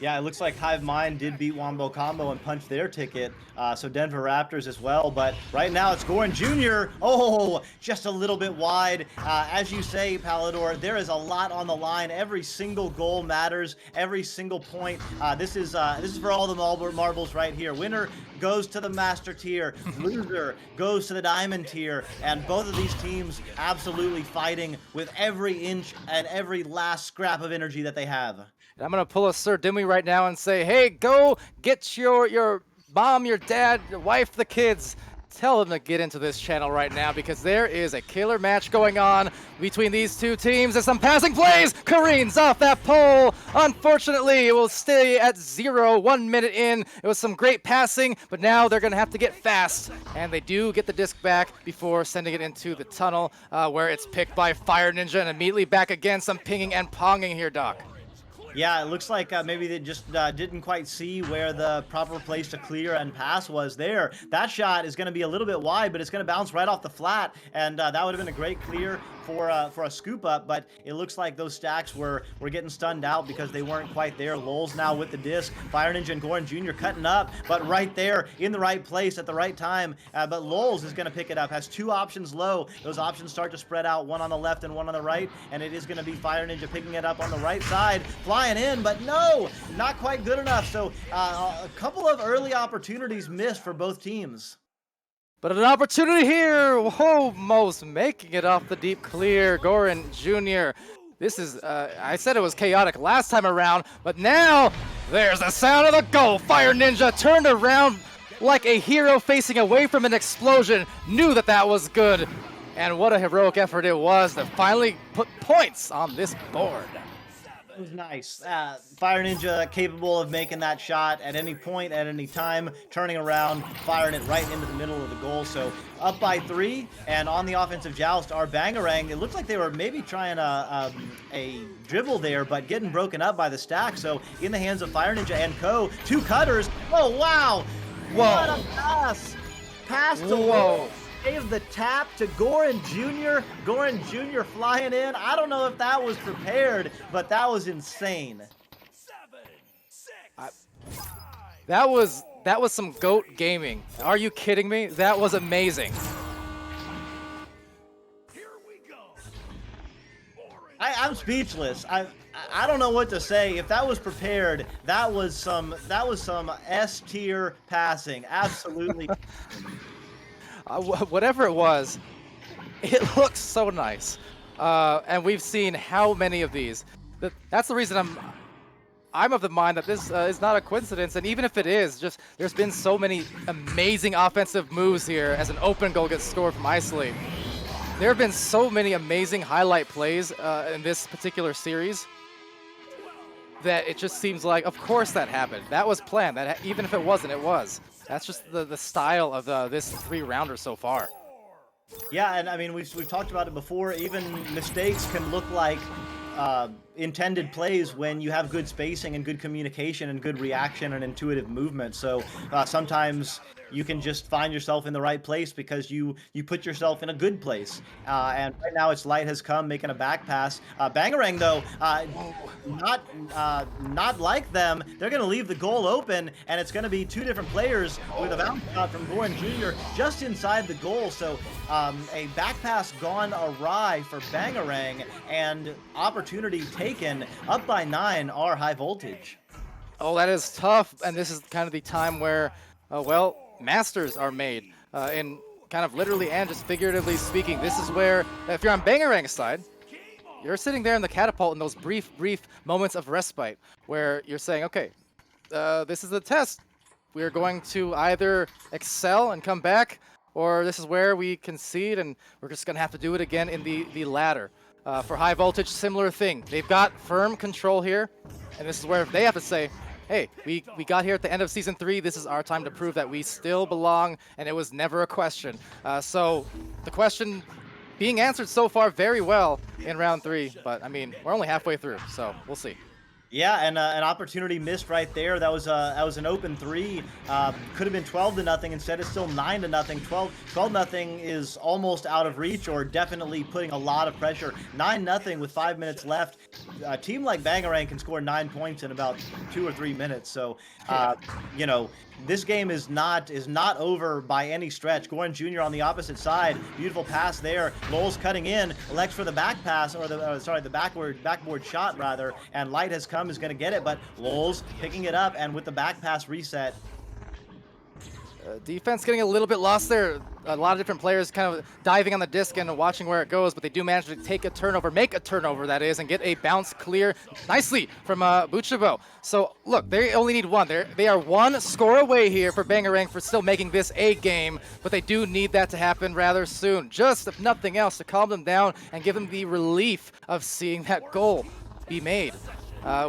Yeah, it looks like Hive Mind did beat Wombo Combo and punch their ticket. So Denver Raptors as well. But right now it's Goran Jr. Oh, just a little bit wide. As you say, Palador, there is a lot on the line. Every single goal matters. Every single point. This is for all the marbles right here. Winner goes to the Master tier. Loser goes to the Diamond tier. And both of these teams absolutely fighting with every inch and every last scrap of energy that they have. And I'm going to pull a Sir Dimmy right now and say, hey, go get your mom, your dad, your wife, the kids. Tell them to get into this channel right now because there is a killer match going on between these two teams. There's some passing plays. Kareem's off that pole. Unfortunately, it will stay at 0, 1 minute in. It was some great passing, but now they're going to have to get fast. And they do get the disc back before sending it into the tunnel where it's picked by Fire Ninja and immediately back again. Some pinging and ponging here, Doc. Yeah, it looks like maybe they just didn't quite see where the proper place to clear and pass was there. That shot is going to be a little bit wide, but it's going to bounce right off the flat, and that would have been a great clear for a scoop up, but it looks like those stacks were getting stunned out because they weren't quite there. Lulz now with the disc. Fire Ninja and Goran Jr. cutting up, but right there in the right place at the right time. But Lulz is going to pick it up. Has 2 options low. Those options start to spread out, one on the left and one on the right, and it is going to be Fire Ninja picking it up on the right side, flying in, but no, not quite good enough. So a couple of early opportunities missed for both teams. But an opportunity here. Almost making it off the deep clear. Goran Jr. This is, I said it was chaotic last time around, but now there's the sound of the goal. Fire Ninja turned around like a hero facing away from an explosion. Knew that that was good. And what a heroic effort it was to finally put points on this board. It was nice. Fire Ninja capable of making that shot at any point, at any time, turning around, firing it right into the middle of the goal. So up by 3, and on the offensive joust are Bangarang. It looked like they were maybe trying a dribble there, but getting broken up by the stack. So in the hands of Fire Ninja and Co. 2 cutters. Oh, wow. Whoa. What a pass. Pass to Whoa. Gave the tap to Goran Jr. Goran Jr. flying in. I don't know if that was prepared, but that was insane. That was some GOAT gaming. Are you kidding me? That was amazing. I'm speechless. I don't know what to say. If that was prepared, that was some S tier passing. Absolutely. Whatever it was, it looks so nice. And we've seen how many of these. That's the reason I'm of the mind that this is not a coincidence. And even if it is, just there's been so many amazing offensive moves here as an open goal gets scored from Isolate. There have been so many amazing highlight plays in this particular series that it just seems like, of course that happened. That was planned. That even if it wasn't, it was. That's just the style of this 3-rounder so far. Yeah, and I mean, we've talked about it before. Even mistakes can look like intended plays when you have good spacing and good communication and good reaction and intuitive movement. So sometimes you can just find yourself in the right place because you put yourself in a good place. And right now it's Light has come making a back pass. Bangarang though, not like them. They're going to leave the goal open, and it's going to be 2 different players with a bounce shot from Goran Jr. just inside the goal. So a back pass gone awry for Bangarang, and opportunity taken. Up by 9 are High Voltage. Oh, that is tough, and this is kind of the time where, well, masters are made. In kind of literally and just figuratively speaking, this is where, if you're on Bangarang's side, you're sitting there in the catapult in those brief moments of respite where you're saying, okay, this is the test. We're going to either excel and come back, or this is where we concede and we're just going to have to do it again in the latter. For High Voltage, similar thing. They've got firm control here, and this is where they have to say, hey, we got here at the end of Season 3. This is our time to prove that we still belong, and it was never a question. So the question being answered so far very well in round 3, but I mean, we're only halfway through, so we'll see. Yeah, and an opportunity missed right there. That was an open three. Could have been 12-0. Instead, it's still 9-0. 12-0 is almost out of reach, or definitely putting a lot of pressure. 9-0 with 5 minutes left. A team like Bangarang can score 9 points in about 2 or 3 minutes. So, you know, this game is not over by any stretch. Goran Jr. on the opposite side. Beautiful pass there. Lowell's cutting in. Elects for the back pass, or the backboard shot rather. And Light has come, is going to get it, but Lowell's picking it up, and with the back pass reset. Defense getting a little bit lost there. A lot of different players kind of diving on the disc and watching where it goes, but they do manage to take a turnover, make a turnover that is, and get a bounce clear nicely from Buchebo. So look, they only need one. They are one score away here for Bangarang for still making this a game, but they do need that to happen rather soon. Just if nothing else, to calm them down and give them the relief of seeing that goal be made.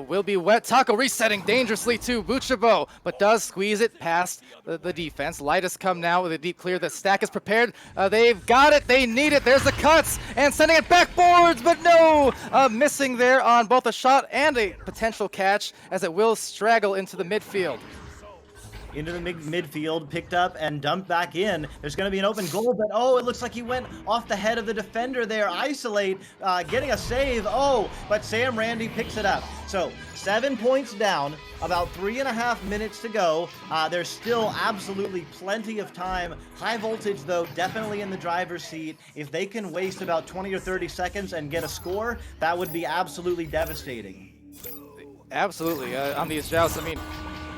Will be wet. Taco resetting dangerously to Buchebo, but does squeeze it past the defense. Light has come now with a deep clear. The stack is prepared. They've got it. They need it. There's the cuts and sending it backboards, but no! Missing there on both a shot and a potential catch as it will straggle into the midfield. Into the midfield, picked up and dumped back in. There's going to be an open goal, but oh, it looks like he went off the head of the defender there. Isolate, getting a save. Oh, but Sam Randy picks it up. So 7 points down, about 3.5 minutes to go. There's still absolutely plenty of time. High Voltage, though, definitely in the driver's seat. If they can waste about 20 or 30 seconds and get a score, that would be absolutely devastating. Absolutely. On these jousts, I mean,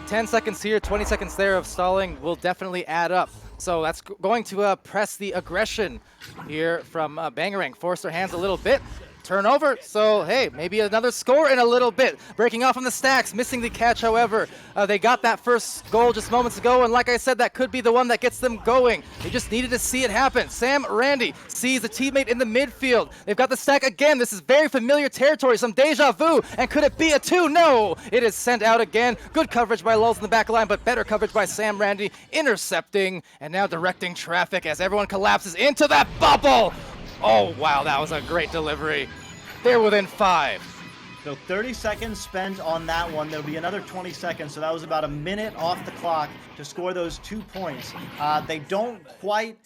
10 seconds here, 20 seconds there of stalling will definitely add up. So that's going to press the aggression here from Bangarang. Force their hands a little bit. Turnover, so hey, maybe another score in a little bit. Breaking off on the stacks, missing the catch, however. They got that first goal just moments ago, and like I said, that could be the one that gets them going. They just needed to see it happen. Sam Randy sees a teammate in the midfield. They've got the stack again. This is very familiar territory, some deja vu, and could it be a 2? No! It is sent out again. Good coverage by Lulz in the back line, but better coverage by Sam Randy, intercepting, and now directing traffic as everyone collapses into that bubble! Oh, wow, that was a great delivery. They're within 5. So 30 seconds spent on that one. There'll be another 20 seconds, so that was about a minute off the clock to score those 2 points. They don't quite...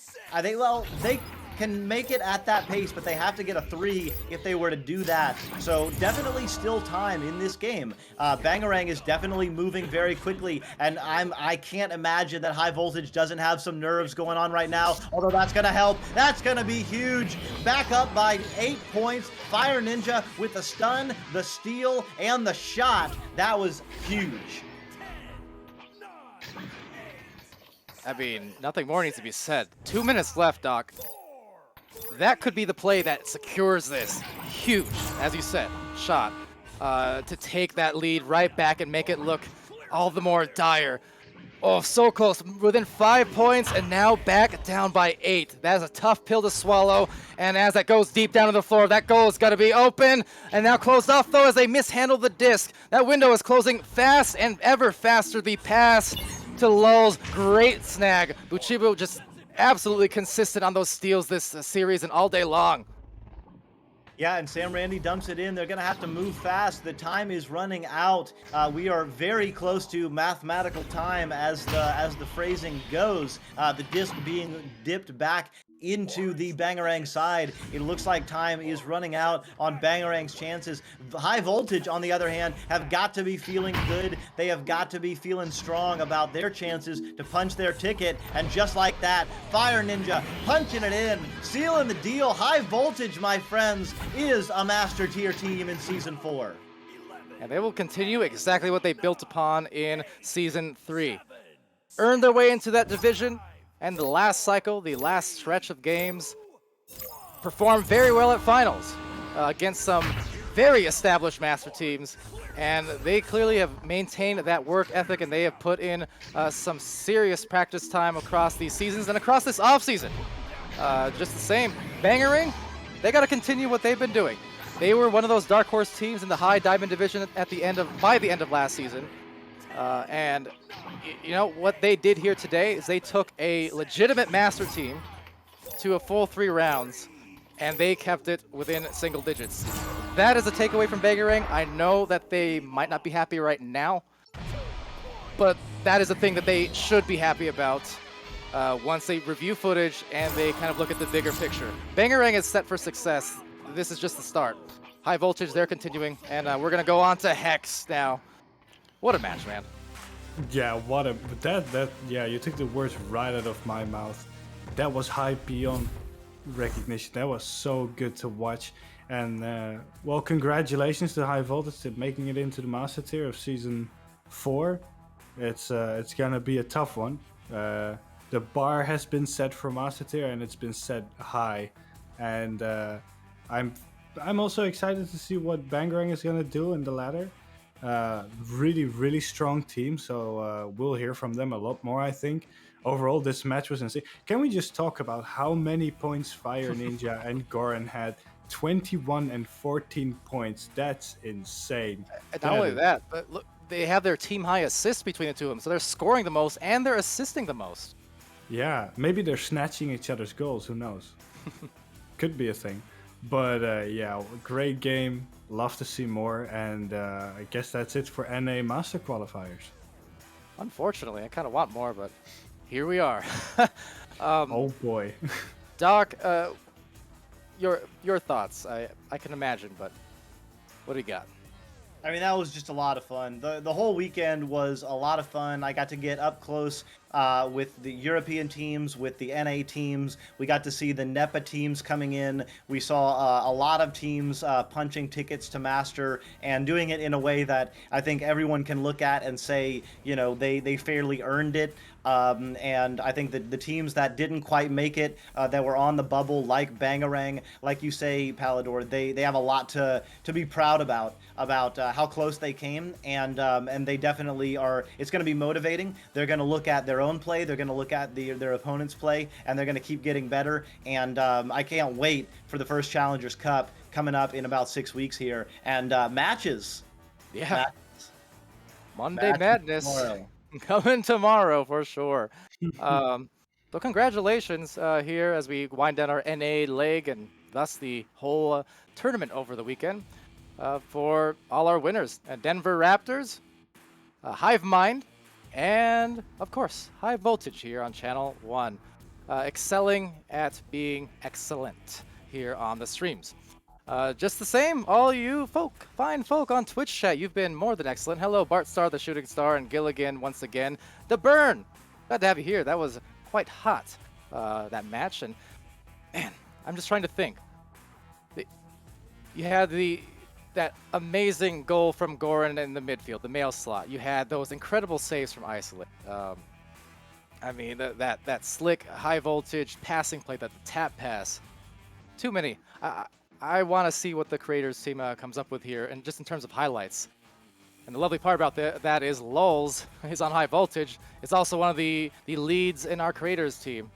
they can make it at that pace, but they have to get a 3 if they were to do that. So definitely still time in this game. Bangarang is definitely moving very quickly, and I can't imagine that High Voltage doesn't have some nerves going on right now, although that's going to help. That's going to be huge. Back up by 8 points. Fire Ninja with the stun, the steal, and the shot. That was huge. I mean, nothing more needs to be said. 2 minutes left, Doc. That could be the play that secures this. Huge, as you said, shot to take that lead right back and make it look all the more dire. Oh, so close, within 5 points, and now back down by 8. That is a tough pill to swallow, and as that goes deep down to the floor, that goal has got to be open, and now closed off, though, as they mishandle the disc. That window is closing fast and ever faster. The pass to Lulz, great snag. Buchebo just absolutely consistent on those steals this series and all day long. Yeah, and Sam Randy dumps it in. They're going to have to move fast. The time is running out. We are very close to mathematical time as the phrasing goes. The disc being dipped back into the Bangarang side. It looks like time is running out on Bangarang's chances. High Voltage, on the other hand, have got to be feeling good. They have got to be feeling strong about their chances to punch their ticket. And just like that, Fire Ninja punching it in, sealing the deal. High Voltage, my friends, is a Master Tier team in Season 4. And they will continue exactly what they built upon in Season 3. Earn their way into that division, and the last cycle, the last stretch of games, performed very well at finals against some very established Master teams, and they clearly have maintained that work ethic, and they have put in some serious practice time across these seasons and across this offseason. Just the same, Bangarang, they got to continue what they've been doing. They were one of those dark horse teams in the high diamond division by the end of last season. And you know what they did here today is they took a legitimate Master team to a full 3 rounds, and they kept it within single digits. that is a takeaway from Bangarang. I know that they might not be happy right now, but that is a thing that they should be happy about once they review footage and they kind of look at the bigger picture. Bangarang is set for success. This is just the start. High Voltage, they're continuing, and we're going to go on to Hex now. What a match, man. Yeah, yeah, you took the words right out of my mouth. That was high beyond recognition. That was so good to watch. And well, congratulations to High Voltage to making it into the Master Tier of Season 4. It's gonna be a tough one. The bar has been set for Master Tier, and it's been set high. And I'm also excited to see what Bangarang is gonna do in the ladder. Really strong team, so we'll hear from them a lot more, I think. Overall, this match was insane. Can we just talk about how many points Fire Ninja and Goran had? 21 and 14 points. That's insane. Not only that, but look, they have their team high assists between the two of them, so they're scoring the most and they're assisting the most. Yeah, maybe they're snatching each other's goals, who knows. Could be a thing. But yeah, great game. Love to see more, and I guess that's it for NA Master Qualifiers. Unfortunately, I kind of want more, but here we are. Oh boy. Doc, your thoughts. I can imagine, but what do you got? I mean, that was just a lot of fun. The whole weekend was a lot of fun. I got to get up close with the European teams, with the NA teams. We got to see the NEPA teams coming in. We saw a lot of teams punching tickets to Master and doing it in a way that I think everyone can look at and say, you know, they fairly earned it. And I think that the teams that didn't quite make it, that were on the bubble, like Bangarang, like you say, Palador, they have a lot to be proud about how close they came, and they definitely are. It's going to be motivating. They're going to look at their own play, they're going to look at their opponent's play, and they're going to keep getting better. And I can't wait for the first Challengers Cup coming up in about 6 weeks here, and matches. Yeah. Matches. Monday Madness. Tomorrow. Coming tomorrow for sure. So congratulations here as we wind down our NA leg and thus the whole tournament over the weekend for all our winners. Denver Raptors, Hive Mind, and of course High Voltage here on Channel 1. Excelling at being excellent here on the streams. Just the same, all you fine folk on Twitch chat, you've been more than excellent. Hello, Bart Star, the Shooting Star, and Gilligan once again. The Burn, glad to have you here. That was quite hot, that match. And man, I'm just trying to think. You had that amazing goal from Goran in the midfield, the male slot. You had those incredible saves from Isolate. I mean, that slick, high voltage passing play, that tap pass. Too many. I want to see what the creators team comes up with here, and just in terms of highlights. And the lovely part about that is Lulz is on High Voltage. It's also one of the leads in our creators team.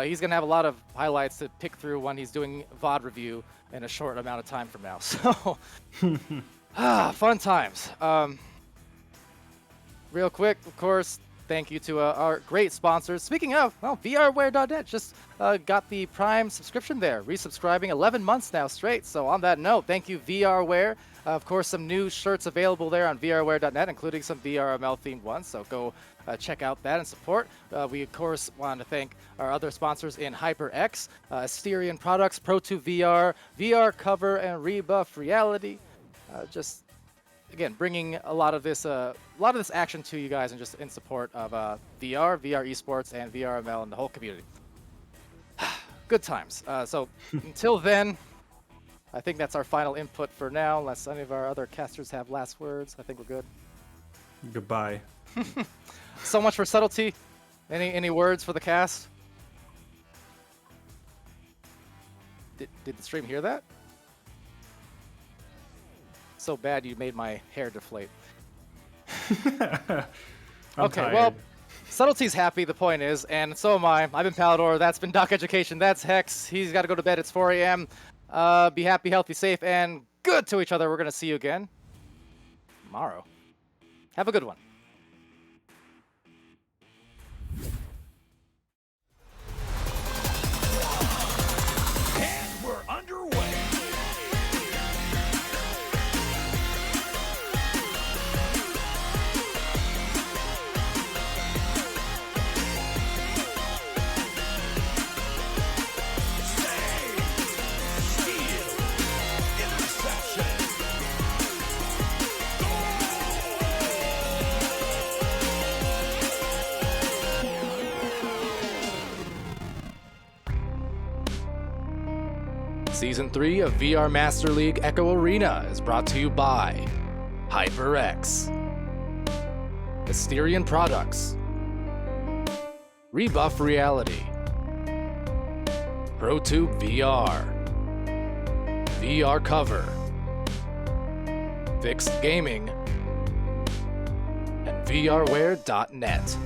He's going to have a lot of highlights to pick through when he's doing VOD review in a short amount of time from now. So, fun times. Real quick, of course, thank you to our great sponsors. Speaking of, well, VRware.net just got the Prime subscription there, resubscribing 11 months now straight. So on that note, thank you, VRware. Of course, some new shirts available there on VRware.net, including some VRML themed ones. So go check out that and support. We, of course, want to thank our other sponsors in HyperX, Asterion Products, Pro2 VR, VR Cover, and Rebuff Reality. Just again, bringing a lot of this action to you guys, and just in support of VR esports, and VRML, and the whole community. Good times. So until then, I think that's our final input for now, unless any of our other casters have last words. I think we're good. Goodbye. So much for subtlety. Any words for the cast? Did the stream hear that? So bad you made my hair deflate. Okay, well, subtlety's happy, the point is, and so am I. I've been Palador, that's been Doc Education, that's Hex. He's got to go to bed, it's 4 a.m. Be happy, healthy, safe, and good to each other. We're going to see you again tomorrow. Have a good one. And we're underway. Season 3 of VR Master League Echo Arena is brought to you by HyperX, Asterion Products, Rebuff Reality, ProTube VR, VR Cover, Fixed Gaming, and VRware.net.